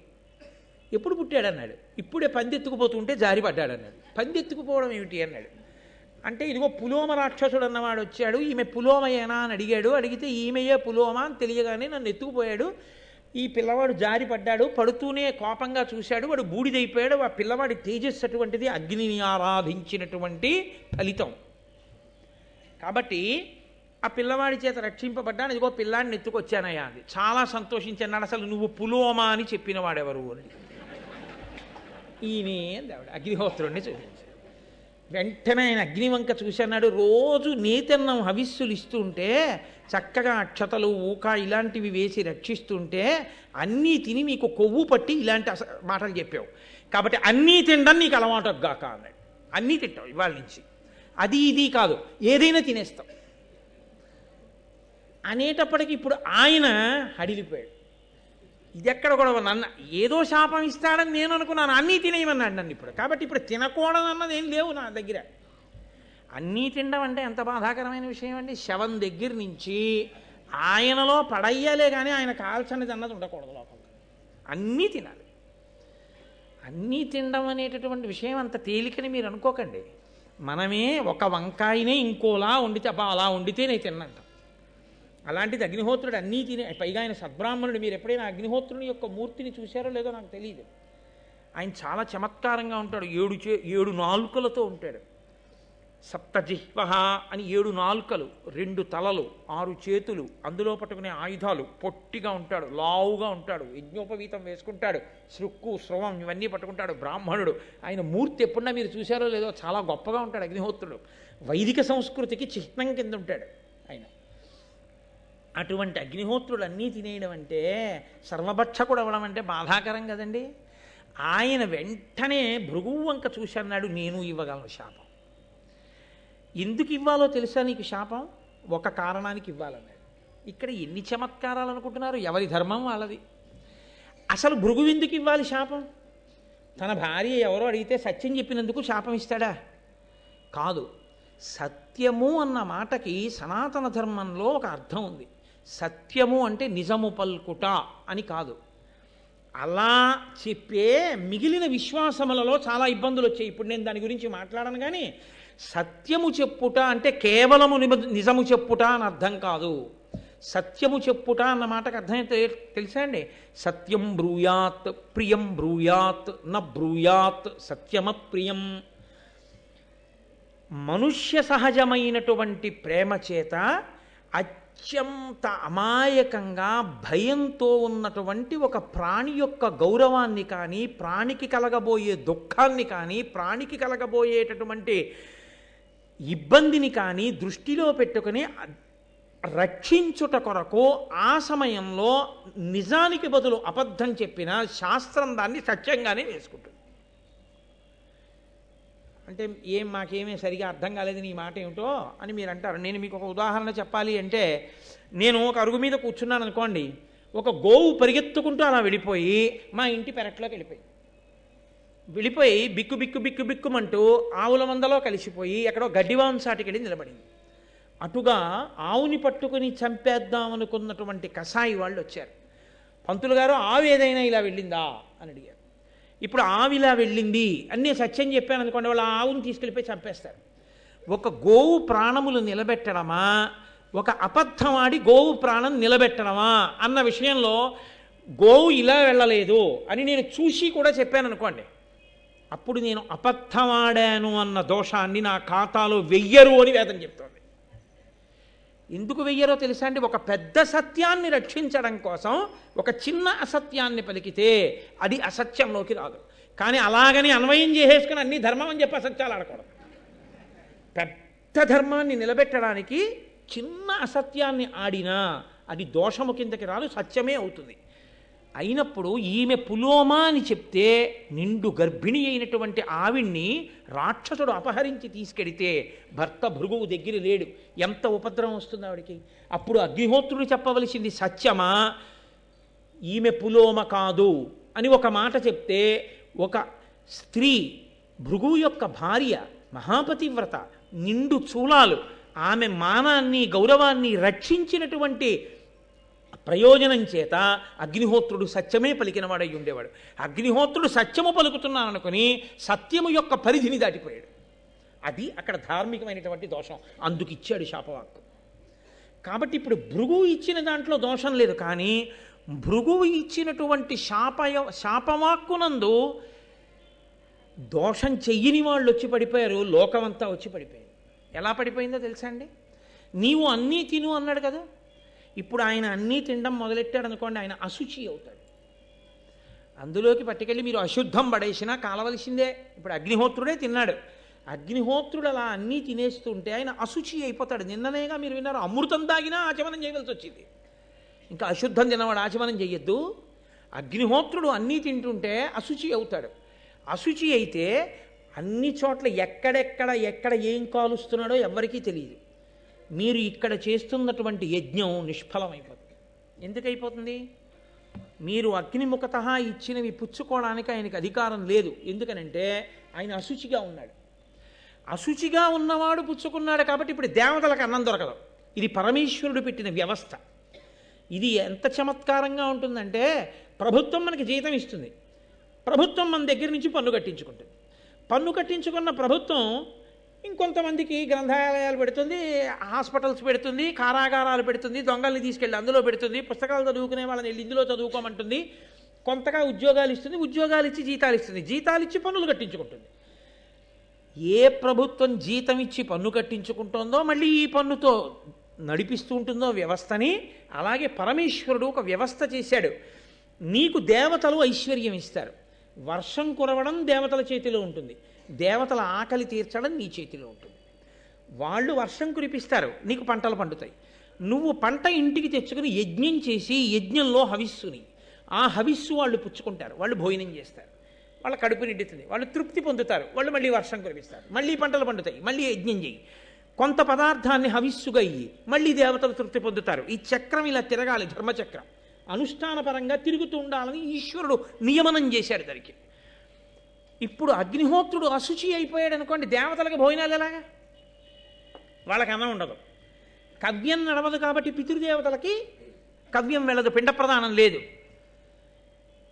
ఎప్పుడు పుట్టాడన్నాడు? ఇప్పుడే పందెత్తుకుపోతుంటే జారి పడ్డాడన్నాడు. పందెత్తుకుపోవడం ఏమిటి అన్నాడు. అంటే ఇదిగో పులోమ రాక్షసుడు అన్నవాడు వచ్చాడు, ఈమె పులోమయేనా అని అడిగాడు. అడిగితే ఈమెయే పులోమ అని తెలియగానే నన్ను ఎత్తుకుపోయాడు. ఈ పిల్లవాడు జారి పడ్డాడు, పడుతూనే కోపంగా చూశాడు, వాడు బూడిదైపోయాడు. ఆ పిల్లవాడి తేజస్సు అటువంటిది, అగ్నిని ఆరాధించినటువంటి ఫలితం. కాబట్టి ఆ పిల్లవాడి చేత రక్షింపబడ్డాను, ఇదిగో పిల్లాడిని ఎత్తుకొచ్చానయ్యా అంది. చాలా సంతోషించన్నాడు. అసలు నువ్వు పులోమ అని చెప్పిన వాడెవరు అని. ఈయనే అంది ఆవిడ. అగ్నిహోత్రుడిని చూపించాడు. వెంటనే ఆయన అగ్నివంక చూసి అన్నాడు, రోజు నేతన్నం హవిస్సులు ఇస్తుంటే, చక్కగా అక్షతలు ఊక ఇలాంటివి వేసి రక్షిస్తుంటే అన్నీ తిని మీకు కొవ్వు పట్టి ఇలాంటి మాటలు చెప్పావు. కాబట్టి అన్నీ తినడం నీకు అలవాటు గాక అన్నాడు. అన్నీ తింటావు ఇవాళ నుంచి, అది ఇది కాదు, ఏదైనా తినేస్తాం అనేటప్పటికి ఇప్పుడు ఆయన హడిలిపోయాడు. ఇది ఎక్కడ కూడా నన్ను ఏదో శాపం ఇస్తాడని నేను అనుకున్నాను, అన్నీ తినేయమన్నాడు నన్ను ఇప్పుడు. కాబట్టి ఇప్పుడు తినకూడదు అన్నది ఏం లేవు నా దగ్గర. అన్నీ తినడం అంటే ఎంత బాధాకరమైన విషయం అండి. శవం దగ్గర నుంచి ఆయనలో పడయ్యాలే కానీ ఆయన కాల్చనిది అన్నది ఉండకూడదు లోపల. అన్నీ తినాలి. అన్నీ తినడం అనేటటువంటి విషయం అంత తేలికని మీరు అనుకోకండి. మనమే ఒక వంకాయనే ఇంకోలా వండితే, అబ్బా అలా వండితే నేను తిన్నంట. అలాంటిది అగ్నిహోత్రుడు అన్నీ తినే, పైగా ఆయన సద్బ్రాహ్మణుడు. మీరు ఎప్పుడైనా అగ్నిహోత్రుని యొక్క మూర్తిని చూశారో లేదో నాకు తెలియదు. ఆయన చాలా చమత్కారంగా ఉంటాడు. 7 నాలుకలతో ఉంటాడు. సప్తజిహ్వ అని 7 నాలుకలు, 2 తలలు, 6 చేతులు, అందులో పట్టుకునే ఆయుధాలు, పొట్టిగా ఉంటాడు, లావుగా ఉంటాడు, యజ్ఞోపవీతం వేసుకుంటాడు, శృక్కు స్రవం ఇవన్నీ పట్టుకుంటాడు. బ్రాహ్మణుడు. ఆయన మూర్తి ఎప్పుడన్నా మీరు చూశారో లేదో చాలా గొప్పగా ఉంటాడు అగ్నిహోత్రుడు. వైదిక సంస్కృతికి చిహ్నం కింద ఉంటాడు ఆయన. అటువంటి అగ్నిహోత్రుడు అన్నీ తినేయడం అంటే, సర్వభక్షకుడు అవ్వడం అంటే బాధాకరం కదండి. ఆయన వెంటనే భృగువు వంక చూసి అన్నాడు, నేను ఇవ్వగలను శాపం. ఎందుకు ఇవ్వాలో తెలుసా నీకు శాపం? ఒక కారణానికి ఇవ్వాలన్నాడు. ఇక్కడ ఎన్ని చమత్కారాలు అనుకుంటున్నారు, ఎవరి ధర్మం వాళ్ళది. అసలు భృగువు ఎందుకు ఇవ్వాలి శాపం? తన భార్య ఎవరో అడిగితే సత్యం చెప్పినందుకు శాపం ఇస్తాడా? కాదు. సత్యము అన్న మాటకి సనాతన ధర్మంలో ఒక అర్థం ఉంది. సత్యము అంటే నిజము పల్కుట అని కాదు. అలా చెప్పే మిగిలిన విశ్వాసములలో చాలా ఇబ్బందులు వచ్చాయి. ఇప్పుడు నేను దాని గురించి మాట్లాడను. కానీ సత్యము చెప్పుట అంటే కేవలము నిజము చెప్పుట అని అర్థం కాదు. సత్యము చెప్పుట అన్న మాటకు అర్థం తెలుసా అండి? సత్యం బ్రూయాత్ ప్రియం బ్రూయాత్ న బ్రూయాత్ సత్యమప్రియం. మనుష్య సహజమైనటువంటి ప్రేమ చేత అత్యంత అమాయకంగా భయంతో ఉన్నటువంటి ఒక ప్రాణి యొక్క గౌరవాన్ని కానీ, ప్రాణికి కలగబోయే దుఃఖాన్ని కానీ, ప్రాణికి కలగబోయేటటువంటి ఇబ్బందిని కానీ దృష్టిలో పెట్టుకుని రక్షించుట కొరకు ఆ సమయంలో నిజానికి బదులు అబద్ధం చెప్పిన శాస్త్రం దాన్ని సత్యంగానే వేసుకుంటుంది. అంటే మాకేమీ సరిగా అర్థం కాలేదు నీ మాట ఏమిటో అని మీరు అంటారు. నేను మీకు ఒక ఉదాహరణ చెప్పాలి అంటే, నేను ఒక అరుగు మీద కూర్చున్నాను అనుకోండి, ఒక గోవు పరిగెత్తుకుంటూ అలా వెళ్ళిపోయి మా ఇంటి పెరట్లోకి వెళ్ళిపోయి బిక్కు బిక్కు బిక్కు బిక్కుమంటూ ఆవుల మందలో కలిసిపోయి ఎక్కడో గడ్డివాంసాటికి వెళ్ళి నిలబడింది. అటుగా ఆవుని పట్టుకుని చంపేద్దాం అనుకున్నటువంటి కసాయి వాళ్ళు వచ్చారు. పంతులు గారు, ఆవు ఏదైనా ఇలా వెళ్ళిందా అని అడిగారు. ఇప్పుడు ఆవు ఇలా వెళ్ళింది అన్నీ సత్యం చెప్పాను అనుకోండి, వాళ్ళు ఆ ఆవుని తీసుకెళ్ళిపోయి చంపేస్తారు. ఒక గోవు ప్రాణములు నిలబెట్టడమా, ఒక అబద్ధం ఆడి గోవు ప్రాణం నిలబెట్టడమా అన్న విషయంలో గోవు ఇలా వెళ్ళలేదు అని నేను చూసి కూడా చెప్పాను అనుకోండి, అప్పుడు నేను అబద్ధమాడాను అన్న దోషాన్ని నా ఖాతాలో వెయ్యరు అని వేదం చెప్తోంది. ఎందుకు వెయ్యరో తెలుసా అండి? ఒక పెద్ద సత్యాన్ని రక్షించడం కోసం ఒక చిన్న అసత్యాన్ని పలికితే అది అసత్యంలోకి రాదు. కానీ అలాగని అన్వయం చేసేసుకుని అన్ని ధర్మం అని చెప్పి అసత్యాలు ఆడకూడదు. పెద్ద ధర్మాన్ని నిలబెట్టడానికి చిన్న అసత్యాన్ని ఆడినా అది దోషము కిందకి రాదు, సత్యమే అవుతుంది. అయినప్పుడు ఈమె పులోమ అని చెప్తే నిండు గర్భిణి అయినటువంటి ఆవిడ్ని రాక్షసుడు అపహరించి తీసుకెడితే భర్త భృగువు దగ్గర లేడు, ఎంత ఉపద్రవం వస్తుంది ఆవిడికి. అప్పుడు అగ్నిహోత్రుడు చెప్పవలసింది సత్యమా, ఈమె పులోమ కాదు అని ఒక మాట చెప్తే, ఒక స్త్రీ భృగువు యొక్క భార్య మహాపతివ్రత నిండు చూలాలు, ఆమె మానాన్ని గౌరవాన్ని రక్షించినటువంటి ప్రయోజనం చేత అగ్నిహోత్రుడు సత్యమే పలికినవాడై ఉండేవాడు. అగ్నిహోత్రుడు సత్యము పలుకుతున్నాననుకుని సత్యము యొక్క పరిధిని దాటిపోయాడు. అది అక్కడ ధార్మికమైనటువంటి దోషం, అందుకు ఇచ్చాడు శాపవాక్కు. కాబట్టి ఇప్పుడు భృగువు ఇచ్చిన దాంట్లో దోషం లేదు, కానీ భృగువు ఇచ్చినటువంటి శాపవాక్కునందు దోషం చెయ్యని వాళ్ళు వచ్చి పడిపోయారు, లోకమంతా వచ్చి పడిపోయారు. ఎలా పడిపోయిందో తెలుసా అండి? నీవు అన్నీ తిను అన్నాడు కదా, ఇప్పుడు ఆయన అన్నీ తినడం మొదలెట్టాడు అనుకోండి, ఆయన అశుచి అవుతాడు. అందులోకి పట్టుకెళ్ళి మీరు అశుద్ధం పడేసినా కాలవలసిందే. ఇప్పుడు అగ్నిహోత్రుడే తిన్నాడు, అగ్నిహోత్రుడు అలా అన్నీ తినేస్తుంటే ఆయన అశుచి అయిపోతాడు. నిన్ననేగా మీరు విన్నారు, అమృతం తాగినా ఆచమనం చేయవలసి వచ్చింది. ఇంకా అశుద్ధం తినవాడు ఆచమనం చెయ్యొద్దు. అగ్నిహోత్రుడు అన్నీ తింటుంటే అశుచి అవుతాడు. అశుచి అయితే అన్ని చోట్ల ఎక్కడ ఏం కాలుస్తున్నాడో ఎవ్వరికీ తెలియదు. మీరు ఇక్కడ చేస్తున్నటువంటి యజ్ఞం నిష్ఫలమైపోతుంది. ఎందుకైపోతుంది? మీరు అగ్నిముఖత ఇచ్చినవి పుచ్చుకోవడానికి ఆయనకు అధికారం లేదు. ఎందుకనంటే ఆయన అశుచిగా ఉన్నాడు. అశుచిగా ఉన్నవాడు పుచ్చుకున్నాడు కాబట్టి ఇప్పుడు దేవతలకు అన్నం దొరకదు. ఇది పరమేశ్వరుడు పెట్టిన వ్యవస్థ. ఇది ఎంత చమత్కారంగా ఉంటుందంటే, ప్రభుత్వం మనకి జీతం ఇస్తుంది, ప్రభుత్వం మన దగ్గర నుంచి పన్ను కట్టించుకుంటుంది. పన్ను కట్టించుకున్న ప్రభుత్వం ఇంకొంతమందికి గ్రంథాలయాలు పెడుతుంది, హాస్పిటల్స్ పెడుతుంది, కారాగారాలు పెడుతుంది, దొంగల్ని తీసుకెళ్ళి అందులో పెడుతుంది, పుస్తకాలు చదువుకునే వాళ్ళని వెళ్ళి ఇందులో చదువుకోమంటుంది, కొంతగా ఉద్యోగాలు ఇస్తుంది, ఉద్యోగాలు ఇచ్చి జీతాలు ఇస్తుంది, జీతాలు ఇచ్చి పన్నులు కట్టించుకుంటుంది. ఏ ప్రభుత్వం జీతం ఇచ్చి పన్ను కట్టించుకుంటుందో మళ్ళీ ఈ పన్నుతో నడిపిస్తూ ఉంటుందో వ్యవస్థని, అలాగే పరమేశ్వరుడు ఒక వ్యవస్థ చేశాడు. నీకు దేవతలు ఐశ్వర్యం ఇస్తారు, వర్షం కురవడం దేవతల చేతిలో ఉంటుంది, దేవతల ఆకలి తీర్చడం నీ చేతిలో ఉంటుంది. వాళ్ళు వర్షం కురిపిస్తారు, నీకు పంటలు పండుతాయి. నువ్వు పంట ఇంటికి తెచ్చుకుని యజ్ఞం చేసి యజ్ఞంలో హవిస్సుని, ఆ హవిస్సు వాళ్ళు పుచ్చుకుంటారు, వాళ్ళు భోజనం చేస్తారు, వాళ్ళ కడుపు నిండుతుంది, వాళ్ళు తృప్తి పొందుతారు, వాళ్ళు మళ్ళీ వర్షం కురిపిస్తారు, మళ్ళీ పంటలు పండుతాయి, మళ్ళీ యజ్ఞం చేయి, కొంత పదార్థాన్ని హవిస్సుగా ఇయ్యి, మళ్ళీ దేవతలు తృప్తి పొందుతారు. ఈ చక్రం ఇలా తిరగాలి, ధర్మచక్రం అనుష్ఠానపరంగా తిరుగుతూ ఉండాలని ఈశ్వరుడు నియమనం చేశాడు దానికి. ఇప్పుడు అగ్నిహోత్రుడు అశుచి అయిపోయాడు అనుకోండి, దేవతలకు భోజనాలు ఎలాగా? వాళ్ళకి అన్నం ఉండదు, కవ్యం నడవదు. కాబట్టి పితృదేవతలకి కవ్యం వెళ్ళదు, పిండ ప్రదానం లేదు.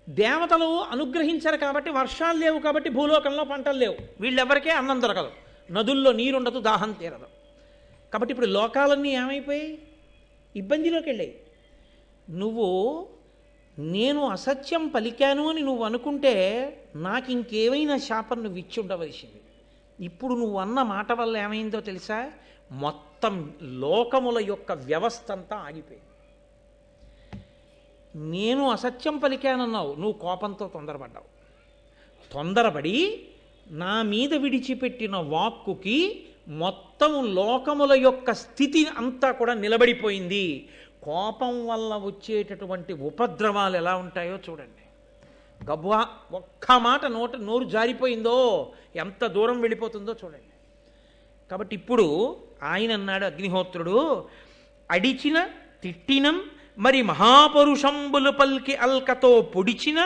దేవతలు అనుగ్రహించరు కాబట్టి వర్షాలు లేవు, కాబట్టి భూలోకంలో పంటలు లేవు, వీళ్ళెవరికే అన్నం దొరకదు, నదుల్లో నీరుండదు, దాహం తీరదు. కాబట్టి ఇప్పుడు లోకాలన్నీ ఏమైపోయాయి? ఇబ్బందిలోకి వెళ్ళాయి. నువ్వు నేను అసత్యం పలికాను అని నువ్వు అనుకుంటే నాకు ఇంకేమైనా శాపం నువ్వు ఇచ్చి ఉండవలసింది. ఇప్పుడు నువ్వు అన్న మాట వల్ల ఏమైందో తెలుసా? మొత్తం లోకముల యొక్క వ్యవస్థ అంతా ఆగిపోయింది. నేను అసత్యం పలికానన్నావు, నువ్వు కోపంతో తొందరపడ్డావు. తొందరపడి నా మీద విడిచిపెట్టిన వాక్కుకి మొత్తం లోకముల యొక్క స్థితి అంతా కూడా నిలబడిపోయింది. కోపం వల్ల వచ్చేటటువంటి ఉపద్రవాలు ఎలా ఉంటాయో చూడండి. గబ్బా ఒక్క మాట నోరు జారిపోయిందో ఎంత దూరం వెళ్ళిపోతుందో చూడండి. కాబట్టి ఇప్పుడు ఆయన అన్నాడు, అగ్నిహోత్రుడు, అడిచిన తిట్టినం మరి మహాపరుషంబులు పల్కి అల్కతో పొడిచిన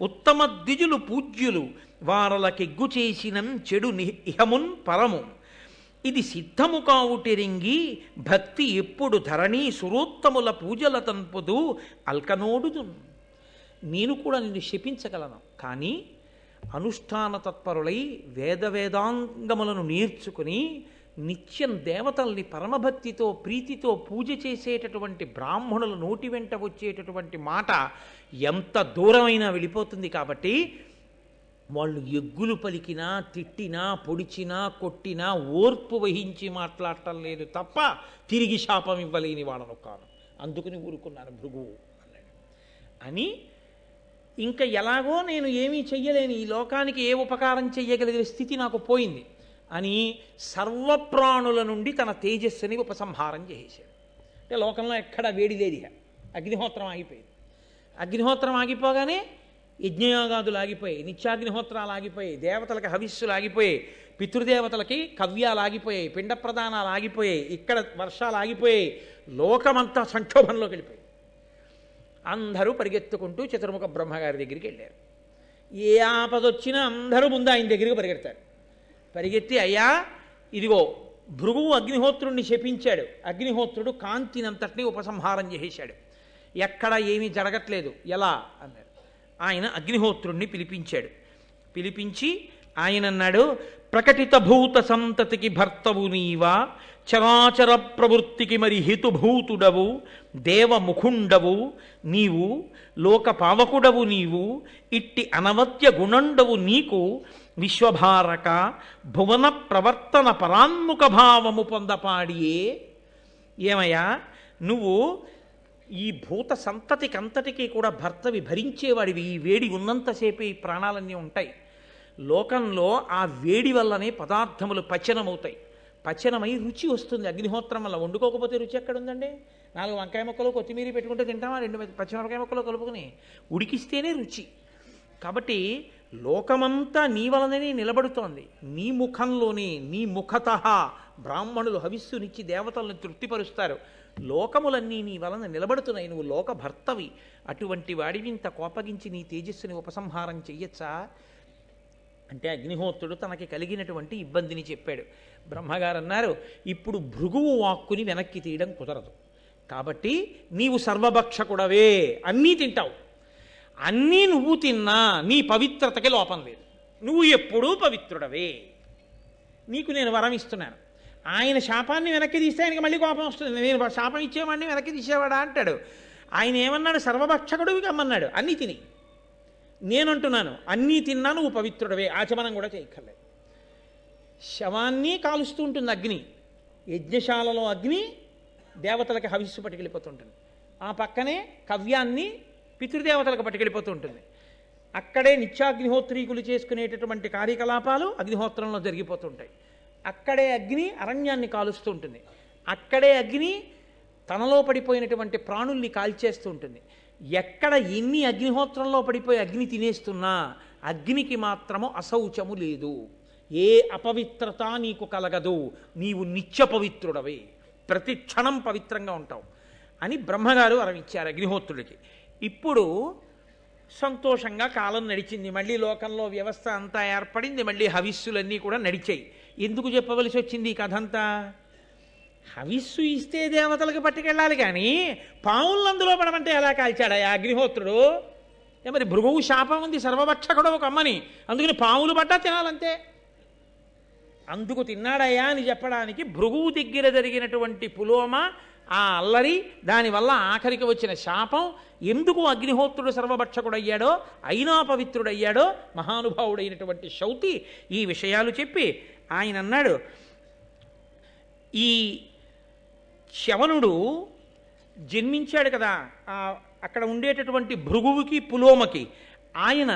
ఉత్తమ ద్విజులు పూజ్యులు వారలకెగ్గు చేసినం చెడు ఇహమున్ పరము. ఇది సిద్ధము కావుటెరింగి భక్తి ఎప్పుడు ధరణి సురోత్తముల పూజల తంపుదు అల్కనోడుదు. నేను కూడా నిన్ను శపించగలను, కానీ అనుష్ఠాన తత్పరులై వేదాంగములను నేర్చుకుని నిత్యం దేవతల్ని పరమభక్తితో ప్రీతితో పూజ చేసేటటువంటి బ్రాహ్మణుల నోటి వెంట వచ్చేటటువంటి మాట ఎంత దూరమైనా వెళ్ళిపోతుంది. కాబట్టి వాళ్ళు ఎగ్గులు పలికినా తిట్టినా పొడిచినా కొట్టినా ఓర్పు వహించి మాట్లాడటం లేదు తప్ప తిరిగి శాపం ఇవ్వలేని వాళ్ళను కాను, అందుకని ఊరుకున్నాను భృగువు అన్నాడు. అని ఇంకా ఎలాగో నేను ఏమీ చెయ్యలేని, ఈ లోకానికి ఏ ఉపకారం చెయ్యగలిగిన స్థితి నాకు పోయింది అని సర్వప్రాణుల నుండి తన తేజస్సుని ఉపసంహారం చేసేశాడు. అంటే లోకంలో ఎక్కడ వేడి లేదు, అగ్నిహోత్రం ఆగిపోయింది. అగ్నిహోత్రం ఆగిపోగానే యజ్ఞయాగాదులు ఆగిపోయాయి, నిత్యాగ్నిహోత్రాలు ఆగిపోయాయి, దేవతలకి హవిస్సులు ఆగిపోయాయి, పితృదేవతలకి కవ్యాలు ఆగిపోయాయి, పిండ ప్రదానాలు ఆగిపోయాయి, ఇక్కడ వర్షాలు ఆగిపోయాయి, లోకమంతా సంక్షోభంలోకి వెళ్ళిపోయాయి. అందరూ పరిగెత్తుకుంటూ చతుర్ముఖ బ్రహ్మగారి దగ్గరికి వెళ్ళారు. ఏ ఆపదొచ్చినా అందరూ ముందు ఆయన దగ్గరికి పరిగెడతారు. పరిగెత్తి, అయ్యా ఇదిగో భృగువు అగ్నిహోత్రుణ్ణి శపించాడు, అగ్నిహోత్రుడు కాంతినంతటినీ ఉపసంహారం చేసేశాడు, ఎక్కడ ఏమీ జరగట్లేదు, ఎలా అన్నాడు. ఆయన అగ్నిహోత్రుణ్ణి పిలిపించాడు. పిలిపించి ఆయన అన్నాడు, ప్రకటిత భూత సంతతికి భర్తవు నీవా, చరాచర ప్రవృత్తికి మరి హితుభూతుడవు, దేవముఖుండవు నీవు, లోక పావకుడవు నీవు, ఇట్టి అనవద్య గుణండవు నీకు, విశ్వభారక భువన ప్రవర్తన పరాన్ముఖ భావము పొందపాడియే. ఏమయ్యా, నువ్వు ఈ భూత సంతతికంతటికీ కూడా భర్తవి, భరించేవాడివి. ఈ వేడి ఉన్నంతసేపు ఈ ప్రాణాలన్నీ ఉంటాయి. లోకంలో ఆ వేడి వల్లనే పదార్థములు పచనమవుతాయి, పచనమై రుచి వస్తుంది. అగ్నిహోత్రం వల్ల వండుకోకపోతే రుచి ఎక్కడుందండి? 4 వంకాయ ముక్కలు కొత్తిమీర పెట్టుకుంటే తింటామా? 2 పచ్చిమిరపకాయ ముక్కలు కలుపుకుని ఉడికిస్తేనే రుచి. కాబట్టి లోకమంతా నీ వలననే నిలబడుతోంది. నీ ముఖంలోనే, నీ ముఖత బ్రాహ్మణులు హవిస్సునిచ్చి దేవతలను తృప్తిపరుస్తారు. లోకములన్నీ నీ వలన నిలబడుతున్నాయి, నువ్వు లోక భర్తవి. అటువంటి వాడివి ఇంత కోపగించి నీ తేజస్సుని ఉపసంహారం చెయ్యొచ్చా అంటే అగ్నిహోత్రుడు తనకి కలిగినటువంటి ఇబ్బందిని చెప్పాడు. బ్రహ్మగారు అన్నారు, ఇప్పుడు భృగువు వాక్కుని వెనక్కి తీయడం కుదరదు, కాబట్టి నీవు సర్వభక్షకుడవే, అన్నీ తింటావు. అన్నీ నువ్వు తిన్నా నీ పవిత్రతకి లోపం లేదు, నువ్వు ఎప్పుడూ పవిత్రుడవే. నీకు నేను వరం ఇస్తున్నాను. ఆయన శాపాన్ని వెనక్కి తీస్తే ఆయనకి మళ్ళీ కోపం వస్తుంది. నేను శాపం ఇచ్చేవాడిని వెనక్కి తీసేవాడా అంటాడు. ఆయన ఏమన్నాడు? సర్వభక్షకుడివి కమ్మన్నాడు, అన్నీ తిని. నేనంటున్నాను, అన్నీ తిన్నా నువ్వు పవిత్రుడవే, ఆచమనం కూడా చేయక్కర్లేదు. శవాన్ని కాలుస్తూ ఉంటుంది అగ్ని, యజ్ఞశాలలో అగ్ని దేవతలకు హవిస్సు పట్టుకెళ్ళిపోతుంటుంది, ఆ పక్కనే కవ్యాన్ని పితృదేవతలకు పట్టుకెళ్ళిపోతూ ఉంటుంది. అక్కడే నిత్యాగ్నిహోత్రీకులు చేసుకునేటటువంటి కార్యకలాపాలు అగ్నిహోత్రంలో జరిగిపోతుంటాయి. అక్కడే అగ్ని అరణ్యాన్ని కాలుస్తూ ఉంటుంది, అక్కడే అగ్ని తనలో పడిపోయినటువంటి ప్రాణుల్ని కాల్చేస్తూ ఉంటుంది. ఎక్కడ ఎన్ని అగ్నిహోత్రంలో పడిపోయి అగ్ని తినేస్తున్నా అగ్నికి మాత్రము అశౌచము లేదు, ఏ అపవిత్రత నీకు కలగదు, నీవు నిత్య పవిత్రుడవే, ప్రతి క్షణం పవిత్రంగా ఉంటావు అని బ్రహ్మగారు వరమిచ్చారు అగ్నిహోత్రుడికి. ఇప్పుడు సంతోషంగా కాలం నడిచింది, మళ్ళీ లోకంలో వ్యవస్థ అంతా ఏర్పడింది, మళ్ళీ హవిస్సులన్నీ కూడా నడిచాయి. ఎందుకు చెప్పవలసి వచ్చింది ఈ కథ అంతా హవిస్సు ఇస్తే దేవతలకు పట్టుకెళ్ళాలి కానీ పావులను అందులో పడమంటే ఎలా కాల్చాడా అగ్నిహోత్రుడు? మరి భృగువు శాపం ఉంది, సర్వభక్షకుడు ఒక అమ్మని, అందుకని పావులు పడ్డా తినాలంతే. అందుకు తిన్నాడయ్యా అని చెప్పడానికి భృగువు దగ్గర జరిగినటువంటి పులోమ, ఆ అల్లరి, దానివల్ల ఆఖరికి వచ్చిన శాపం, ఎందుకు అగ్నిహోత్రుడు సర్వభక్షకుడయ్యాడో, అయినా పవిత్రుడయ్యాడో మహానుభావుడైనటువంటి శౌతి ఈ విషయాలు చెప్పి ఆయన అన్నాడు, ఈ శవనుడు జన్మించాడు కదా అక్కడ ఉండేటటువంటి భృగువుకి పులోమకి, ఆయన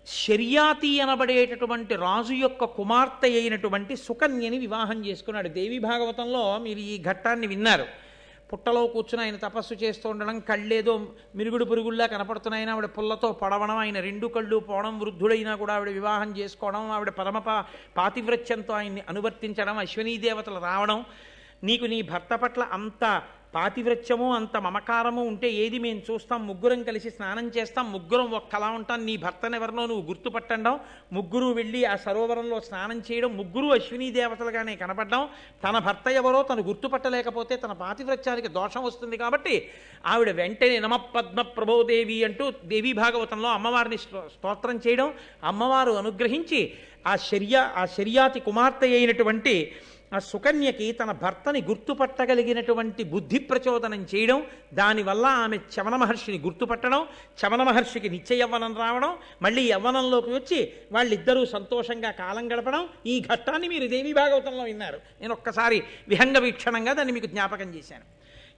శర్యాతి అనబడేటటువంటి రాజు యొక్క కుమార్తె అయినటువంటి సుకన్యని వివాహం చేసుకున్నాడు. దేవి భాగవతంలో మీరు ఈ ఘట్టాన్ని విన్నారు. పుట్టలో కూర్చుని ఆయన తపస్సు చేస్తూ ఉండడం, కళ్ళేదో మిరుగుడు పురుగుల్లా కనపడుతున్నాయని ఆవిడ పుల్లతో పడవడం, ఆయన రెండు కళ్ళు పోవడం, వృద్ధుడైనా కూడా ఆవిడ వివాహం చేసుకోవడం, ఆవిడ పరమ పాతివ్రత్యంతో ఆయన్ని అనువర్తించడం, అశ్వినీ దేవతలు రావడం, నీకు నీ భర్త పట్ల అంత పాతివ్రత్యము అంత మమకారము ఉంటే ఏది మేము చూస్తాం, ముగ్గురం కలిసి స్నానం చేస్తాం, ముగ్గురం ఒక్కలా ఉంటాం, నీ భర్తనెవరినో నువ్వు గుర్తుపట్టడం, ముగ్గురు వెళ్ళి ఆ సరోవరంలో స్నానం చేయడం, ముగ్గురు అశ్వినీ దేవతలుగానే కనపడడం, తన భర్త ఎవరో తను గుర్తుపట్టలేకపోతే తన పాతివ్రత్యానికి దోషం వస్తుంది కాబట్టి ఆవిడ వెంటనే నమ పద్మ ప్రభోదేవి అంటూ దేవీ భాగవతంలో అమ్మవారిని స్తోత్రం చేయడం, అమ్మవారు అనుగ్రహించి ఆ శర్యాతి కుమార్తె అయినటువంటి ఆ సుకన్యకి తన భర్తని గుర్తుపట్టగలిగినటువంటి బుద్ధి ప్రచోదనం చేయడం, దానివల్ల ఆమె చవన మహర్షిని గుర్తుపట్టడం, చవన మహర్షికి నిత్య యవ్వనం రావడం, మళ్ళీ యవ్వనంలోకి వచ్చి వాళ్ళిద్దరూ సంతోషంగా కాలం గడపడం, ఈ ఘట్టాన్ని మీరు దేవీ భాగవతంలో విన్నారు. నేను ఒక్కసారి విహంగ వీక్షణంగా దాన్ని మీకు జ్ఞాపకం చేశాను.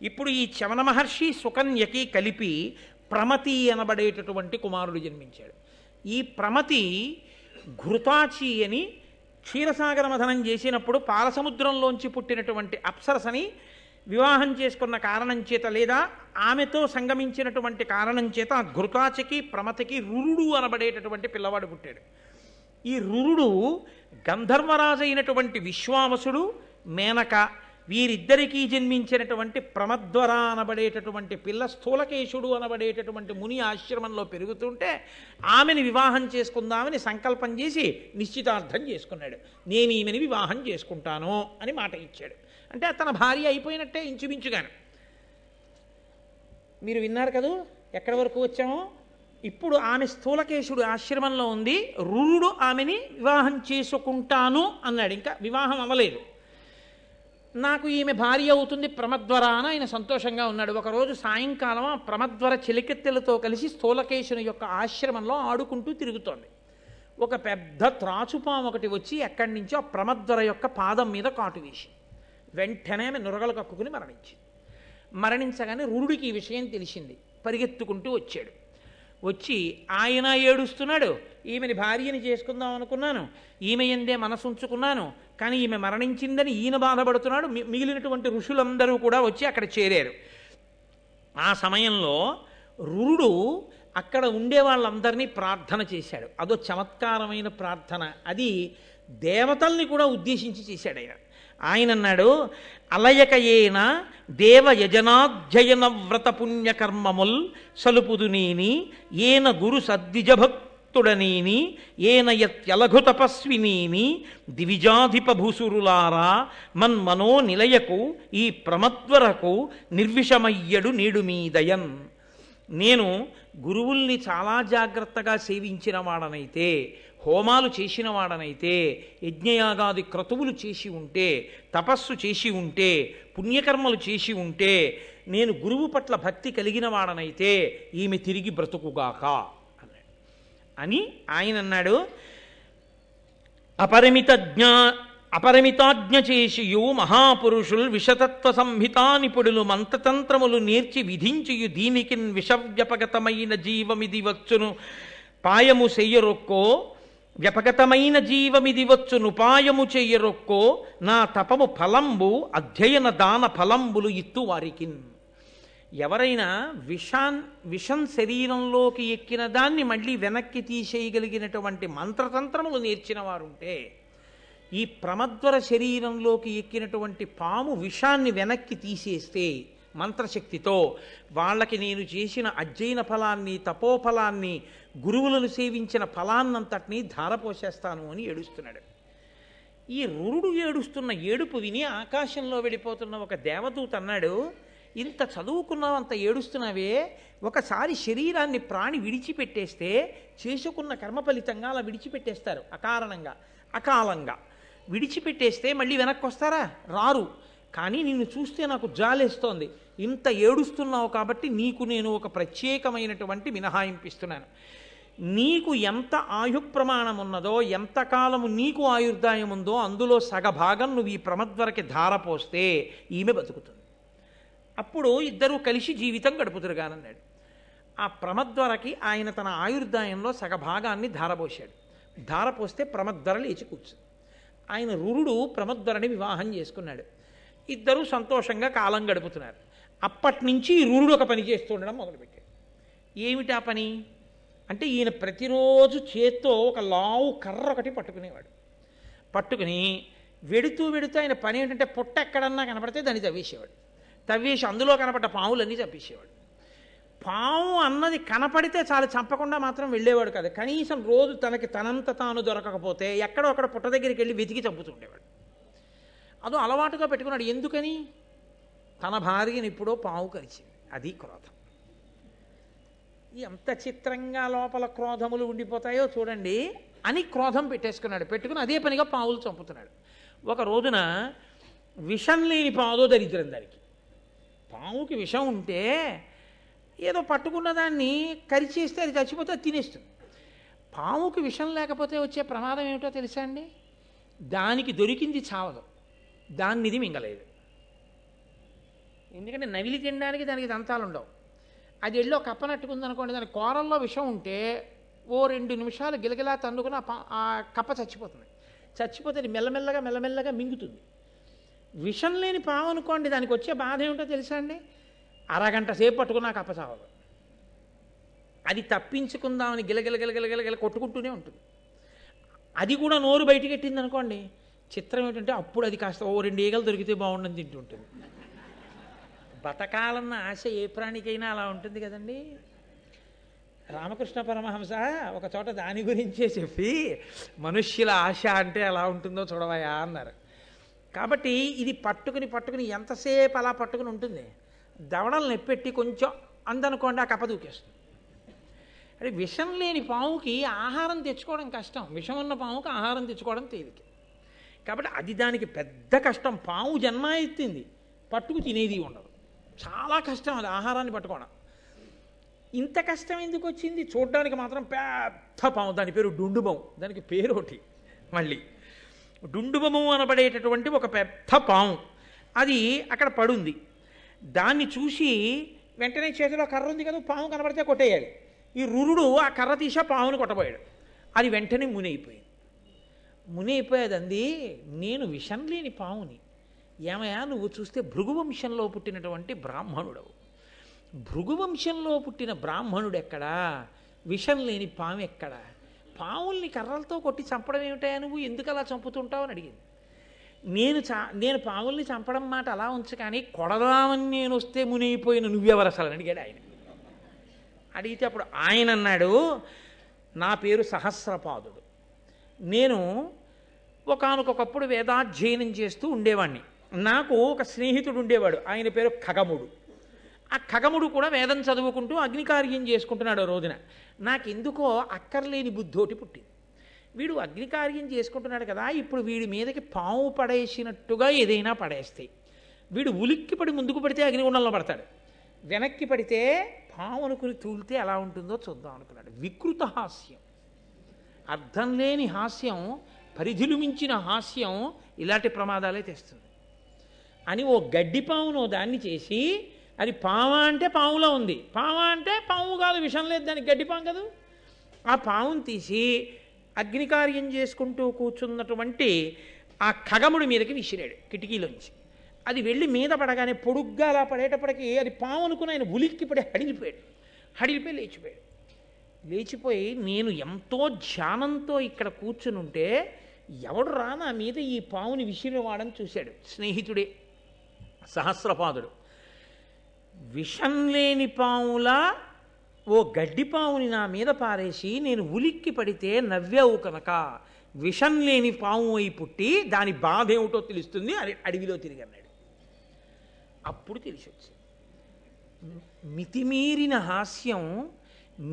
ఇప్పుడు ఈ చవన మహర్షి సుకన్యకి కలిపి ప్రమతి అనబడేటటువంటి కుమారుడు జన్మించాడు. ఈ ప్రమతి ఘృతాచి అని క్షీరసాగర మథనం చేసినప్పుడు పాలసముద్రంలోంచి పుట్టినటువంటి అప్సరసని వివాహం చేసుకున్న కారణం చేత, లేదా ఆమెతో సంగమించినటువంటి కారణం చేత ఘృతాచికి ప్రమతికి రురుడు అనబడేటటువంటి పిల్లవాడు పుట్టాడు. ఈ రురుడు గంధర్వరాజు అయినటువంటి విశ్వావసుడు, మేనక వీరిద్దరికీ జన్మించినటువంటి ప్రమద్వర అనబడేటటువంటి పిల్ల స్థూలకేశుడు అనబడేటటువంటి ముని ఆశ్రమంలో పెరుగుతుంటే ఆమెని వివాహం చేసుకుందామని సంకల్పం చేసి నిశ్చితార్థం చేసుకున్నాడు. నేను ఈమెని వివాహం చేసుకుంటాను అని మాట ఇచ్చాడు. అంటే తన భార్య అయిపోయినట్టే ఇంచుమించుగాను. మీరు విన్నారు కదూ ఎక్కడి వరకు వచ్చామో. ఇప్పుడు ఆమె స్థూలకేశుడు ఆశ్రమంలో ఉంది, రురుడు ఆమెని వివాహం చేసుకుంటాను అన్నాడు. ఇంకా వివాహం అవ్వలేదు. నాకు ఈమె భార్య అవుతుంది ప్రమద్వర అని ఆయన సంతోషంగా ఉన్నాడు. ఒకరోజు సాయంకాలం ఆ ప్రమద్వర చెలికెత్తెలతో కలిసి స్థూలకేశుని యొక్క ఆశ్రమంలో ఆడుకుంటూ తిరుగుతోంది. ఒక పెద్ద త్రాచుపాము ఒకటి వచ్చి ఎక్కడి నుంచో ఆ ప్రమద్వర యొక్క పాదం మీద కాటు వేసి వెంటనే ఆమె నురగలు కక్కుకుని మరణించింది. మరణించగానే రురుడికి ఈ విషయం తెలిసింది. పరిగెత్తుకుంటూ వచ్చాడు. వచ్చి ఆయన ఏడుస్తున్నాడు, ఈమెని భార్యని చేసుకుందాం అనుకున్నాను, ఈమె ఎందే మనసు ఉంచుకున్నాను, కానీ ఈమె మరణించిందని ఈయన బాధపడుతున్నాడు. మిగిలినటువంటి ఋషులందరూ కూడా వచ్చి అక్కడ చేరారు. ఆ సమయంలో రురుడు అక్కడ ఉండే వాళ్ళందరినీ ప్రార్థన చేశాడు. అదో చమత్కారమైన ప్రార్థన. అది దేవతల్ని కూడా ఉద్దేశించి చేశాడు ఆయన అన్నాడు, అలయకయేన దేవ యజనాధ్యయన వ్రత పుణ్యకర్మముల్ సలుపుదునేని ఏన గురు సద్విజభక్తుడనేని ఏన యత్యలఘు తపస్వినేని దివిజాధిప భూసురులారా మన్మనో నిలయకు ఈ ప్రమద్వరకు నిర్విషమయ్యడు నేడు మీదయన్. నేను గురువుల్ని చాలా జాగ్రత్తగా సేవించిన వాడనైతే, హోమాలు చేసిన వాడనైతే, యజ్ఞయాగాది క్రతువులు చేసి ఉంటే, తపస్సు చేసి ఉంటే, పుణ్యకర్మలు చేసి ఉంటే, నేను గురువు పట్ల భక్తి కలిగిన వాడనైతే ఈమె తిరిగి బ్రతుకుగాక అన్నాడు. అని ఆయన అన్నాడు, అపరిమితాజ్ఞ చేసియు మహాపురుషుల్ విషతత్వ సంహితా నిపుడులు మంత్రతంత్రములు నేర్చి విధించియు దీనికిన్ విషవ్యపగతమైన జీవమిది వచ్చును పాయము చెయ్యరొక్కో, వ్యపగతమైన జీవమిది వచ్చును పాయము చెయ్యరొక్కో, నా తపము ఫలంబు అధ్యయన దాన ఫలంబులు ఇత్తు వారికిన్. ఎవరైనా విషం శరీరంలోకి ఎక్కిన దాన్ని మళ్ళీ వెనక్కి తీసేయగలిగినటువంటి మంత్రతంత్రములు నేర్చిన వారుంటే, ఈ ప్రమద్వర శరీరంలోకి ఎక్కినటువంటి పాము విషాన్ని వెనక్కి తీసేస్తే మంత్రశక్తితో, వాళ్ళకి నేను చేసిన అధ్యయన ఫలాన్ని, తపోఫలాన్ని, గురువులను సేవించిన ఫలాన్నంతటినీ ధారపోసేస్తాను అని ఏడుస్తున్నాడు. ఈ రురుడు ఏడుస్తున్న ఏడుపు విని ఆకాశంలో వెళ్ళిపోతున్న ఒక దేవదూత అన్నాడు, ఇంత చదువుకున్నావు, అంత ఏడుస్తున్నావే, ఒకసారి శరీరాన్ని ప్రాణి విడిచిపెట్టేస్తే చేసుకున్న కర్మ ఫలితంగా అలా విడిచిపెట్టేస్తారు అకాలంగా విడిచిపెట్టేస్తే మళ్ళీ వెనక్కి వస్తారా? రారు. కానీ నిన్ను చూస్తే నాకు జాలేస్తోంది, ఇంత ఏడుస్తున్నావు కాబట్టి నీకు నేను ఒక ప్రత్యేకమైనటువంటి మినహాయింపిస్తున్నాను. నీకు ఎంత ఆయుప్రమాణం ఉన్నదో, ఎంతకాలము నీకు ఆయుర్దాయం ఉందో అందులో సగభాగం నువ్వు ఈ ప్రమద్వరకి ధారపోస్తే ఈమె బతుకుతుంది. అప్పుడు ఇద్దరూ కలిసి జీవితం గడుపుతురుగానన్నాడు. ఆ ప్రమద్వరకి ఆయన తన ఆయుర్దాయంలో సగభాగాన్ని ధారపోశాడు. ధారపోస్తే ప్రమద్వర లేచి కూర్చుంది. ఆయన రురుడు ప్రమద్వరని వివాహం చేసుకున్నాడు. ఇద్దరూ సంతోషంగా కాలం గడుపుతున్నారు. అప్పటి నుంచి రురుడు ఒక పని చేస్తుండడం మొదలుపెట్టాడు. ఏమిటా పని అంటే, ఈయన ప్రతిరోజు చేత్తో ఒక లావు కర్ర ఒకటి పట్టుకునేవాడు. పట్టుకుని వెడుతూ ఆయన పని ఏంటంటే, పొట్ట ఎక్కడన్నా కనపడితే దాన్ని తవ్వేసి అందులో కనపడ్డ పాములన్నీ చంపేసేవాడు. పాము అన్నది కనపడితే చాలు, చంపకుండా మాత్రం వెళ్ళేవాడు కాదు. కనీసం రోజు తనకి తనంత తాను దొరకకపోతే ఎక్కడో అక్కడ పుట్ట దగ్గరికి వెళ్ళి వెతికి చంపుతుండేవాడు. అదో అలవాటుగా పెట్టుకున్నాడు. ఎందుకని? తన భార్యని ఎప్పుడో పాము కరిచింది, అది క్రోధం. ఎంత చిత్రంగా లోపల క్రోధములు ఉండిపోతాయో చూడండి అని క్రోధం పెట్టుకుని అదే పనిగా పావులు చంపుతున్నాడు. ఒక రోజున విషం లేని పావులో దరిద్రం దానికి. పావుకి విషం ఉంటే ఏదో పట్టుకున్న దాన్ని కరిచేస్తే అది చచ్చిపోతే అది తినేస్తుంది. పావుకి విషం లేకపోతే వచ్చే ప్రమాదం ఏమిటో తెలుసా అండి? దానికి దొరికింది చావదు, దాన్ని ఇది మింగలేదు. ఎందుకంటే నవిలి తినడానికి దానికి దంతాలు ఉండవు. అది ఎల్లో కప్పనట్టుకుందనుకోండి, దాని కూరల్లో విషం ఉంటే ఓ 2 నిమిషాలు గిలగిలా తన్నుకుని ఆ కప్ప చచ్చిపోతే అది మెల్లమెల్లగా మింగుతుంది. విషం లేని పాము అనుకోండి, దానికి వచ్చే బాధ ఏమిటో తెలుసా అండి? అరగంట సేపు పట్టుకున్నా కప్ప చావదు. అది తప్పించుకుందామని గిలగిల కొట్టుకుంటూనే ఉంటుంది. అది కూడా నోరు బయటికి ఎట్టింది అనుకోండి, చిత్రం ఏంటంటే అప్పుడు అది కాస్త ఓ 2 ఈగలు దొరికితే బాగుండని తింటుంటుంది. బతకాలన్న ఆశ ఏ ప్రాణికైనా అలా ఉంటుంది కదండి. రామకృష్ణ పరమహంస ఒక చోట దాని గురించే చెప్పి, మనుష్యుల ఆశ అంటే ఎలా ఉంటుందో చూడవయా అన్నారు. కాబట్టి ఇది పట్టుకుని ఎంతసేపు అలా పట్టుకుని ఉంటుంది. దవడలు నెప్పెట్టి కొంచెం అందనుకోండి, ఆ కప్ప దూకేస్తుంది. అంటే విషం లేని పాముకి ఆహారం తెచ్చుకోవడం కష్టం, విషం ఉన్న పాముకి ఆహారం తెచ్చుకోవడం తేలిక. కాబట్టి అది దానికి పెద్ద కష్టం. పాము జన్మ ఎత్తింది, పట్టుకు తినేది ఉండదు, చాలా కష్టం అది ఆహారాన్ని పట్టుకోవడం. ఇంత కష్టం ఎందుకు వచ్చింది? చూడడానికి మాత్రం పెద్ద పాము, దాని పేరు డుండుబము. దానికి పేరు ఒకటి మళ్ళీ, డుండుబము అనబడేటటువంటి ఒక పెద్ద పాము అది అక్కడ పడుంది. దాన్ని చూసి వెంటనే చేతిలో కర్ర ఉంది కదా, పాము కనబడితే కొట్టేయాలి. ఈ రురుడు ఆ కర్ర తీసా పామును కొట్టబోయాడు. అది వెంటనే మునైపోయేది. అంది, నేను విషం లేని పాముని. ఏమయ్యా, నువ్వు చూస్తే భృగువంశంలో పుట్టినటువంటి బ్రాహ్మణుడవు. భృగువంశంలో పుట్టిన బ్రాహ్మణుడు ఎక్కడా? విషం లేని పాము ఎక్కడా? పాముల్ని కర్రలతో కొట్టి చంపడం ఏమిటా, నువ్వు ఎందుకు అలా చంపుతుంటావు అని అడిగింది. నేను పాముల్ని చంపడం మాట అలా ఉంచు, కానీ కొడదామని నేను వస్తే మునిగిపోయిన నువ్వెవరు అసలు అని అడిగాడు ఆయన. అడిగితే అప్పుడు ఆయన అన్నాడు, నా పేరు సహస్రపాదుడు. నేను ఒకానొకప్పుడు వేదాధ్యయనం చేస్తూ ఉండేవాడిని. నాకు ఒక స్నేహితుడు ఉండేవాడు, ఆయన పేరు ఖగముడు. ఆ ఖగముడు కూడా వేదం చదువుకుంటూ అగ్నికార్యం చేసుకుంటున్నాడు. రోజున నాకెందుకో అక్కర్లేని బుద్ధోటి పుట్టింది. వీడు అగ్నికార్యం చేసుకుంటున్నాడు కదా, ఇప్పుడు వీడి మీదకి పాము పడేసినట్టుగా ఏదైనా పడేస్తే, వీడు ఉలిక్కి పడి ముందుకు పడితే అగ్నిగుండంలో పడతాడు, వెనక్కి పడితే పాము అనుకుని తూలితే ఎలా ఉంటుందో చూద్దాం అనుకున్నాడు. వికృత హాస్యం, అర్థం లేని హాస్యం, పరిధిలు మించిన హాస్యం ఇలాంటి ప్రమాదాలే తెస్తుంది అని ఓ గడ్డిపామును దాన్ని చేసి, అది పాము అంటే పాములో ఉంది, పాము అంటే పాము కాదు, విషం లేదు దానికి, గడ్డిపాము కదా. ఆ పామును తీసి అగ్నికార్యం చేసుకుంటూ కూర్చున్నటువంటి ఆ ఖగముడి మీదకి విసిరాడు కిటికీలోంచి. అది వెళ్ళి మీద పడగానే పొడుగ్గా అలా పడేటప్పటికి అది పాము అనుకుని ఆయన ఉలిక్కి పడి హడిలిపోయి లేచిపోయి నేను ఎంతో ధ్యానంతో ఇక్కడ కూర్చుని ఉంటే ఎవడు రా నా మీద ఈ పాముని విసిరివాడని చూశాడు. స్నేహితుడే సహస్రపాదుడు. విషం లేని పాములా ఓ గడ్డి పాముని నా మీద పారేసి నేను ఉలిక్కి పడితే నవ్వావు కనుక విషం లేని పాము అయి పుట్టి దాని బాధ ఏమిటో తెలుస్తుంది అని అడవిలో తిరిగి అన్నాడు. అప్పుడు తెలిసి వచ్చింది. మితిమీరిన హాస్యం,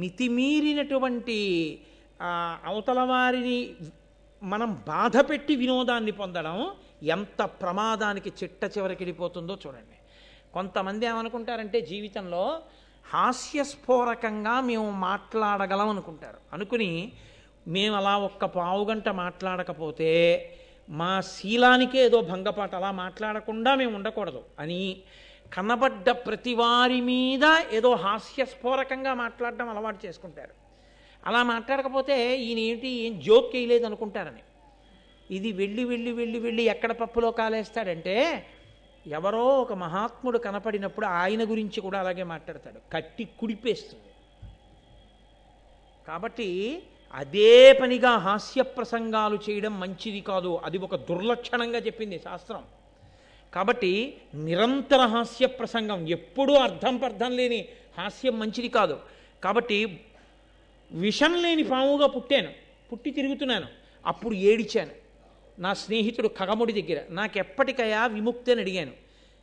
మితిమీరినటువంటి అవతల వారిని మనం బాధ పెట్టి వినోదాన్ని పొందడం ఎంత ప్రమాదానికి చిట్ట చివరికి వెళ్ళిపోతుందో చూడండి. కొంతమంది ఏమనుకుంటారంటే జీవితంలో హాస్యస్ఫోరకంగా మేము మాట్లాడగలం అనుకుంటారు. అనుకుని మేము అలా ఒక్క పావుగంట మాట్లాడకపోతే మా శీలానికే ఏదో భంగపాటు, అలా మాట్లాడకుండా మేము ఉండకూడదు అని కనబడ్డ ప్రతి వారి మీద ఏదో హాస్యస్ఫోరకంగా మాట్లాడడం అలవాటు చేసుకుంటారు. అలా మాట్లాడకపోతే ఈయన ఏంటి ఏం జోక్ వేయలేదు అనుకుంటారని. ఇది వెళ్ళి వెళ్ళి వెళ్ళి వెళ్ళి ఎక్కడ పప్పులో కాలేస్తాడంటే ఎవరో ఒక మహాత్ముడు కనపడినప్పుడు ఆయన గురించి కూడా అలాగే మాట్లాడతాడు, కట్టి కుడిపేస్తుంది. కాబట్టి అదే పనిగా హాస్య ప్రసంగాలు చేయడం మంచిది కాదు, అది ఒక దుర్లక్షణంగా చెప్పింది శాస్త్రం. కాబట్టి నిరంతర హాస్య ప్రసంగం, ఎప్పుడూ అర్థం పర్థం లేని హాస్యం మంచిది కాదు. కాబట్టి విషం లేని పాముగా పుట్టి తిరుగుతున్నాను. అప్పుడు ఏడిచాను నా స్నేహితుడు ఖగముడి దగ్గర, నాకెప్పటికయా విముక్తి అని అడిగాను.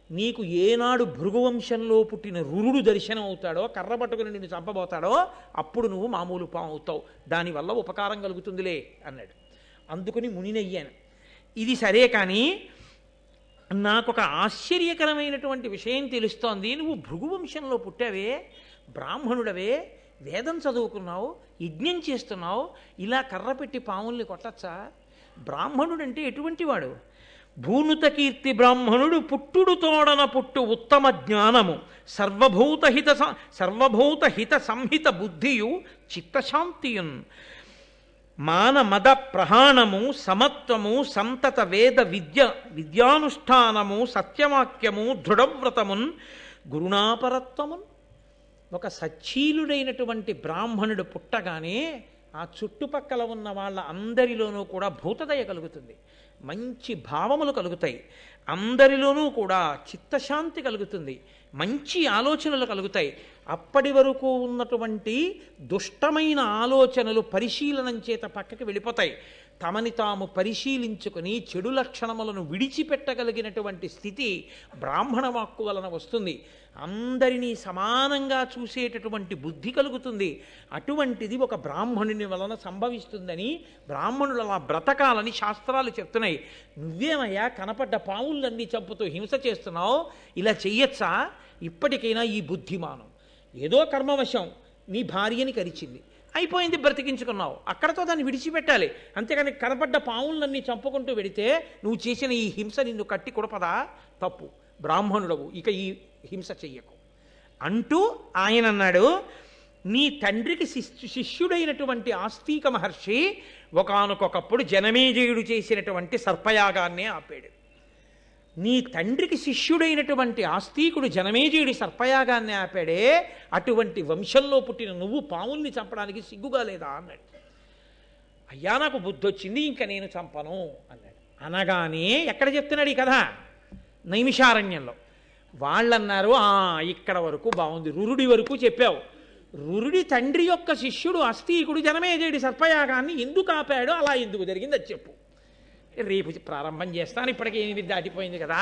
నీకు ఏనాడు భృగువంశంలో పుట్టిన రురుడు దర్శనం అవుతాడో, కర్ర పట్టుకుని నిన్ను చంపబోతాడో అప్పుడు నువ్వు మామూలు పాము అవుతావు, దానివల్ల ఉపకారం కలుగుతుందిలే అన్నాడు. అందుకుని మునినయ్యాను. ఇది సరే, కానీ నాకొక ఆశ్చర్యకరమైనటువంటి విషయం తెలుస్తోంది. నువ్వు భృగువంశంలో పుట్టావే, బ్రాహ్మణుడవే, వేదం చదువుకున్నావు, యజ్ఞం చేస్తున్నావు, ఇలా కర్ర పెట్టి పాముల్ని కొట్టచ్చా? బ్రాహ్మణుడంటే ఎటువంటి వాడు? భూనుత కీర్తి బ్రాహ్మణుడు పుట్టుడు తోడన పుట్టు ఉత్తమ జ్ఞానము సర్వభూత హిత సంహిత బుద్ధియు చిత్తశాంతియున్ మాన మద ప్రహాణము సమత్వము సంతత వేద విద్యానుష్ఠానము సత్యవాక్యము దృఢవ్రతమున్ గురుణాపరత్వమున్. ఒక సచ్చీలుడైనటువంటి బ్రాహ్మణుడు పుట్టగానే ఆ చుట్టుపక్కల ఉన్న వాళ్ళ అందరిలోనూ కూడా భూతదయ కలుగుతుంది, మంచి భావములు కలుగుతాయి, అందరిలోనూ కూడా చిత్తశాంతి కలుగుతుంది, మంచి ఆలోచనలు కలుగుతాయి. అప్పటి వరకు ఉన్నటువంటి దుష్టమైన ఆలోచనలు పరిశీలనం చేత పక్కకి వెళ్ళిపోతాయి. తమని తాము పరిశీలించుకొని చెడు లక్షణములను విడిచిపెట్టగలిగినటువంటి స్థితి బ్రాహ్మణ వాక్కు వలన వస్తుంది. అందరినీ సమానంగా చూసేటటువంటి బుద్ధి కలుగుతుంది. అటువంటిది ఒక బ్రాహ్మణుని వలన సంభవిస్తుందని, బ్రాహ్మణులు అలా బ్రతకాలని శాస్త్రాలు చెప్తున్నాయి. నువ్వేమయ్యా కనపడ్డ పావులన్నీ చంపుతూ హింస చేస్తున్నావు, ఇలా చెయ్యొచ్చా? ఇప్పటికైనా ఈ బుద్ధిమానం, ఏదో కర్మవశం నీ భార్యని కరిచింది, అయిపోయింది, బ్రతికించుకున్నావు, అక్కడతో దాన్ని విడిచిపెట్టాలి. అంతేకాని కనపడ్డ పావులన్నీ చంపుకుంటూ వెడితే నువ్వు చేసిన ఈ హింస నిన్ను కట్టి కొడపదా? తప్పు, బ్రాహ్మణుడవు, ఇక ఈ హింస చెయ్యకు అంటూ ఆయన అన్నాడు. నీ తండ్రికి శిష్యుడైనటువంటి ఆస్తిక మహర్షి ఒకానొకప్పుడు జనమేజయుడు చేసినటువంటి సర్పయాగాన్నే ఆపాడు. నీ తండ్రికి శిష్యుడైనటువంటి ఆస్తికుడు జనమేజయుడి సర్పయాగాన్ని ఆపాడే, అటువంటి వంశంలో పుట్టిన నువ్వు పాముల్ని చంపడానికి సిగ్గుగా లేదా అన్నాడు. అయ్యా నాకు బుద్ధి వచ్చింది, ఇంకా నేను చంపను అన్నాడు. అనగానే ఎక్కడ చెప్తున్నాడు ఈ కథ? నైమిషారణ్యంలో. వాళ్ళన్నారు, ఇక్కడ వరకు బాగుంది, రురుడి వరకు చెప్పావు. రురుడి తండ్రి యొక్క శిష్యుడు ఆస్తికుడు జనమేజయుడి సర్పయాగాన్ని ఎందుకు ఆపాడో, అలా ఎందుకు జరిగింది అది చెప్పు. రేపు ప్రారంభం చేస్తాను, ఇప్పటికే 8 దాటిపోయింది కదా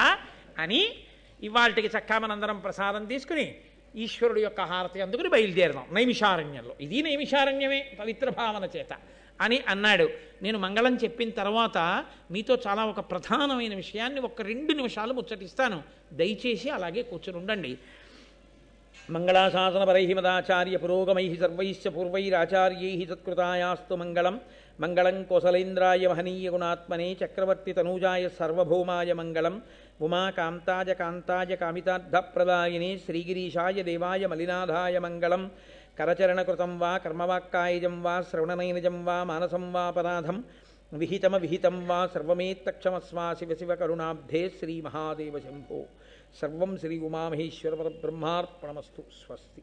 అని ఇవాళకి చక్కా మనందరం ప్రసాదం తీసుకుని ఈశ్వరుడు యొక్క హారతి అందుకుని బయలుదేరదాం నైమిషారణ్యంలో. ఇది నైమిషారణ్యమే పవిత్ర భావన చేత అని అన్నాడు. నేను మంగళం చెప్పిన తర్వాత మీతో చాలా ఒక ప్రధానమైన విషయాన్ని 1-2 నిమిషాలు ముచ్చటిస్తాను, దయచేసి అలాగే కూర్చుని ఉండండి. మంగళాశాసనపరై మదాచార్య పురోగమై సర్వైశ్చ పూర్వైరాచార్యై తత్కృతాయాస్తు మంగళం. మంగళం కోసలేంద్రాయ మహనీయ గుణాత్మనే చక్రవర్తి తనూజాయ సర్వభౌమాయ మంగళం. ఉమాకాంతాయ కాంతాయ కామితార్థప్రదాయినే శ్రీగిరీశాయ దేవాయ మలినాథాయ మంగళం. కరచరణకృతం వా కర్మవాక్కాయజం వా శ్రవణనైనజం వా మానసం వాపరాధం విహితం వా సర్వమేత్తక్షమస్వా శివ శివ కరుణాబ్ధే శ్రీమహాదేవ శంభో. సర్వం శ్రీ ఉమామహేశ్వర పరబ్రహ్మార్పణమస్తు. స్వస్తి.